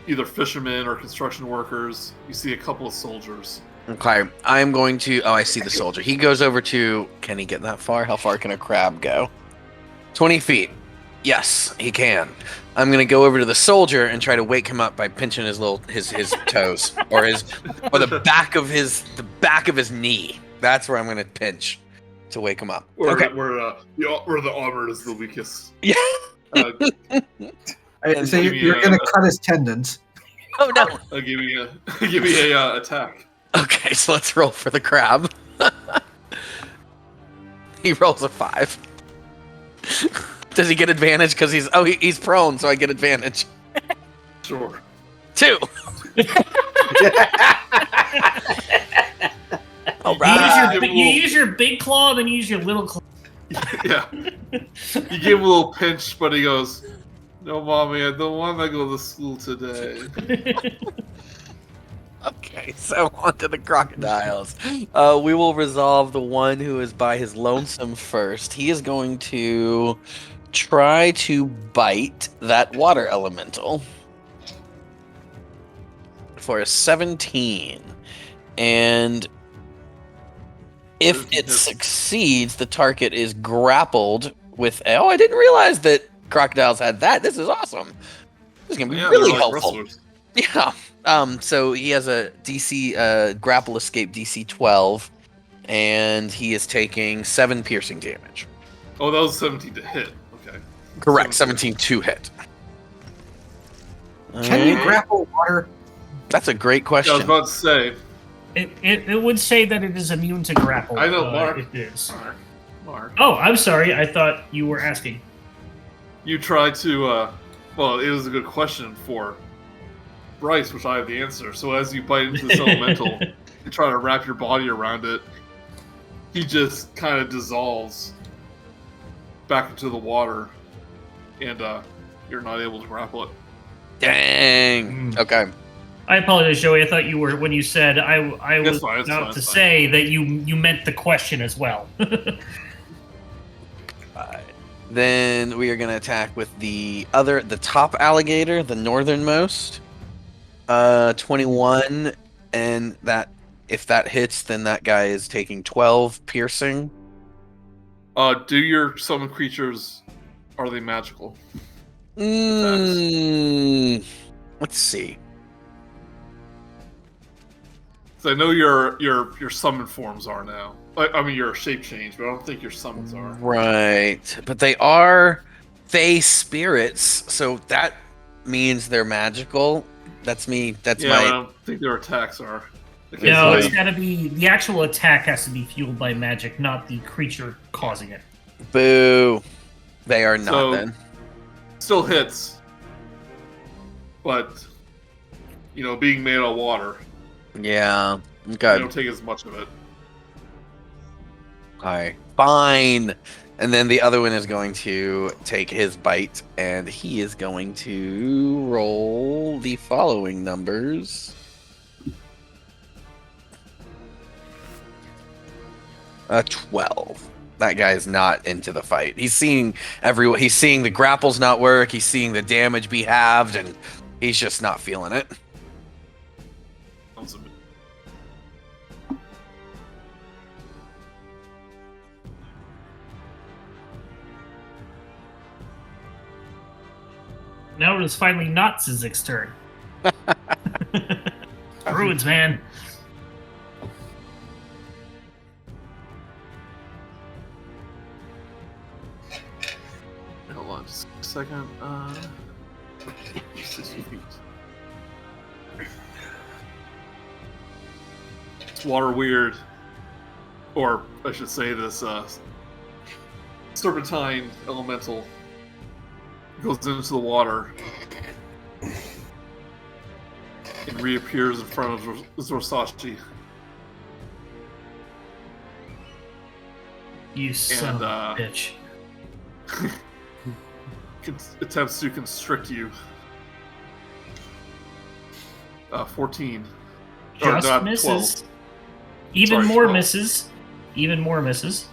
Speaker 1: either fishermen or construction workers. You see a couple of soldiers.
Speaker 3: Okay, I'm going to... Oh, I see the soldier. He goes over to... Can he get that far? How far can a crab go? 20 feet. Yes, he can. I'm going to go over to the soldier and try to wake him up by pinching his toes or the back of his knee. That's where I'm going to pinch to wake him up.
Speaker 1: Where the armor is the weakest.
Speaker 3: Yeah.
Speaker 5: So you're going to cut his tendons.
Speaker 3: Oh no!
Speaker 1: I'll give you a attack.
Speaker 3: Okay, so let's roll for the crab. He rolls a 5. Does he get advantage because he's prone, so I get advantage?
Speaker 1: Sure.
Speaker 3: 2. All right.
Speaker 2: You use your big claw, then you use your little claw.
Speaker 1: Yeah. You give him a little pinch, but he goes, "No, mommy, I don't want to go to school today."
Speaker 3: Okay, so on to the crocodiles. We will resolve the one who is by his lonesome first. He is going to try to bite that water elemental for a 17. And if it succeeds, the target is grappled with... Oh, I didn't realize that crocodiles had that. This is awesome. This is going to be really helpful. Wrestlers. Yeah. So he has a DC grapple escape DC 12, and he is taking 7 piercing damage.
Speaker 1: Oh, that was 17 to hit. Okay.
Speaker 3: Correct, 17 to hit.
Speaker 5: Can you grapple water?
Speaker 3: That's a great question.
Speaker 1: I was about to say.
Speaker 2: It would say that it is immune to grapple.
Speaker 1: I know, Mark.
Speaker 2: It is.
Speaker 1: Mark.
Speaker 2: Oh, I'm sorry. I thought you were asking.
Speaker 1: You tried to. Well, it was a good question for Brice, which I have the answer. So as you bite into this elemental, you try to wrap your body around it. He just kind of dissolves back into the water, and you're not able to grapple it.
Speaker 3: Dang. Okay.
Speaker 2: I apologize, Joey. I thought you were when you said I was about to say that you meant the question as well.
Speaker 3: Then we are going to attack with the top alligator, the northernmost. 21, and that if that hits, then that guy is taking 12 piercing.
Speaker 1: Do your summon creatures, are they magical?
Speaker 3: Let's see.
Speaker 1: So I know your summon forms are now. I mean, your shape change, but I don't think your summons are.
Speaker 3: Right, but they are Fey spirits, so that means they're magical. That's me. That's my.
Speaker 1: I don't think their attacks are.
Speaker 2: No, it's got to be the actual attack has to be fueled by magic, not the creature causing it.
Speaker 3: Boo! They are not then.
Speaker 1: Still hits, but being made of water.
Speaker 3: Yeah. Okay.
Speaker 1: You don't take as much of it.
Speaker 3: Alright. Fine. And then the other one is going to take his bite, and he is going to roll the following numbers. 12. That guy is not into the fight. He's seeing He's seeing the grapples not work. He's seeing the damage be halved, and he's just not feeling it.
Speaker 2: Now it is finally not Zyzzyx's turn. Druids, man.
Speaker 1: Hold on just a second. 60 feet. It's water weird. Or, I should say, this serpentine elemental goes into the water and reappears in front of Zorsashi.
Speaker 2: You son of a bitch.
Speaker 1: Attempts to constrict you. 14.
Speaker 2: Just misses.
Speaker 1: 12.
Speaker 2: Even
Speaker 1: Sorry,
Speaker 2: more
Speaker 1: 12.
Speaker 2: misses. Even more misses.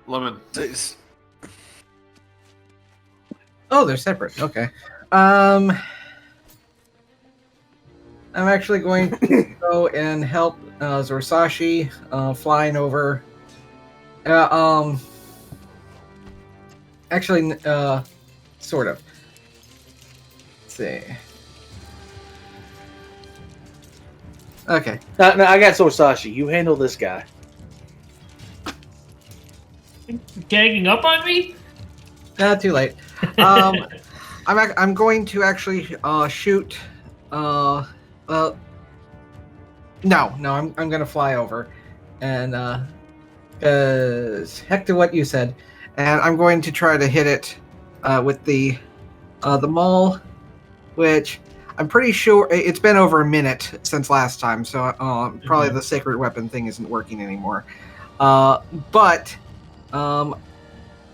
Speaker 1: Lemon.
Speaker 5: Oh, they're separate. Okay. I'm actually going to go and help Zorsashi flying over. Actually, sort of. Let's see. Okay.
Speaker 4: No, I got Zorsashi. You handle this guy.
Speaker 2: Ganging up on me?
Speaker 5: Too late. I'm going to actually shoot. No, I'm gonna fly over, and heck to what you said, and I'm going to try to hit it with the maul, which I'm pretty sure it's been over a minute since last time, so probably the sacred weapon thing isn't working anymore. But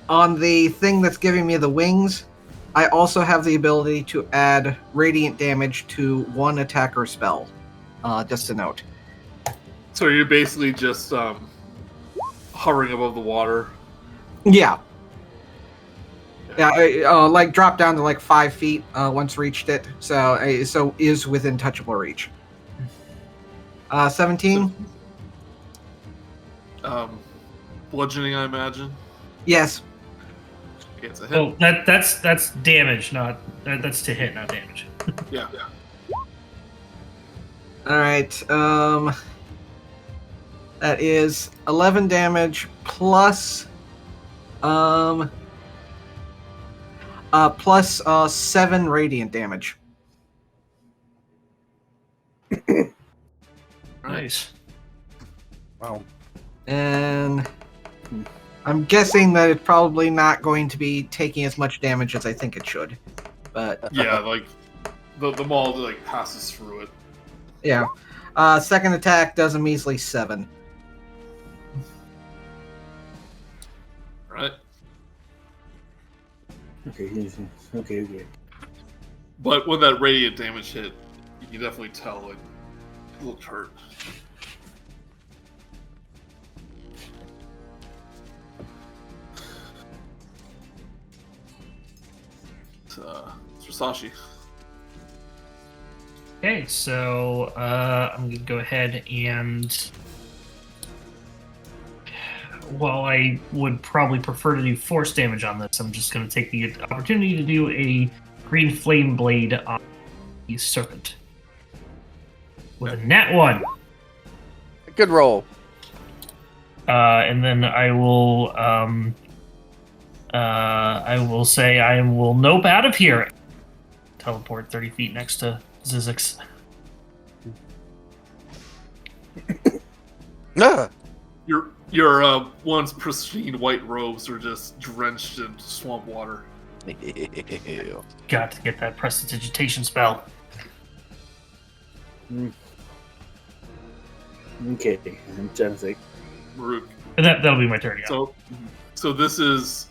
Speaker 5: on the thing that's giving me the wings, I also have the ability to add radiant damage to one attack or spell. Just a note.
Speaker 1: So you're basically just hovering above the water.
Speaker 5: Yeah. Yeah, like drop down to like 5 feet once reached it. So is within touchable reach. 17.
Speaker 1: Bludgeoning, I imagine.
Speaker 5: Yes.
Speaker 1: It's a hit.
Speaker 2: Oh, that's damage, not that's to hit, not damage.
Speaker 1: Yeah.
Speaker 5: All right. That is 11 damage plus plus 7 radiant damage.
Speaker 2: Nice.
Speaker 3: Wow.
Speaker 5: And I'm guessing that it's probably not going to be taking as much damage as I think it should. But
Speaker 1: Yeah, like the maul like passes through it.
Speaker 5: yeah. Second attack does a measly 7.
Speaker 1: Right.
Speaker 4: Okay.
Speaker 1: But when that radiant damage hit, you can definitely tell like it looked hurt. Zorsashi.
Speaker 2: Okay, so I'm gonna go ahead and while I would probably prefer to do force damage on this, I'm just gonna take the opportunity to do a green flame blade on the serpent with a nat 1.
Speaker 3: Good roll.
Speaker 2: And then I will say I will nope out of here. Teleport 30 feet next to Zyzzyx.
Speaker 1: Your once pristine white robes are just drenched in swamp water.
Speaker 2: Got to get that prestidigitation spell.
Speaker 4: Okay, I'm trying to think.
Speaker 1: Murook.
Speaker 2: And that'll be my turn. Yeah.
Speaker 1: So this is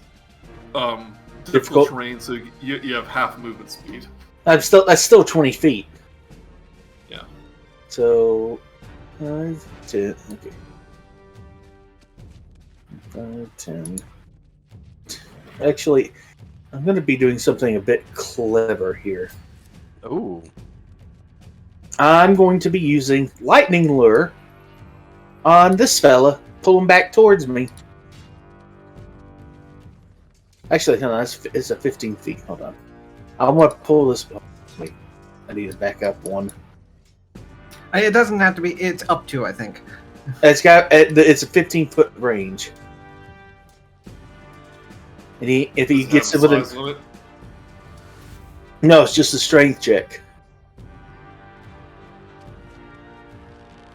Speaker 4: Difficult
Speaker 1: terrain. So you have half movement speed.
Speaker 4: That's still 20 feet. So 5, 10. Okay. 5, 10. Actually, I'm going to be doing something a bit clever here.
Speaker 3: Ooh.
Speaker 4: I'm going to be using Lightning Lure on this fella. Pull him back towards me. Actually, hold on. It's a 15 feet. Hold on. I want to pull this. Wait. I need to back up one.
Speaker 5: It doesn't have to be. It's up to, I think.
Speaker 4: It's a 15-foot range. And if he gets to within.
Speaker 1: Limit?
Speaker 4: No, it's just a strength check.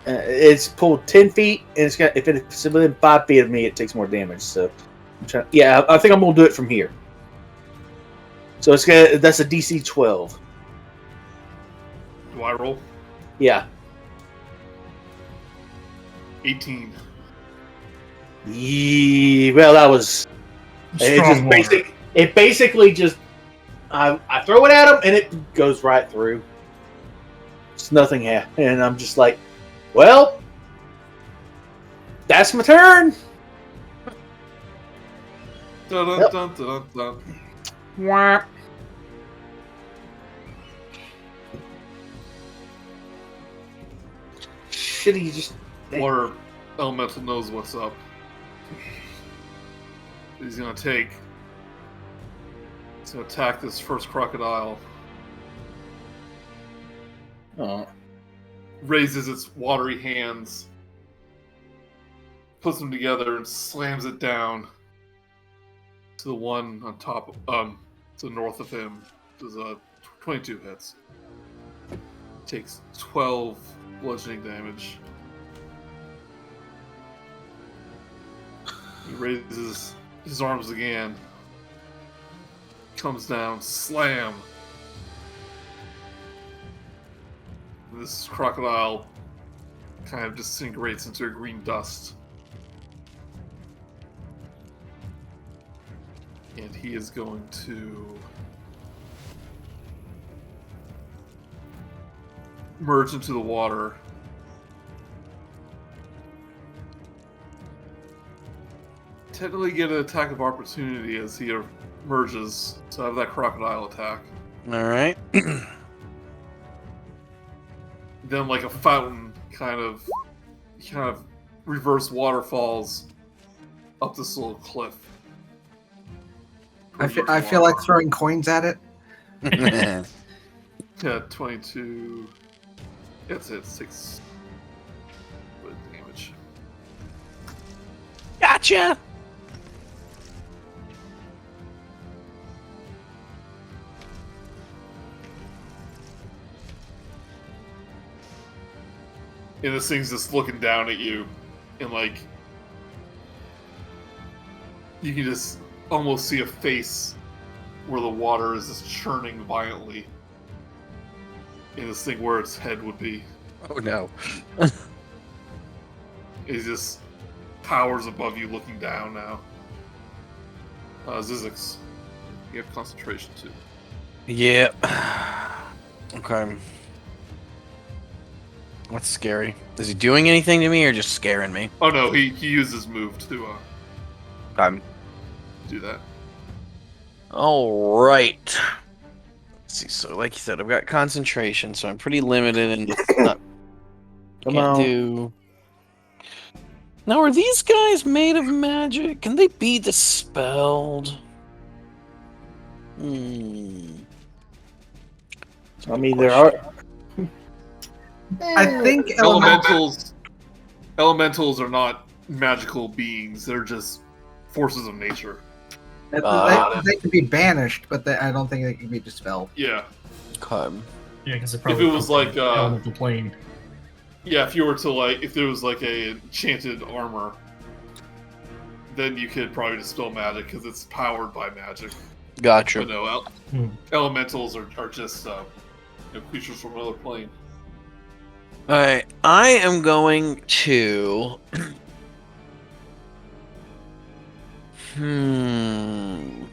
Speaker 4: It's pulled 10 feet, and if it's within 5 feet of me, it takes more damage. So, I think I'm gonna do it from here. So that's a DC 12.
Speaker 1: Do I roll?
Speaker 4: Yeah.
Speaker 1: 18.
Speaker 4: Yeah, well, that was. It basically just. I throw it at him, and it goes right through. It's nothing happened, and I'm just like, well, that's my turn.
Speaker 1: Dun,
Speaker 4: Yep.
Speaker 1: dun, dun, dun.
Speaker 4: Wah. Should he just?
Speaker 1: Water elemental knows what's up. He's gonna attack this first crocodile.
Speaker 4: Oh.
Speaker 1: Raises its watery hands, puts them together, and slams it down to the one on top, to the north of him. Does 22 hits. Takes 12 bludgeoning damage. He raises his arms again. Comes down, slam. This crocodile kind of disintegrates into a green dust. And he is going to merge into the water. Technically get an attack of opportunity as he emerges, so I have that crocodile attack.
Speaker 3: Alright.
Speaker 1: Then, like a fountain, kind of reverse waterfalls up this little cliff.
Speaker 5: I feel like throwing coins at it.
Speaker 1: Yeah, 22. That's it, 6 damage.
Speaker 3: Gotcha!
Speaker 1: And this thing's just looking down at you, and like, you can just almost see a face where the water is just churning violently. And this thing where its head would be.
Speaker 3: Oh no.
Speaker 1: It just towers above you looking down now. Zyzzyx, you have concentration too.
Speaker 3: Yep. Okay. What's scary? Is he doing anything to me or just scaring me?
Speaker 1: Oh no, he used his move to do that.
Speaker 3: Alright. Let's see, so like you said, I've got concentration, so I'm pretty limited and not
Speaker 4: Come
Speaker 3: can't
Speaker 4: on.
Speaker 3: do. Now, are these guys made of magic? Can they be dispelled? Hmm.
Speaker 4: I mean, there are.
Speaker 5: I think
Speaker 1: Elementals are not magical beings. They're just forces of nature.
Speaker 5: they can be banished, but I don't think they can be dispelled.
Speaker 1: Yeah.
Speaker 3: Okay.
Speaker 2: Yeah, because
Speaker 1: If it was like
Speaker 2: elemental plane.
Speaker 1: yeah, if you were to if there was like a enchanted armor, then you could probably dispel magic because it's powered by magic.
Speaker 3: Gotcha.
Speaker 1: But no, elementals are just creatures from another plane.
Speaker 3: Alright, I am going to. I'm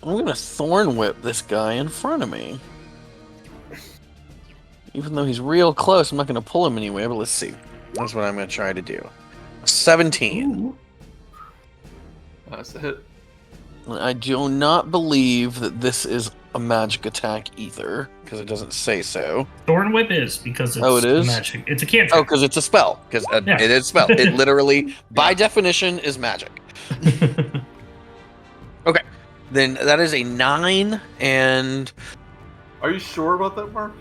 Speaker 3: gonna thorn whip this guy in front of me. Even though he's real close, I'm not going to pull him anywhere, but let's see. That's what I'm going to try to do. 17.
Speaker 2: Ooh.
Speaker 1: That's a hit.
Speaker 3: I do not believe that this is a magic attack either, because it doesn't say so.
Speaker 2: Thorn Whip is, because it's
Speaker 3: it is?
Speaker 2: magic. It's a cantrip.
Speaker 3: Oh, because it's a spell. Because
Speaker 2: Yeah.
Speaker 3: it is a spell. It literally, by definition, is magic. Okay. Then that is a 9, and...
Speaker 1: Are you sure about that, Mark?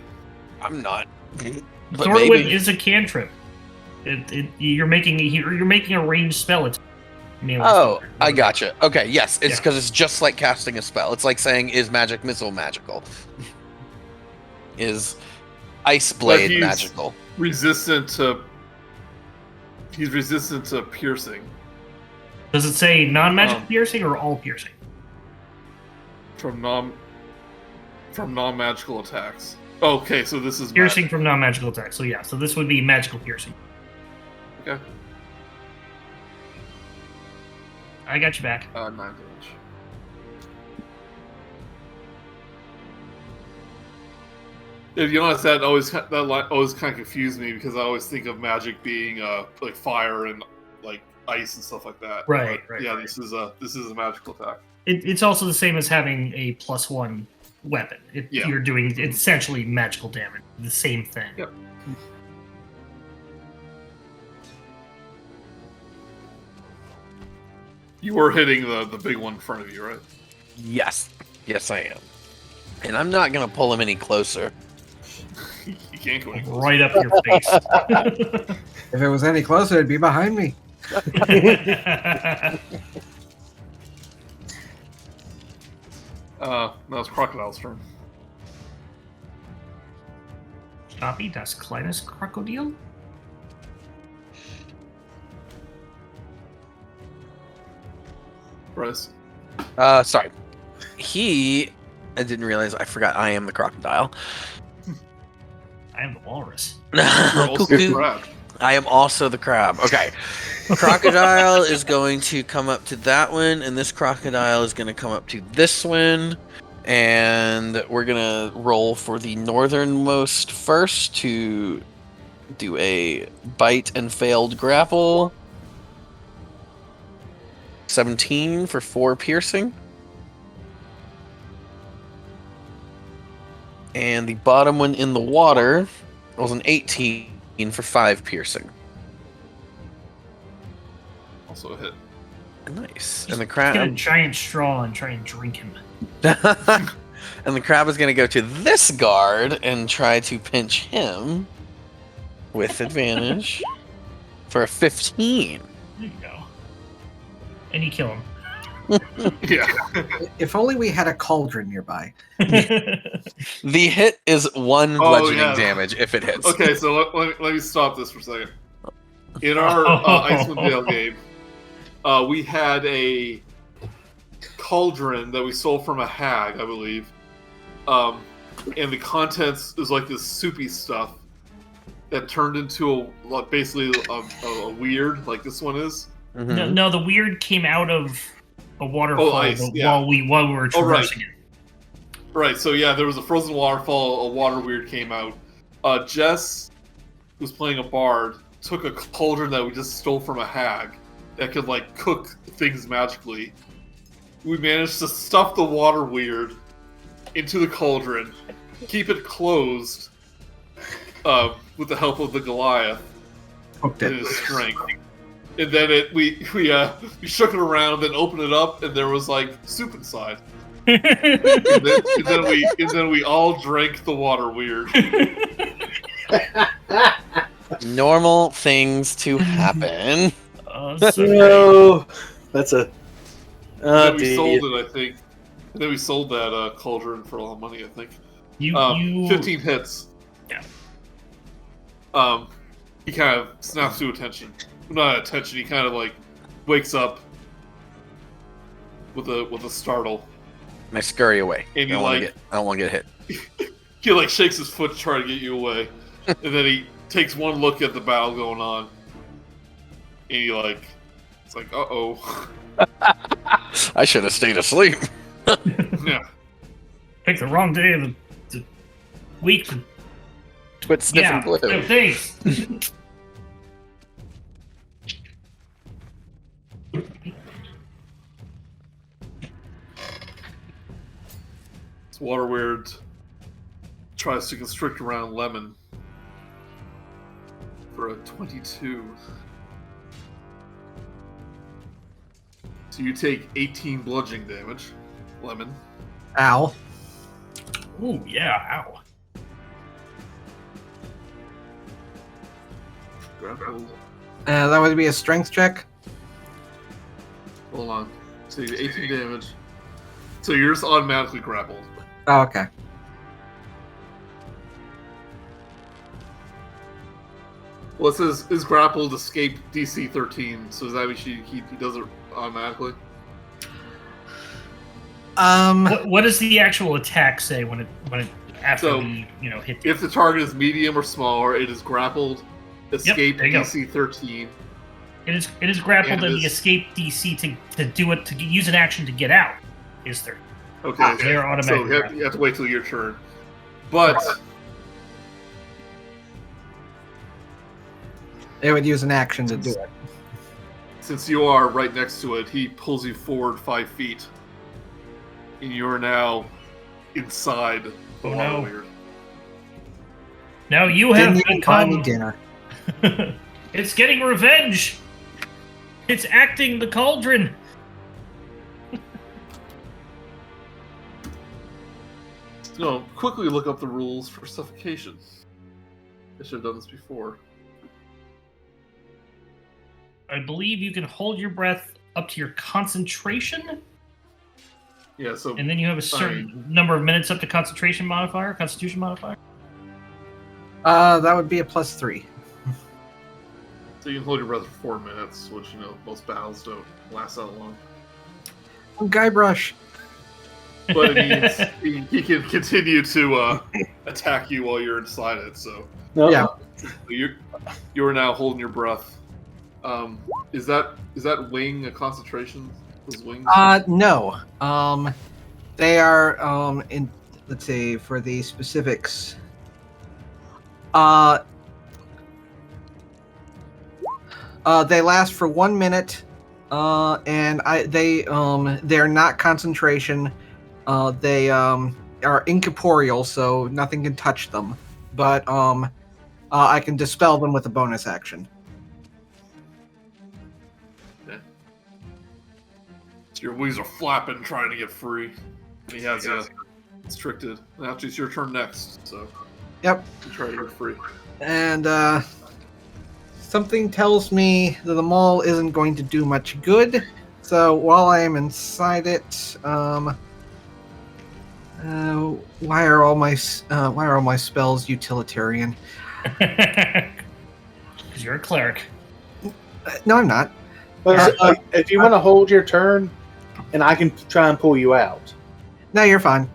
Speaker 3: I'm not. But
Speaker 2: Thorn
Speaker 3: maybe.
Speaker 2: Whip is a cantrip. You're making a ranged spell attack.
Speaker 3: Oh, I gotcha. Okay, yes, it's
Speaker 2: Yeah.
Speaker 3: because it's just like casting a spell. It's like saying, is magic missile magical? Is ice blade
Speaker 1: he's
Speaker 3: magical?
Speaker 1: Resistant to... He's resistant to piercing.
Speaker 2: Does it say non-magic piercing or all piercing?
Speaker 1: From non-magical attacks. Okay, so this is
Speaker 2: Piercing from non-magical attacks. So yeah, so this would be magical piercing.
Speaker 1: Okay.
Speaker 2: I got you back.
Speaker 1: 9 damage. If you notice that always kind of confused me because I always think of magic being like fire and like ice and stuff like that.
Speaker 2: Right,
Speaker 1: But,
Speaker 2: right,
Speaker 1: yeah,
Speaker 2: right.
Speaker 1: this is a magical attack.
Speaker 2: It's also the same as having a +1 weapon.
Speaker 1: Yeah.
Speaker 2: You're doing it's essentially magical damage. The same thing.
Speaker 1: Yep. You were hitting the big one in front of you, right?
Speaker 3: Yes. Yes, I am. And I'm not going to pull him any closer.
Speaker 1: You can't go any closer.
Speaker 2: Right up your face.
Speaker 5: If it was any closer, it'd be behind me.
Speaker 1: That was Crocodile's turn.
Speaker 2: Copy, das kleines Krokodil.
Speaker 1: Brice.
Speaker 3: Sorry. I didn't realize, I forgot I am the crocodile.
Speaker 2: I am the walrus.
Speaker 1: You're also
Speaker 3: Cuckoo.
Speaker 1: crab.
Speaker 3: I am also the crab. Okay. Crocodile is going to come up to that one, and this crocodile is going to come up to this one. And we're going to roll for the northernmost first to do a bite and failed grapple. 17 for 4 piercing. And the bottom one in the water was an 18 for 5 piercing.
Speaker 1: Also a hit.
Speaker 3: Nice. And the
Speaker 2: Get a
Speaker 3: crab
Speaker 2: giant straw and try and drink him.
Speaker 3: and the crab is going to go to this guard and try to pinch him with advantage for a 15.
Speaker 2: There you go. And you kill him.
Speaker 1: Yeah.
Speaker 5: If only we had a cauldron nearby.
Speaker 3: The hit is 1 bludgeoning damage if it hits.
Speaker 1: Okay, so let me stop this for a second. In our Icewind Dale game, we had a cauldron that we stole from a hag, I believe. And the contents is like this soupy stuff that turned into basically a weird, like this one is.
Speaker 3: Mhm.
Speaker 2: No, the weird came out of a waterfall
Speaker 1: ice, yeah.
Speaker 2: while we were traversing it.
Speaker 1: Right, so yeah, there was a frozen waterfall, a water weird came out. Jess, who was playing a bard, took a cauldron that we just stole from a hag that could, like, cook things magically. We managed to stuff the water weird into the cauldron, keep it closed with the help of the Goliath
Speaker 5: Hooked
Speaker 1: and
Speaker 5: it.
Speaker 1: his strength. And then we shook it around and opened it up, and there was, like, soup inside. and then we all drank the water weird.
Speaker 3: Normal things to happen.
Speaker 2: So
Speaker 4: No, that's a.
Speaker 1: Then we sold it, I think. And then we sold that cauldron for a lot of money, I think.
Speaker 2: you
Speaker 1: 15 hits.
Speaker 2: Yeah.
Speaker 1: He kind of snaps to attention. Not attention. He kind of like wakes up with a startle,
Speaker 3: And I scurry away.
Speaker 1: and
Speaker 3: I don't want to get hit.
Speaker 1: he like shakes his foot to try to get you away, and then he takes one look at the battle going on, and it's like, uh-oh.
Speaker 3: I should have stayed asleep.
Speaker 1: Yeah.
Speaker 2: picked the wrong day of the week to
Speaker 3: Quit sniffing glue.
Speaker 2: No, thanks.
Speaker 1: This water weird tries to constrict around Lemon for a 22. So you take 18 bludgeoning damage, Lemon.
Speaker 5: Ow.
Speaker 2: Ooh, yeah, ow.
Speaker 1: Grappled.
Speaker 5: That would be a strength check.
Speaker 1: Hold on. So you get 18 damage. So you're just automatically grappled.
Speaker 5: Oh, okay.
Speaker 1: Well, it says, is grappled escape DC 13, so does that mean he does it automatically?
Speaker 2: What does the actual attack say when it after
Speaker 1: So,
Speaker 2: we hit?
Speaker 1: If the target is medium or smaller, it is grappled, escape
Speaker 2: there you go.
Speaker 1: DC 13.
Speaker 2: It is grappled, and the
Speaker 1: is-
Speaker 2: escape DC to do it to use an action to get out is 30.
Speaker 1: Okay,
Speaker 2: They're automatic.
Speaker 1: so you have to wait till your turn. But
Speaker 5: It would use an action to do it.
Speaker 1: since you are right next to it, he pulls you forward 5 feet. And you are now inside the
Speaker 2: Oh,
Speaker 1: water
Speaker 2: no.
Speaker 1: weird.
Speaker 2: Now you have
Speaker 5: Didn't even buy me
Speaker 2: become.
Speaker 5: dinner.
Speaker 2: It's getting revenge. It's acting the cauldron.
Speaker 1: No, quickly look up the rules for suffocation. I should have done this before.
Speaker 2: I believe you can hold your breath up to your concentration,
Speaker 1: Yeah, so
Speaker 2: and then you have a certain number of minutes up to concentration modifier, constitution modifier.
Speaker 5: That would be a +3.
Speaker 1: so you can hold your breath for 4 minutes, which most battles don't last that long.
Speaker 5: Guybrush.
Speaker 1: But it means he can continue to attack you while you're inside it. So
Speaker 4: No,
Speaker 5: Yeah.
Speaker 1: you are now holding your breath. Is that wing a concentration? Those wings?
Speaker 5: No. They are in. Let's see for the specifics. They last for 1 minute, and they're not concentration. They are incorporeal, so nothing can touch them. But I can dispel them with a bonus action.
Speaker 1: Your wings are flapping, trying to get free. And he has you restricted. And actually, it's your turn next, so
Speaker 5: Yep.
Speaker 1: you try to get free.
Speaker 5: And something tells me that the mall isn't going to do much good. So while I am inside it, why are all my spells utilitarian?
Speaker 2: Because you're a cleric.
Speaker 5: No, I'm not.
Speaker 4: but if you want to hold your turn, and I can try and pull you out.
Speaker 5: No, you're fine.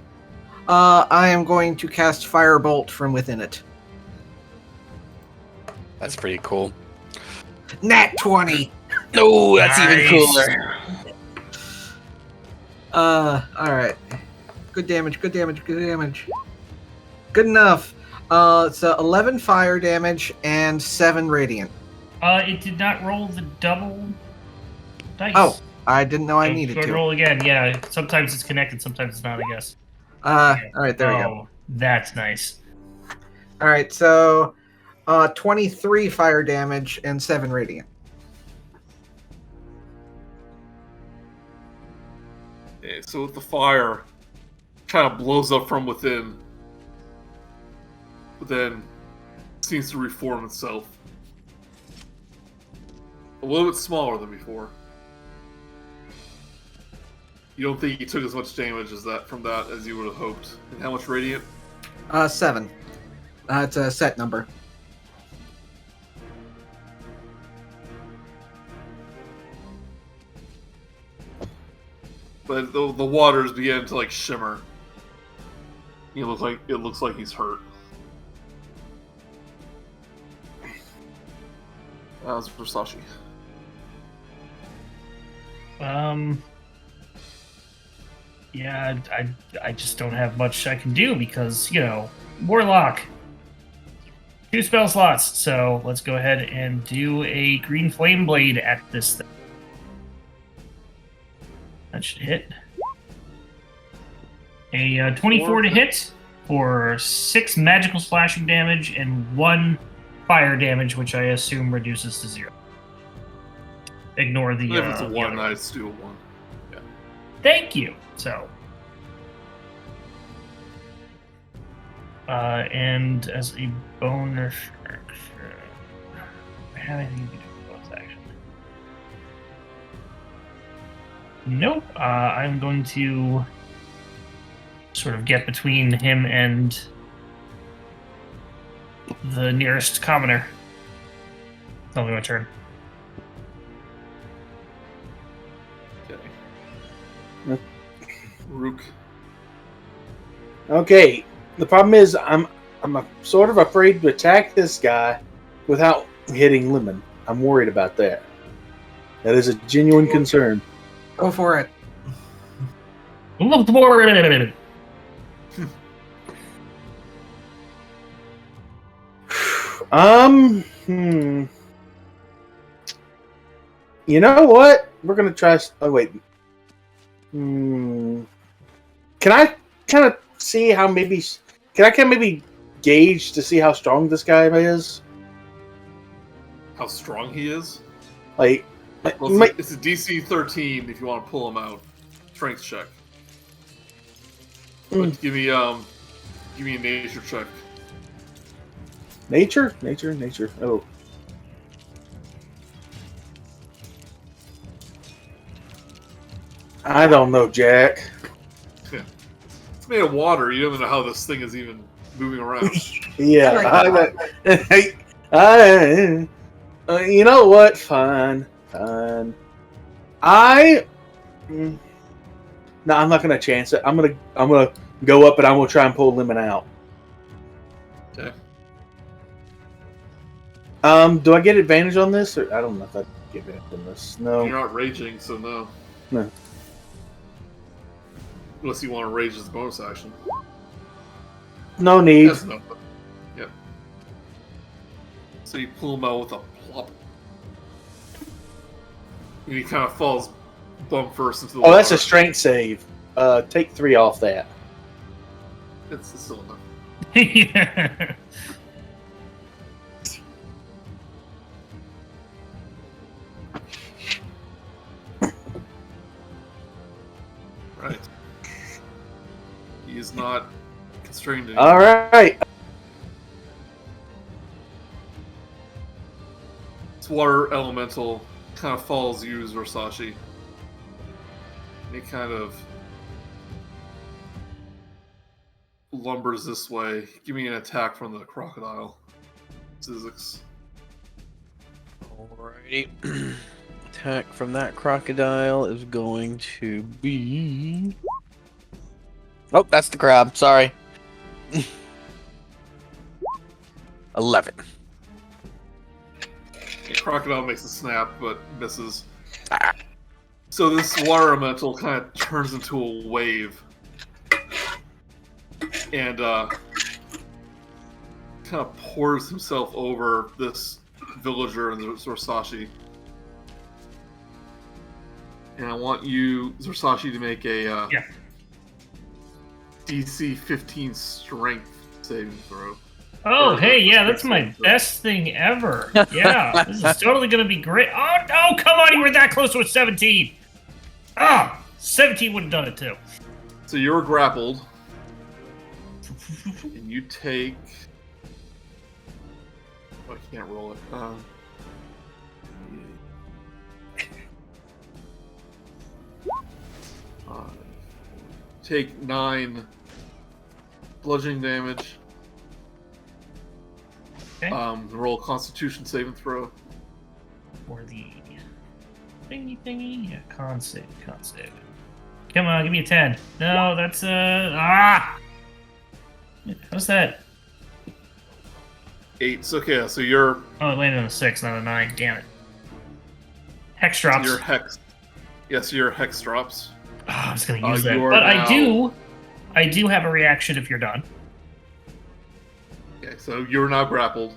Speaker 5: I am going to cast Firebolt from within it.
Speaker 3: That's pretty cool.
Speaker 5: Nat 20.
Speaker 3: No, that's even
Speaker 2: Nice.
Speaker 3: cooler.
Speaker 5: All right. Good damage. Good damage. Good damage. Good enough. So 11 fire damage and 7 radiant.
Speaker 2: It did not roll the double dice.
Speaker 5: Oh, I didn't know I
Speaker 2: So
Speaker 5: needed
Speaker 2: go
Speaker 5: to.
Speaker 2: roll again. Yeah, sometimes it's connected, sometimes it's not. I guess.
Speaker 5: All right, there we go.
Speaker 2: Oh, that's nice.
Speaker 5: All right, so 23 fire damage and 7 radiant.
Speaker 1: Okay, so with the fire, kind of blows up from within, but then seems to reform itself. A little bit smaller than before. You don't think you took as much damage as you would have hoped. And how much radiant?
Speaker 5: 7. It's a set number.
Speaker 1: But the waters begin to shimmer. It looks like he's hurt. How's Zorsashi?
Speaker 2: Yeah, I just don't have much I can do because Warlock. 2 spell slots. So let's go ahead and do a green flame blade at this thing. That should hit. A 24 to hit for 6 magical slashing damage and 1 fire damage, which I assume reduces to 0. Ignore the.
Speaker 1: If it's a 1, I just do a 1. Yeah.
Speaker 2: Thank you. So. And as a bonus action, I have anything to do with bonus action? Nope. I'm going to sort of get between him and the nearest commoner. It's only my turn.
Speaker 1: Okay. Rook.
Speaker 4: Okay. The problem is, I'm sort of afraid to attack this guy without hitting Lemon. I'm worried about that. That is a genuine concern.
Speaker 5: Go for it.
Speaker 4: You know what? We're gonna try. Oh wait. Can I kind of see how maybe? Can I kind of maybe gauge to see how strong this guy is?
Speaker 1: How strong he is?
Speaker 4: Like,
Speaker 1: well, it's a DC 13 if you want to pull him out. Strength check. But give me a nature check.
Speaker 4: Nature. Oh. I don't know, Jack.
Speaker 1: It's made of water. You don't even know how this thing is even moving around.
Speaker 4: Yeah. You know what? Fine. No, I'm not gonna chance it. I'm gonna go up and I'm gonna try and pull Lemon out.
Speaker 1: Okay.
Speaker 4: Do I get advantage on this? Or I don't know if I get advantage on this. No.
Speaker 1: You're not raging, so no.
Speaker 4: No.
Speaker 1: Unless you want to rage as a bonus action.
Speaker 4: No need.
Speaker 1: That's no. Yep. So you pull him out with a plop. And he kind of falls bum first into the water.
Speaker 4: Oh, that's a strength save. Take 3 off that.
Speaker 1: It's still enough.
Speaker 2: Yeah.
Speaker 1: Right. He is not constrained anymore.
Speaker 4: All right.
Speaker 1: This water elemental kind of follows you, Zorsashi. It kind of lumbers this way. Give me an attack from the crocodile. Zyzzyx.
Speaker 3: Alrighty. Attack from that crocodile is going to be... Oh, that's the crab. Sorry. 11.
Speaker 1: The crocodile makes a snap, but misses. So this water elemental kind of turns into a wave. And kind of pours himself over this villager and the Zorsashi. And I want you, Zorsashi, to make a DC 15 strength saving throw.
Speaker 2: Oh, hey, yeah, that's my best thing ever. Yeah, this is totally going to be great. Oh, no, come on, you were that close to a 17. 17 would have done it, too.
Speaker 1: So you're grappled. And you take... Oh, I can't roll it. Take 9 bludgeoning damage.
Speaker 2: Okay.
Speaker 1: Roll a Constitution saving throw.
Speaker 2: For the thingy. Yeah, con save. Come on, give me a 10. No, that's How's that?
Speaker 1: 8. So, okay, so you're...
Speaker 2: Oh, it landed on a 6, not a 9. Damn it. Hex drops.
Speaker 1: Your hex... Yes, your hex drops.
Speaker 2: Oh, I was going to use that.
Speaker 1: You are
Speaker 2: But
Speaker 1: now...
Speaker 2: I do have a reaction if you're done.
Speaker 1: Okay, so you're now grappled.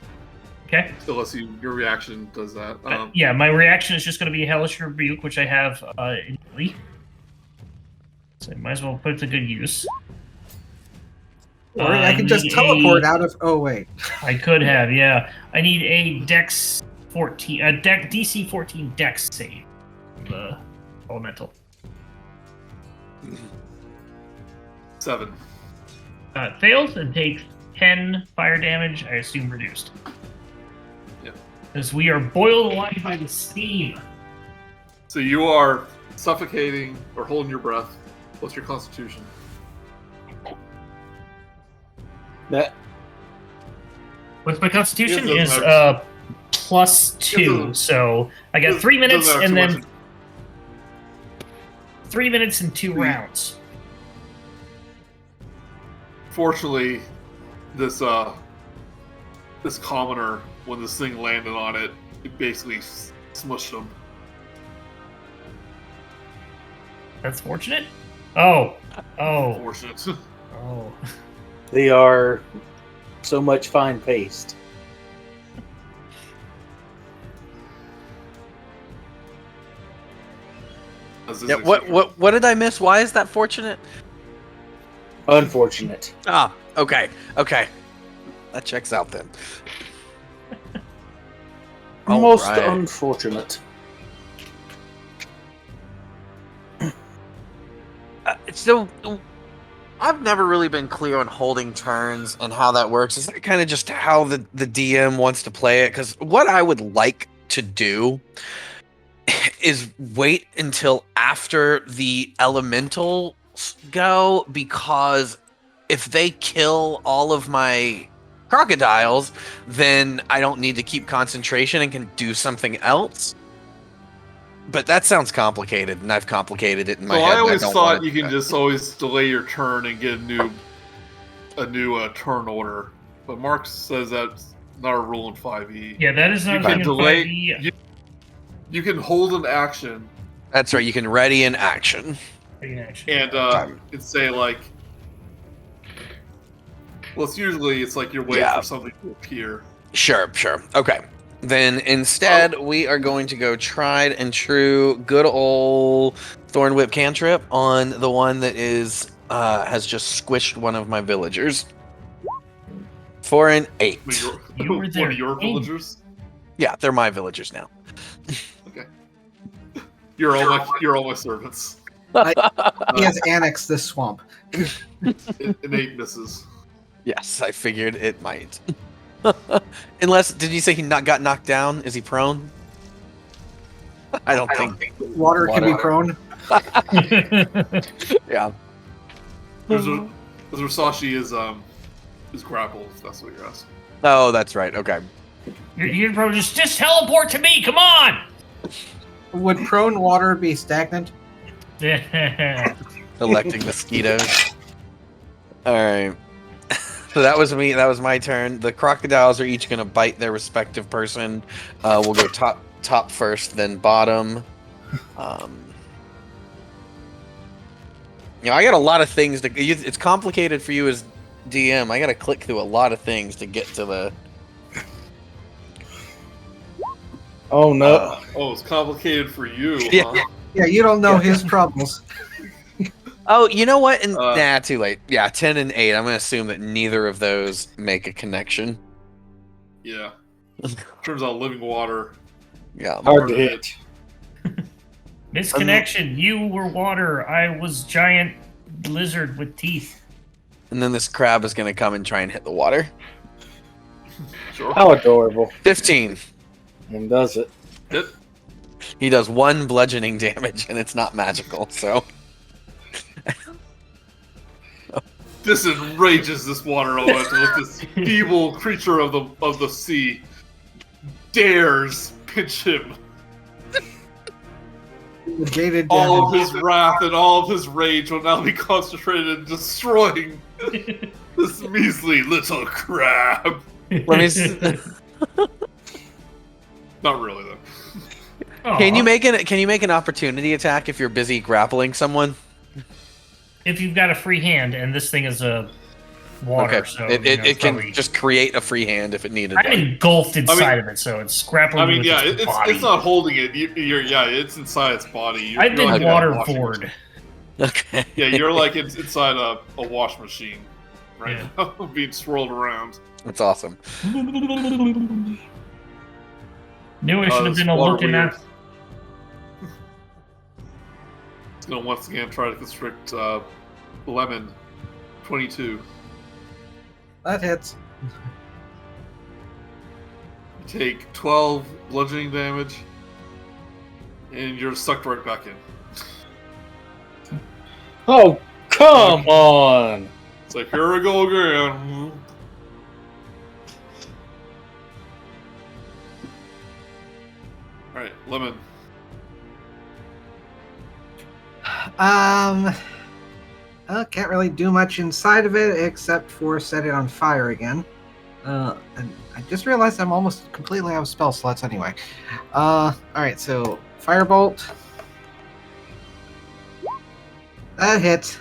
Speaker 2: Okay.
Speaker 1: So unless your reaction does that.
Speaker 2: Yeah, my reaction is just going to be Hellish Rebuke, which I have innately. So I might as well put it to good use.
Speaker 5: Or I can just teleport out of. Oh wait.
Speaker 2: I could have, yeah. I need a Dex 14, DC 14 Dex save. The elemental.
Speaker 1: 7.
Speaker 2: Fails and takes 10 fire damage. I assume reduced.
Speaker 1: Yeah.
Speaker 2: Because we are boiled alive by the steam.
Speaker 1: So you are suffocating or holding your breath. What's your constitution?
Speaker 2: What's my constitution is +2. So I got 3 minutes and then 3 minutes and 2 rounds.
Speaker 1: Fortunately, this commoner, when this thing landed on it, it basically smushed him.
Speaker 2: That's fortunate? Oh.
Speaker 1: Fortunate.
Speaker 2: Oh.
Speaker 6: They are so much fine paste.
Speaker 3: Yeah, what did I miss? Why is that fortunate?
Speaker 6: Unfortunate.
Speaker 3: Ah, okay. That checks out then.
Speaker 6: Most
Speaker 3: Alright.
Speaker 6: unfortunate.
Speaker 3: So, I've never really been clear on holding turns and how that works. Is that kind of just how the DM wants to play it? Because what I would like to do is wait until after the elementals go, because if they kill all of my crocodiles, then I don't need to keep concentration and can do something else. But that sounds complicated, and I've complicated it in my head.
Speaker 1: I always
Speaker 3: don't
Speaker 1: thought
Speaker 3: want
Speaker 1: you can just always delay your turn and get a new turn order. But Mark says that's not a rule in 5e.
Speaker 2: Yeah, that is not
Speaker 1: You
Speaker 2: a
Speaker 1: can
Speaker 2: thing in
Speaker 1: delay.
Speaker 2: 5e.
Speaker 1: You can hold an action.
Speaker 3: That's right. You can ready in action.
Speaker 1: And say like, well, it's like you're waiting for something to appear.
Speaker 3: Sure. Okay. Then instead, we are going to go tried and true, good old Thorn Whip cantrip on the one that is has just squished one of my villagers. 4 and 8.
Speaker 2: You were there.
Speaker 1: One of your villagers?
Speaker 3: Yeah, they're my villagers now.
Speaker 1: Okay. You're all my servants.
Speaker 5: He has annexed this swamp.
Speaker 1: Innate misses.
Speaker 3: Yes, I figured it might. Unless, did you say he got knocked down? Is he prone? I don't think.
Speaker 5: Water can be prone.
Speaker 3: Yeah.
Speaker 1: Zorsashi is grappled, if that's what you're asking.
Speaker 3: Oh, that's right. Okay.
Speaker 2: You're probably just teleport to me. Come on.
Speaker 5: Would prone water be stagnant?
Speaker 3: Electing mosquitoes. All right. So that was me. That was my turn. The crocodiles are each going to bite their respective person. We'll go top first, then bottom. I got a lot of things to. It's complicated for you as DM. I got to click through a lot of things to get to the.
Speaker 6: Oh no!
Speaker 1: It's complicated for you.
Speaker 3: Yeah.
Speaker 1: Huh?
Speaker 5: Yeah, you don't know his problems.
Speaker 3: Oh, you know what? Too late. Yeah, 10 and 8. I'm going to assume that neither of those make a connection.
Speaker 1: Yeah. Turns out living water.
Speaker 3: Yeah.
Speaker 6: Hard to hit.
Speaker 2: Misconnection. You were water. I was giant lizard with teeth.
Speaker 3: And then this crab is going to come and try and hit the water.
Speaker 1: Sure.
Speaker 6: How adorable.
Speaker 3: 15.
Speaker 6: And does it.
Speaker 1: Hit.
Speaker 3: He does 1 bludgeoning damage, and it's not magical, so...
Speaker 1: This enrages this water elemental with this feeble creature of the sea dares pinch him.
Speaker 5: All
Speaker 1: of his wrath and all of his rage will now be concentrated in destroying this measly little crab.
Speaker 3: Let me see.
Speaker 1: Not really though.
Speaker 3: Can you make an opportunity attack if you're busy grappling someone?
Speaker 2: If you've got a free hand and this thing is a water,
Speaker 3: Okay.
Speaker 2: so
Speaker 3: It can
Speaker 2: probably...
Speaker 3: just create a free hand if it needed.
Speaker 2: I'm engulfed inside of it, so it's grappling. With its body.
Speaker 1: It's not holding it. It's inside its body.
Speaker 2: I've been
Speaker 1: like
Speaker 2: waterboard.
Speaker 3: Okay.
Speaker 1: Yeah, you're like inside a wash machine right now, being swirled around.
Speaker 3: That's awesome.
Speaker 2: Knew I should have been looking at.
Speaker 1: It's gonna once again try to constrict Lemon. 22.
Speaker 5: That hits.
Speaker 1: You take 12 bludgeoning damage, and you're sucked right back in.
Speaker 4: Oh, come on!
Speaker 1: It's like, here we go again. Alright, Lemon.
Speaker 5: I can't really do much inside of it except for set it on fire again. And I just realized I'm almost completely out of spell slots anyway. Alright, so Firebolt. That hits.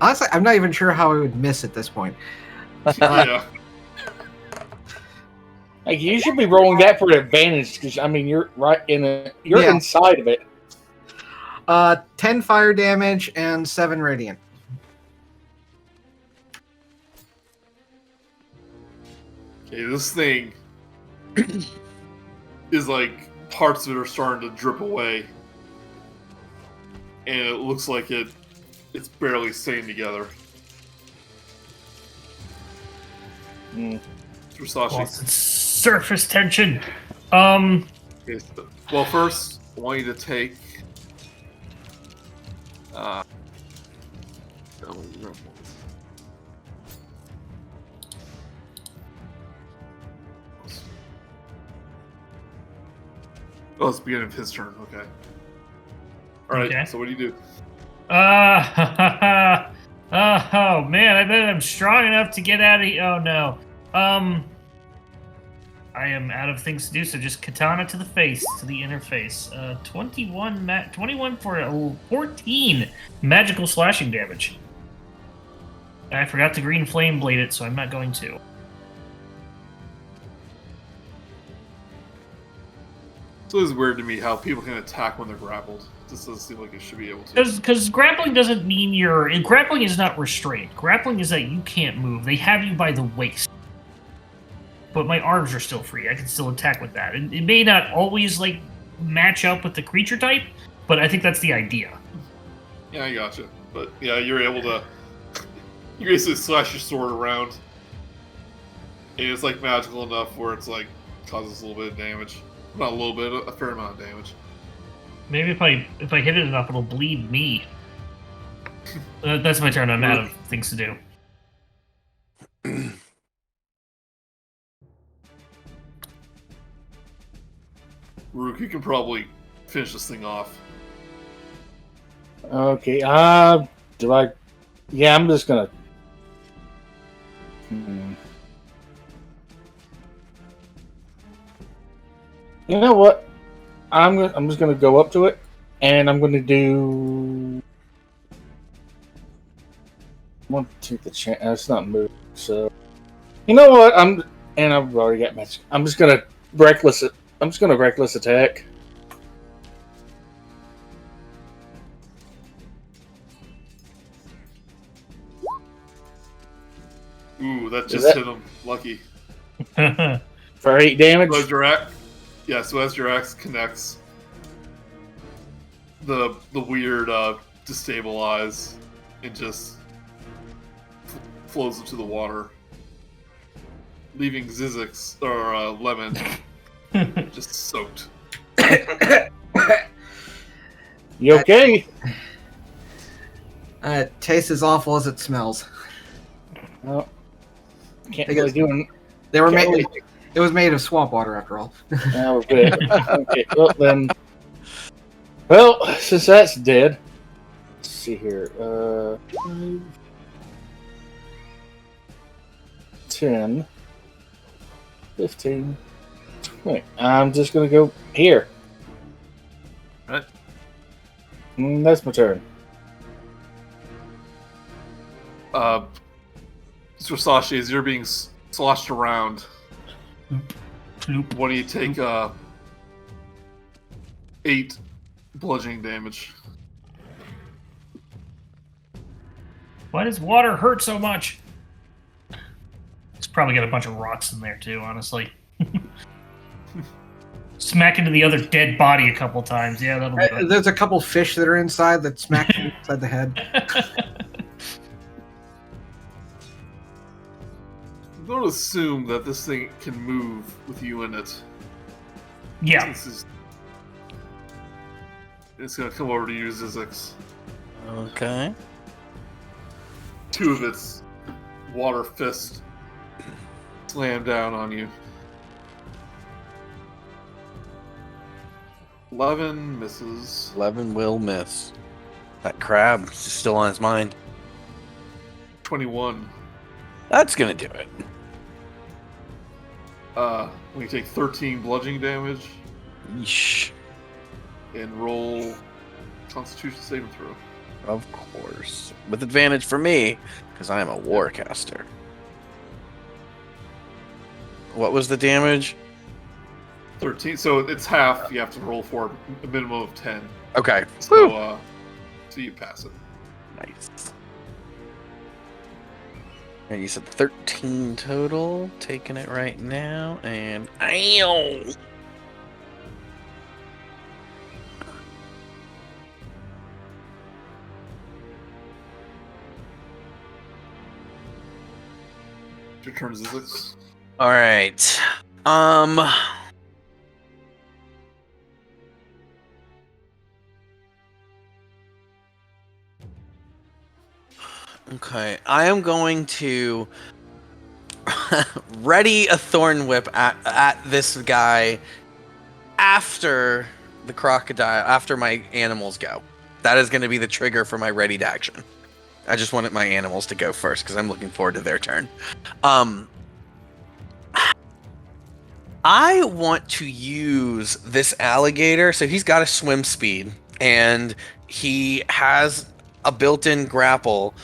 Speaker 5: Honestly, I'm not even sure how I would miss at this point.
Speaker 1: Yeah.
Speaker 4: Like, you should be rolling that for an advantage because I mean you're right in it. You're inside of it.
Speaker 5: 10 fire damage and 7 radiant.
Speaker 1: Okay, this thing is like parts of it are starting to drip away, and it looks like it's barely staying together. Zorsashi.
Speaker 2: Surface tension.
Speaker 1: Okay, so, well, first I want you to take. Oh, it's the beginning of his turn. Okay. All right.
Speaker 2: Okay.
Speaker 1: So what do you do?
Speaker 2: Oh man, I bet I'm strong enough to get out of here. Oh no. I am out of things to do, so just katana to the face, to the inner face. 21 for a 14 magical slashing damage. I forgot to green flame blade it, so I'm not going to.
Speaker 1: It's always weird to me how people can attack when they're grappled. This doesn't seem like it should be able to.
Speaker 2: Because grappling doesn't mean grappling is not restraint. Grappling is that you can't move. They have you by the waist. But my arms are still free. I can still attack with that. It may not always match up with the creature type, but I think that's the idea.
Speaker 1: Yeah, I gotcha. But yeah, you're able to. You basically slash your sword around, and it's magical enough where it's causes a little bit of damage. Not a little bit, a fair amount of damage.
Speaker 2: Maybe if I hit it enough, it'll bleed me. That's my turn. I'm out of things to do.
Speaker 1: Murook, you can probably finish this thing off.
Speaker 4: Okay. Do I? Yeah, I'm just gonna. You know what? I'm just gonna go up to it, and I'm gonna do. Want to take the chance? It's not moved, so. You know what? I've already got magic. I'm just gonna reckless it. I'm just gonna reckless attack.
Speaker 1: Ooh, that just hit him. Lucky.
Speaker 4: For 8 damage.
Speaker 1: So as your axe, so as your axe connects, the weird destabilize and just flows into the water, leaving Zyzzyx or Lemon just soaked.
Speaker 4: You okay?
Speaker 5: It tastes as awful as it smells.
Speaker 4: Well, can't really do it.
Speaker 5: They were made. It was made of swamp water, after all.
Speaker 4: Now we're good. Okay. Well then. Well, since that's dead, let's see here. 10, 15, 20. I'm just gonna go here.
Speaker 1: Right.
Speaker 4: That's my turn.
Speaker 1: Zorsashi, as you're being sloshed around,
Speaker 2: Bloop.
Speaker 1: why don't you take 8 bludgeoning damage?
Speaker 2: Why does water hurt so much? It's probably got a bunch of rocks in there too, honestly. Smack into the other dead body a couple times. Yeah, that'll do it.
Speaker 5: There's a couple fish that are inside that smack you inside the head.
Speaker 1: I'm going to assume that this thing can move with you in it.
Speaker 2: Yeah.
Speaker 1: It's going to come over to you, Zyzzyx.
Speaker 3: Okay.
Speaker 1: 2 of its water fists slam down on you. 11 misses.
Speaker 3: 11 will miss. That crab is still on his mind.
Speaker 1: 21.
Speaker 3: That's gonna do it.
Speaker 1: We take 13 bludgeoning damage
Speaker 3: Yeesh.
Speaker 1: and roll Constitution saving throw.
Speaker 3: Of course. With advantage for me, because I am a warcaster. What was the damage?
Speaker 1: 13. So it's half. You have to roll for a minimum of 10.
Speaker 3: Okay.
Speaker 1: So, so you pass it.
Speaker 3: Nice. And you said 13 total. Taking it right now, and ow!
Speaker 1: Your turn, Zyzzyx.
Speaker 3: All right. Okay, I am going to ready a thorn whip at this guy after the crocodile, after my animals go. That is going to be the trigger for my readied action. I just wanted my animals to go first because I'm looking forward to their turn. I want to use this alligator. So he's got a swim speed and he has a built-in grapple.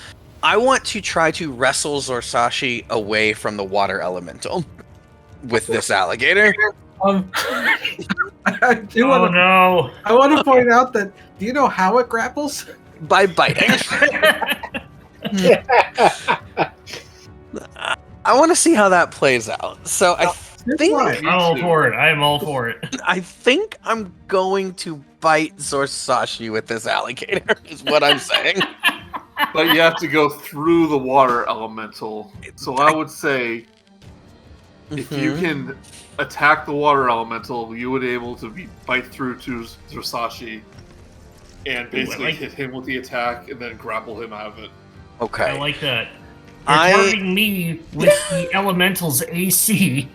Speaker 3: I want to try to wrestle Zorsashi away from the water elemental with this alligator.
Speaker 5: I want to point out that, do you know how it grapples?
Speaker 3: By biting. I want to see how that plays out. So I think
Speaker 2: I'm all for it. I am all for it.
Speaker 3: I think I'm going to bite Zorsashi with this alligator, is what I'm saying.
Speaker 1: But you have to go through the water elemental. So I would say, if you can attack the water elemental, you would be able to bite through to Zorsashi and basically hit him with the attack and then grapple him out of it.
Speaker 3: Okay.
Speaker 2: I like that. You're targeting me with the elemental's AC.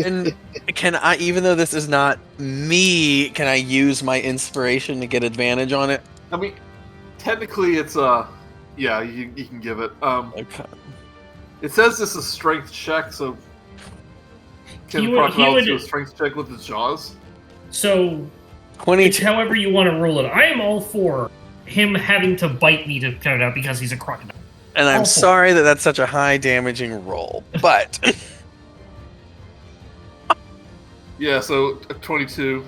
Speaker 3: And can I, even though this is not me, can I use my inspiration to get advantage on it?
Speaker 1: I mean, technically it's yeah, you can give it.
Speaker 3: Okay.
Speaker 1: It says this is strength check, so can the crocodile do a strength check with his jaws?
Speaker 2: So
Speaker 3: 22.
Speaker 2: It's however you want to rule it. I am all for him having to bite me to cut it out because he's a crocodile.
Speaker 3: And I'm sorry that that's such a high damaging roll, but
Speaker 1: yeah, so 22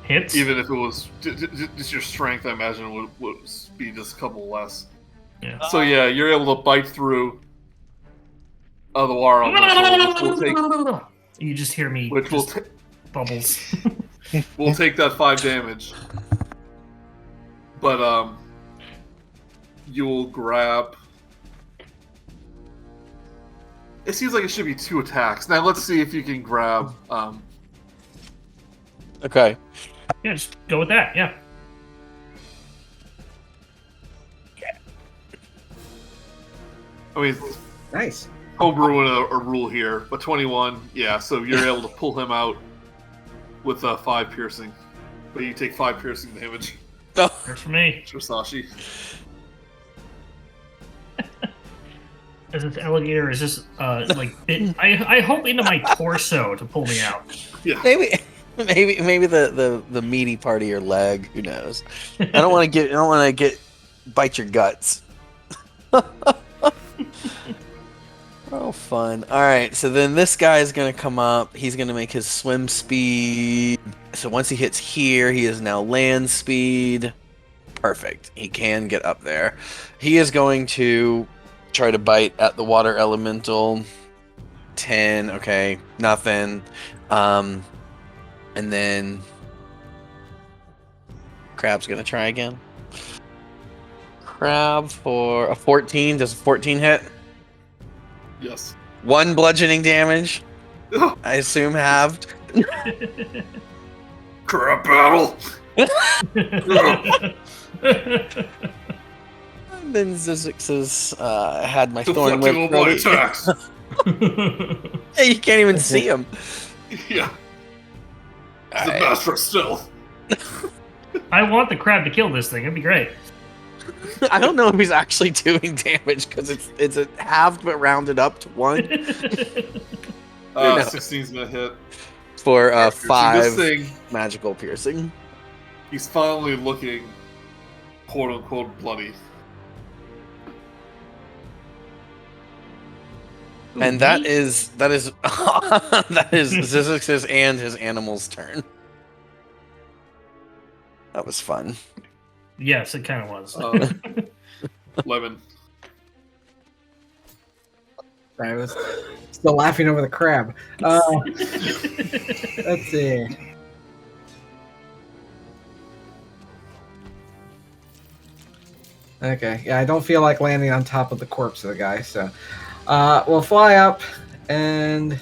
Speaker 2: hits.
Speaker 1: Even if it was just your strength, I imagine it would be just a couple less.
Speaker 2: Yeah.
Speaker 1: So yeah, you're able to bite through the water elemental, which will take.
Speaker 2: You just hear me.
Speaker 1: Which will
Speaker 2: bubbles.
Speaker 1: We'll take that 5 damage. But you'll grab. It seems like it should be 2 attacks. Now let's see if you can grab.
Speaker 3: okay.
Speaker 2: Yeah, just go with that. Yeah.
Speaker 1: I mean,
Speaker 5: Nice.
Speaker 1: homebrewing a rule here, but 21. Yeah, so you're able to pull him out with 5 piercing, but you take 5 piercing damage.
Speaker 3: Oh.
Speaker 2: Works for me.
Speaker 1: Zorsashi.
Speaker 2: Is this alligator? Is this like bit? I hope into my torso to pull me out.
Speaker 1: Yeah.
Speaker 3: Maybe the meaty part of your leg. Who knows? I don't want to bite your guts. Oh, fun. Alright, so then this guy is going to come up. He's going to make his swim speed. So once he hits here, he is now land speed. Perfect. He can get up there. He is going to try to bite at the water elemental. 10. Okay, nothing. And then Crab's going to try again. Crab for a 14. Does a 14 hit?
Speaker 1: Yes.
Speaker 3: 1 bludgeoning damage. I assume halved.
Speaker 1: Crab battle.
Speaker 3: And then Zyzzyx has had my thorn
Speaker 1: Deflecting
Speaker 3: whip
Speaker 1: all my
Speaker 3: ready.
Speaker 1: attacks.
Speaker 3: Hey, you can't even see him.
Speaker 1: Yeah. He's a
Speaker 3: Alright.
Speaker 1: master of stealth.
Speaker 2: I want the crab to kill this thing. It'd be great.
Speaker 3: I don't know if he's actually doing damage because it's a halved but rounded up to 1
Speaker 1: 16's gonna hit.
Speaker 3: for
Speaker 1: This
Speaker 3: 5
Speaker 1: thing,
Speaker 3: magical piercing.
Speaker 1: he's finally looking quote unquote bloody.
Speaker 3: And that is that is Zyzzyx's and his animal's turn. That was fun.
Speaker 2: Yes, it kind of was.
Speaker 1: 11.
Speaker 5: I was still laughing over the crab. Let's see. Okay, yeah, I don't feel like landing on top of the corpse of the guy, so we'll fly up and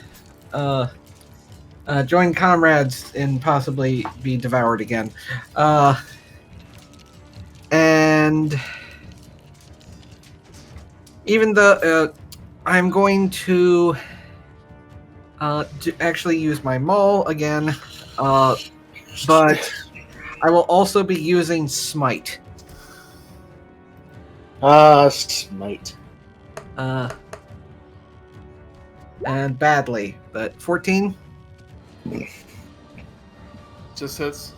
Speaker 5: join comrades and possibly be devoured again. And even though I'm going to actually use my maul again, but I will also be using smite.
Speaker 6: Smite.
Speaker 5: And badly, but 14.
Speaker 1: Just hits.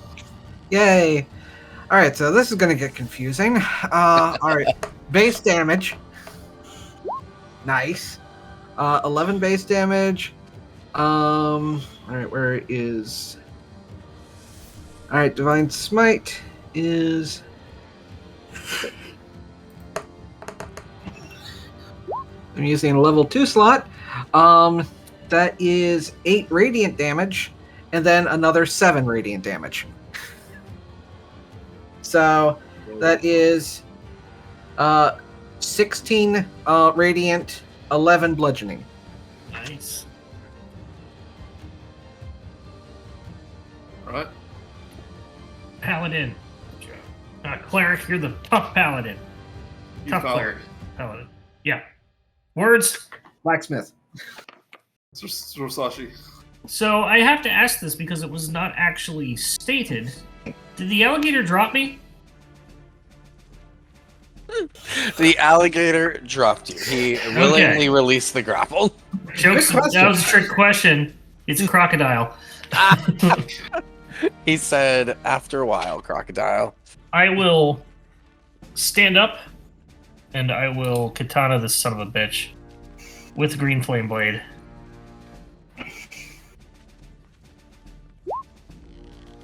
Speaker 5: Yay! Alright, so this is going to get confusing. Alright, base damage. Nice. 11 base damage. Alright, where is... Alright, Divine Smite is... I'm using a level 2 slot. That is 8 radiant damage, and then another 7 radiant damage. So that is 16 radiant, 11 bludgeoning.
Speaker 2: Nice.
Speaker 1: Alright.
Speaker 2: Paladin. Cleric, you're the tough paladin.
Speaker 1: You
Speaker 2: Tough
Speaker 1: found
Speaker 2: cleric. Paladin. Yeah. Words.
Speaker 5: Blacksmith.
Speaker 1: Zorsashi.
Speaker 2: So I have to ask this because it was not actually stated. Did the alligator drop me?
Speaker 3: The alligator dropped you. He willingly released the grapple.
Speaker 2: Jokes. That was a trick question. It's a crocodile.
Speaker 3: He said, after a while, crocodile.
Speaker 2: I will stand up and I will katana this son of a bitch with green flame blade.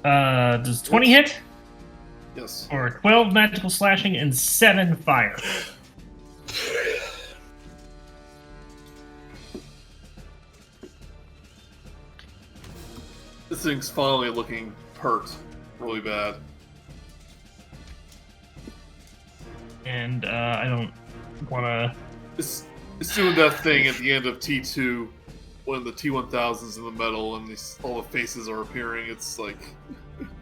Speaker 2: Does 20 hit?
Speaker 1: Yes.
Speaker 2: Or 12 magical slashing and 7 fire.
Speaker 1: This thing's finally looking hurt really bad.
Speaker 2: And I don't want to...
Speaker 1: It's doing that thing at the end of T2 when the T1000's in the middle and all the faces are appearing. It's like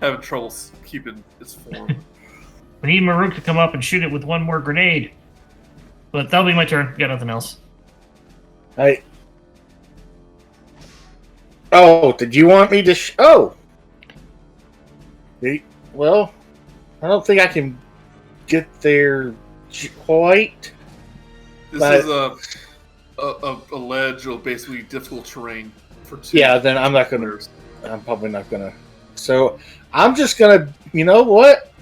Speaker 1: having trouble keeping its form.
Speaker 2: We need Murook to come up and shoot it with one more grenade. But that'll be my turn. Got nothing else.
Speaker 4: Oh, did you want me to? Well, I don't think I can get there quite.
Speaker 1: This is a ledge or basically difficult terrain for 2.
Speaker 4: Yeah, then I'm not gonna. I'm probably not gonna. So I'm just gonna. You know what?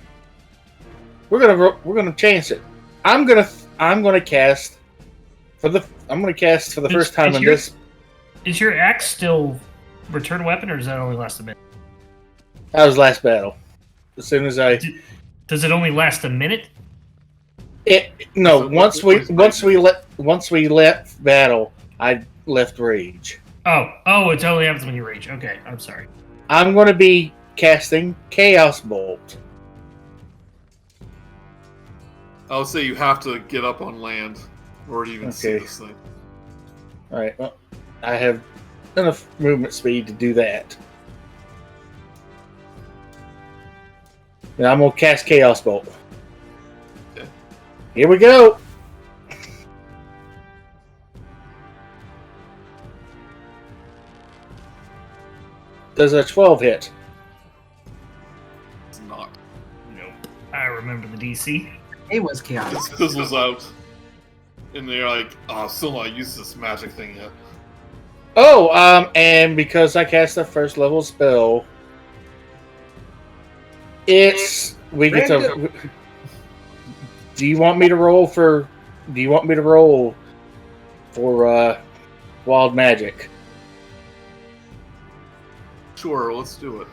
Speaker 4: We're gonna chance it. I'm gonna cast I'm going to cast for the first time in
Speaker 2: this. Is your axe still return weapon, or does that only last a minute?
Speaker 4: That was last battle. As soon as I...
Speaker 2: Does it only last a minute?
Speaker 4: No, once we left battle, I left rage.
Speaker 2: Oh, it only happens when you rage. Okay, I'm sorry.
Speaker 4: I'm going to be casting Chaos Bolt.
Speaker 1: I'll say you have to get up on land or even see this thing.
Speaker 4: All right. Well, I have enough movement speed to do that. And I'm going to cast Chaos Bolt.
Speaker 1: Okay.
Speaker 4: Here we go. Does a 12 hit?
Speaker 1: It's not.
Speaker 2: Nope. I remember the DC.
Speaker 5: It was chaotic.
Speaker 1: This fizzles out. And they're like, still not used this magic thing yet.
Speaker 4: Oh, and because I cast a first level spell, we get to. Do you want me to roll for wild magic?
Speaker 1: Sure, let's do it.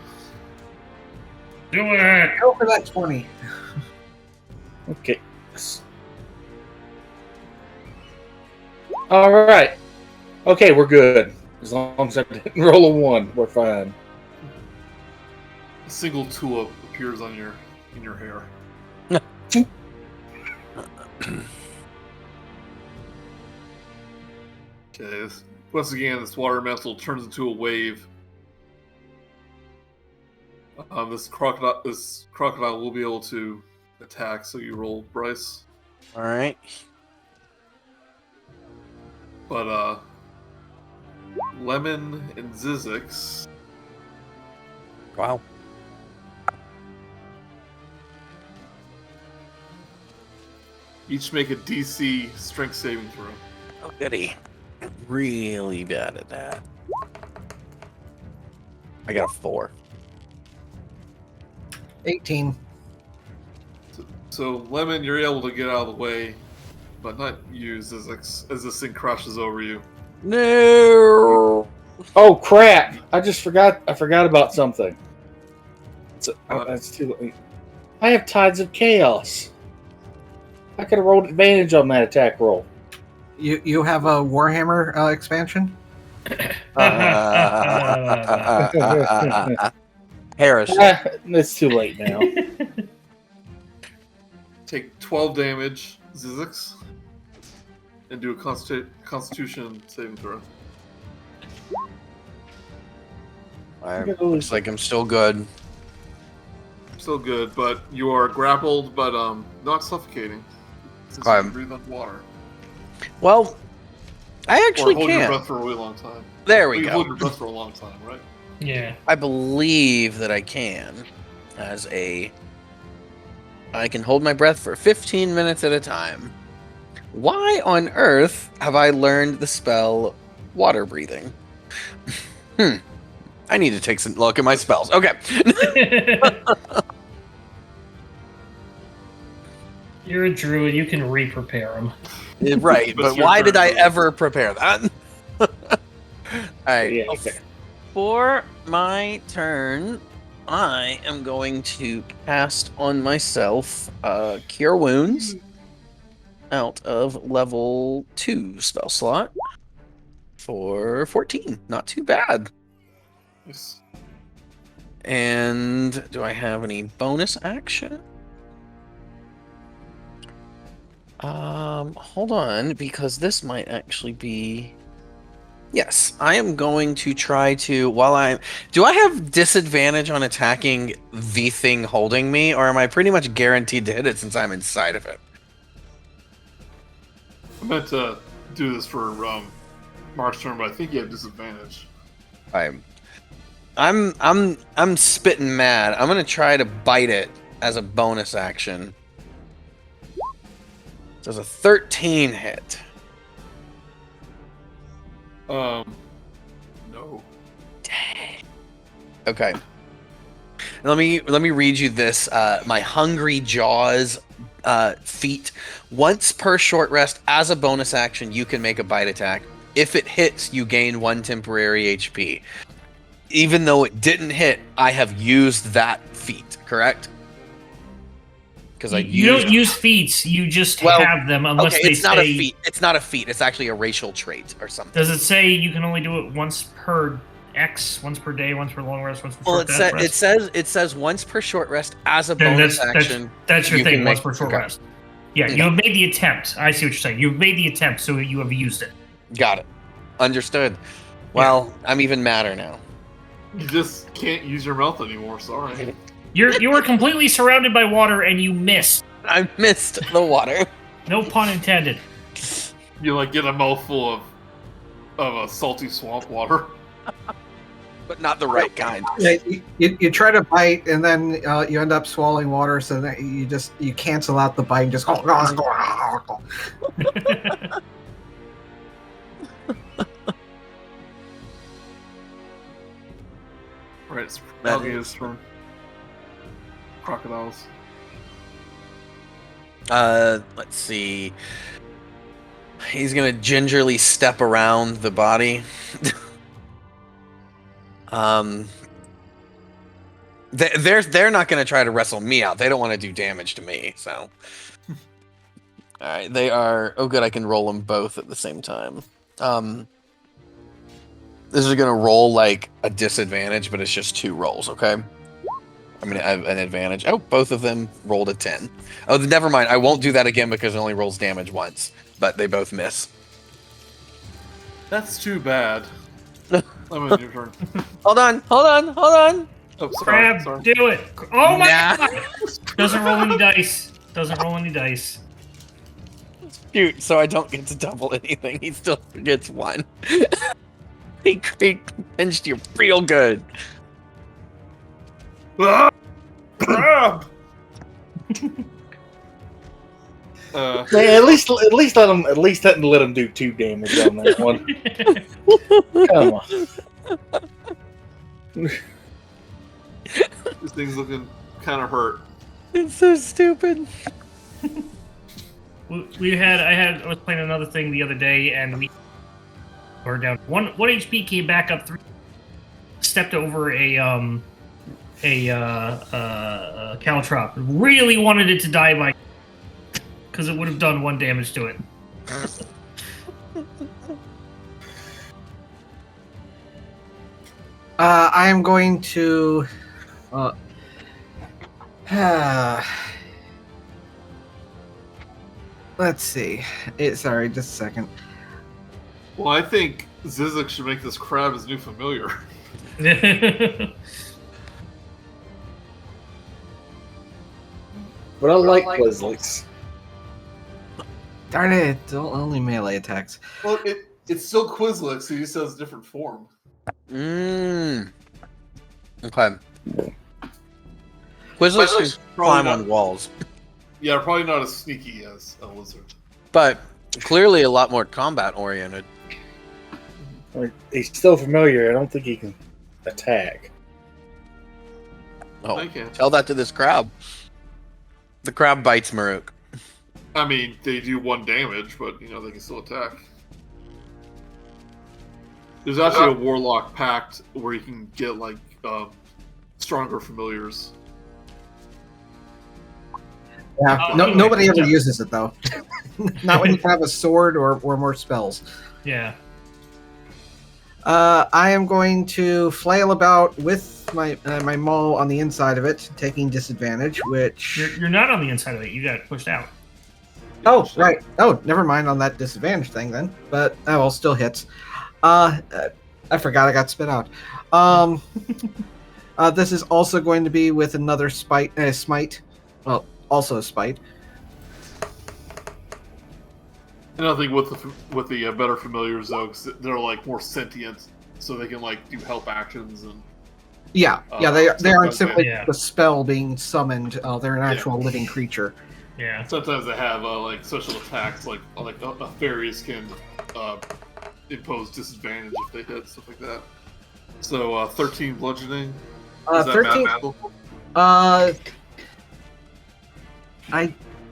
Speaker 2: Do it!
Speaker 5: Go for that 20.
Speaker 4: Okay. All right. Okay, we're good. As long as I didn't roll a 1, we're fine.
Speaker 1: A single tulip appears on in your hair. Okay. Once again, this water elemental turns into a wave. This crocodile will be able to attack. So you roll, Brice.
Speaker 3: All right.
Speaker 1: But Lemon and Zyzzyx.
Speaker 3: Wow.
Speaker 1: Each make a DC strength saving throw.
Speaker 3: Oh, goody. Really bad at that. I got a 4.
Speaker 5: 18.
Speaker 1: So Lemon, you're able to get out of the way, but not you, Zyzzyx, as this thing crashes over you.
Speaker 3: No.
Speaker 4: Oh crap! I forgot about something. That's too late. I have Tides of Chaos. I could have rolled advantage on that attack roll.
Speaker 5: You have a Warhammer expansion?
Speaker 3: Harris.
Speaker 4: It's too late now.
Speaker 1: Take 12 damage, Zyzzyx, and do a Constitution saving throw.
Speaker 3: Looks like I'm still good.
Speaker 1: Still good, but you are grappled, but not suffocating. Since you can breathe underwater.
Speaker 3: Well, I actually
Speaker 1: hold
Speaker 3: can.
Speaker 1: Your breath for a really long time.
Speaker 3: There we
Speaker 1: you
Speaker 3: go.
Speaker 1: Hold your breath for a long time, right?
Speaker 2: Yeah.
Speaker 3: I believe that I can. I can hold my breath for 15 minutes at a time. Why on earth have I learned the spell water breathing? I need to take some look at my spells. Okay.
Speaker 2: You're a druid. You can re-prepare them.
Speaker 3: Right, but why did I ever prepare that? All right.
Speaker 4: Yeah, okay.
Speaker 3: For my turn, I am going to cast on myself Cure Wounds out of level 2 spell slot for 14. Not too bad.
Speaker 1: Yes.
Speaker 3: And do I have any bonus action? Hold on, because this might actually be... Yes, I am going to try to, do I have disadvantage on attacking the thing holding me, or am I pretty much guaranteed to hit it since I'm inside of it?
Speaker 1: I meant to do this for Mark's turn, but I think you have disadvantage.
Speaker 3: I'm spitting mad. I'm gonna try to bite it as a bonus action. Does a 13 hit?
Speaker 1: No.
Speaker 3: Dang. Okay. Let me read you this. My hungry jaws feat. Once per short rest, as a bonus action, you can make a bite attack. If it hits, you gain 1 temporary HP. Even though it didn't hit, I have used that feat, correct? Because
Speaker 2: you don't use feats, you just have them unless they
Speaker 3: it's
Speaker 2: say...
Speaker 3: not a feat. It's not a feat. It's actually a racial trait or something.
Speaker 2: Does it say you can only do it once per X, once per day, once per long rest, once per short rest?
Speaker 3: It says once per short rest as a bonus action.
Speaker 2: That's your thing, once per short rest. Yeah, you have made the attempt. I see what you're saying. You've made the attempt, so you have used it.
Speaker 3: Got it. Understood. Well, I'm even madder now.
Speaker 1: You just can't use your mouth anymore, sorry.
Speaker 2: You were completely surrounded by water and you missed.
Speaker 3: I missed the water.
Speaker 2: No pun intended.
Speaker 1: You like get a mouthful of a salty swamp water.
Speaker 3: But not the right kind.
Speaker 5: Yeah, you try to bite and then you end up swallowing water, so that you cancel out the bite and just
Speaker 1: Right, it's Alligator's turn. Crocodiles.
Speaker 3: Let's see. He's gonna gingerly step around the body. They're not gonna try to wrestle me out. They don't want to do damage to me. So, all right, they are. Oh, good. I can roll them both at the same time. This is gonna roll like a disadvantage, but it's just 2 rolls. Okay. I mean, I have an advantage. Oh, both of them rolled a 10. Oh, never mind. I won't do that again because it only rolls damage once. But they both miss.
Speaker 1: That's too bad. I'm in your turn.
Speaker 3: Hold on.
Speaker 1: Oh, sorry,
Speaker 2: Crab,
Speaker 1: sorry.
Speaker 2: do it. Oh my god! Doesn't roll any dice.
Speaker 3: Shoot, so I don't get to double anything. He still gets 1. he pinched you real good.
Speaker 1: Ah! Crab!
Speaker 4: Hey, at least let him do 2 damage on that one. Come on.
Speaker 1: This thing's looking kind of hurt.
Speaker 3: It's so stupid.
Speaker 2: I was playing another thing the other day, and we were down 1 HP, came back up 3, stepped over a caltrop. Really wanted it to die by, because it would have done 1 damage to it.
Speaker 5: I am going to. Let's see. Sorry, just a second.
Speaker 1: Well, I think Zyzzyx should make this crab his new familiar.
Speaker 4: But I like Zyzzyx.
Speaker 5: Darn it! Only melee attacks.
Speaker 1: Well, it's still Quizlix, he just has a different form.
Speaker 3: Okay. Quizlix can climb on walls.
Speaker 1: Yeah, probably not as sneaky as a lizard.
Speaker 3: But clearly a lot more combat oriented.
Speaker 4: He's still familiar. I don't think he can attack.
Speaker 3: Oh, tell that to this crab. The crab bites Murook.
Speaker 1: I mean, they do 1 damage, but, they can still attack. There's actually a Warlock pact where you can get, stronger familiars.
Speaker 5: Yeah, nobody ever uses it, though. Not when you have a sword or more spells.
Speaker 2: Yeah.
Speaker 5: I am going to flail about with my maul on the inside of it, taking disadvantage, which...
Speaker 2: You're not on the inside of it. You got pushed out.
Speaker 5: Oh, right. Oh, never mind on that disadvantage thing, then. But, well, still hits. I forgot I got spit out. This is also going to be with another smite. Well, also a spite.
Speaker 1: And I think with the better familiars, though, because they're, more sentient, so they can, do help actions and...
Speaker 5: Yeah, they aren't simply
Speaker 1: Yeah.
Speaker 5: a spell being summoned. They're an actual living creature.
Speaker 2: Yeah.
Speaker 1: Sometimes they have special attacks, like a fairies can impose disadvantage if they hit, stuff like that. So 13 bludgeoning. Is that
Speaker 5: 13.
Speaker 1: mathematical?
Speaker 5: I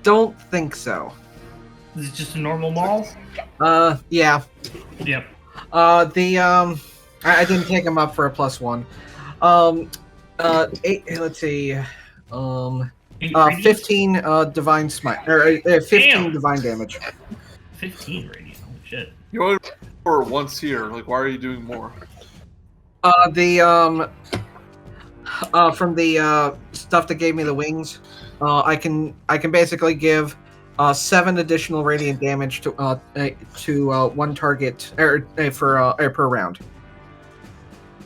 Speaker 5: don't think so.
Speaker 2: Is it just a normal mall?
Speaker 5: Yeah.
Speaker 2: Yep.
Speaker 5: I didn't take him up for a +1. 8. Let's see. 15 divine smite or 15
Speaker 2: Damn.
Speaker 5: divine damage.
Speaker 2: 15 radiant. Holy shit.
Speaker 1: You only for once here. Like, why are you doing more?
Speaker 5: From the stuff that gave me the wings, I can basically give 7 additional radiant damage to one target per round.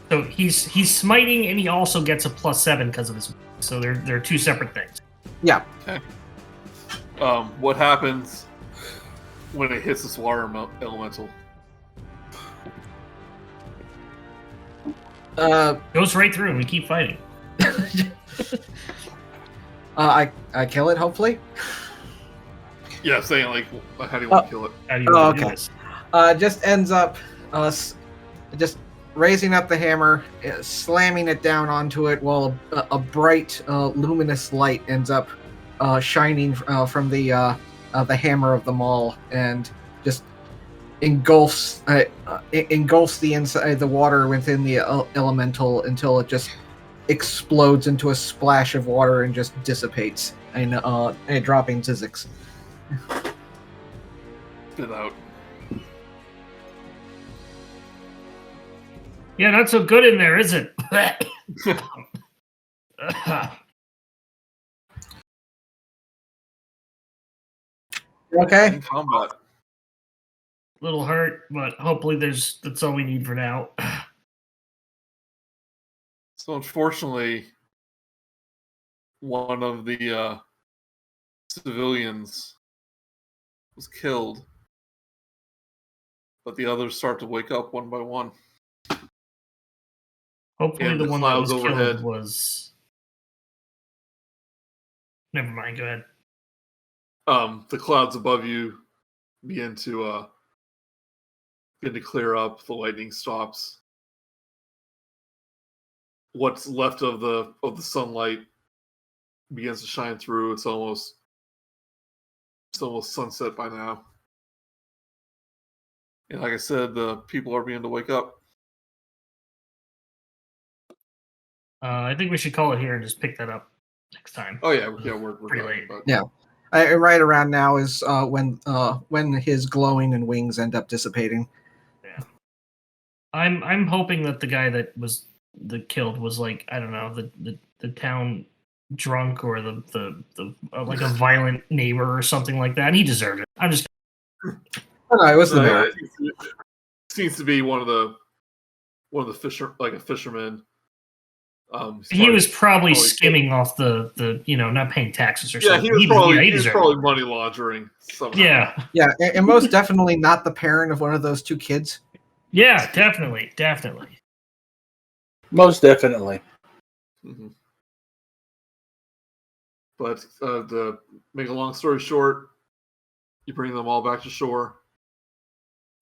Speaker 2: So he's smiting, and he also gets a +7 because of his. So they're two separate things.
Speaker 5: Yeah.
Speaker 1: Okay. What happens when it hits this water elemental?
Speaker 2: Goes right through, and we keep fighting.
Speaker 5: I kill it, hopefully.
Speaker 1: Yeah, saying like, how do you want to kill it?
Speaker 2: How do you want to do
Speaker 5: okay.
Speaker 2: this?
Speaker 5: Just ends up just raising up the hammer, slamming it down onto it, while a bright, luminous light ends up shining from the hammer of the maul, and just engulfs the inside the water within the elemental until it just explodes into a splash of water and just dissipates, and dropping Zyzzyx.
Speaker 1: Spit out.
Speaker 2: Yeah, not so good in there, is it?
Speaker 5: Okay.
Speaker 1: In combat.
Speaker 2: Little hurt, but hopefully that's all we need for now.
Speaker 1: So unfortunately, one of the civilians was killed, but the others start to wake up one by one.
Speaker 2: Hopefully
Speaker 1: And
Speaker 2: the
Speaker 1: the
Speaker 2: one that was
Speaker 1: clouds
Speaker 2: killed
Speaker 1: overhead.
Speaker 2: was... Never mind, go ahead.
Speaker 1: The clouds above you begin to clear up. The lightning stops. What's left of the sunlight begins to shine through. It's almost sunset by now. And like I said, the people are beginning to wake up.
Speaker 2: I think we should call it here and just pick that up next time.
Speaker 1: Oh yeah, we're
Speaker 2: Pretty
Speaker 1: done,
Speaker 2: late.
Speaker 1: but-
Speaker 5: Yeah. Right around now is when his glowing and wings end up dissipating.
Speaker 2: Yeah. I'm hoping that the guy that was killed was like, I don't know, the town drunk or the like a violent neighbor or something like that. And he deserved it. I'm just
Speaker 5: Oh, no, it was the mayor.
Speaker 1: It seems to be one of the fisherman.
Speaker 2: he was probably skimming off the not paying taxes or something.
Speaker 1: He was
Speaker 2: deserved
Speaker 1: probably
Speaker 2: it.
Speaker 1: money laundering somehow.
Speaker 2: Yeah.
Speaker 5: Yeah, and most definitely not the parent of one of those 2 kids.
Speaker 2: Yeah, definitely.
Speaker 6: Most definitely.
Speaker 1: Mm-hmm. But to make a long story short, you bring them all back to shore.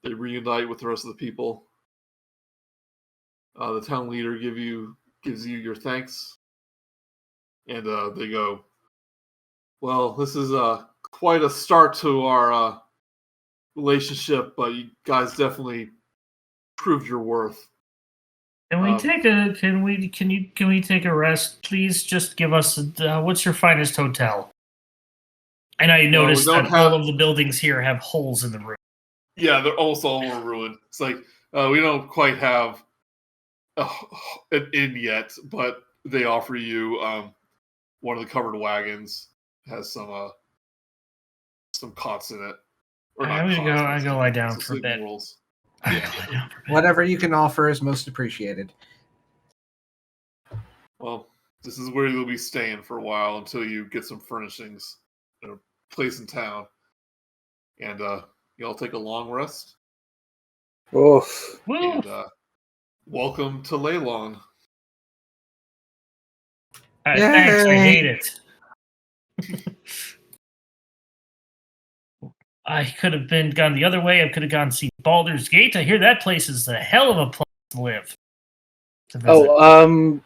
Speaker 1: They reunite with the rest of the people. The town leader gives you your thanks, and they go, "Well, this is quite a start to our relationship, but you guys definitely proved your worth."
Speaker 2: Can we take a rest, please? Just give us what's your finest hotel? And I noticed that all of the buildings here have holes in the roof.
Speaker 1: Yeah, they're almost all ruined. It's like we don't quite have an inn yet, but they offer you one of the covered wagons has some cots in it.
Speaker 2: I'm gonna go lie down for a bit.
Speaker 1: Yeah.
Speaker 5: Whatever you can offer is most appreciated.
Speaker 1: Well, this is where you'll be staying for a while until you get some furnishings in a place in town. And y'all take a long rest.
Speaker 6: Oof.
Speaker 1: And welcome to Leilon.
Speaker 2: Thanks, I hate it. I could have gone the other way. I could have gone see Baldur's Gate. I hear that place is a hell of a place to live. To visit.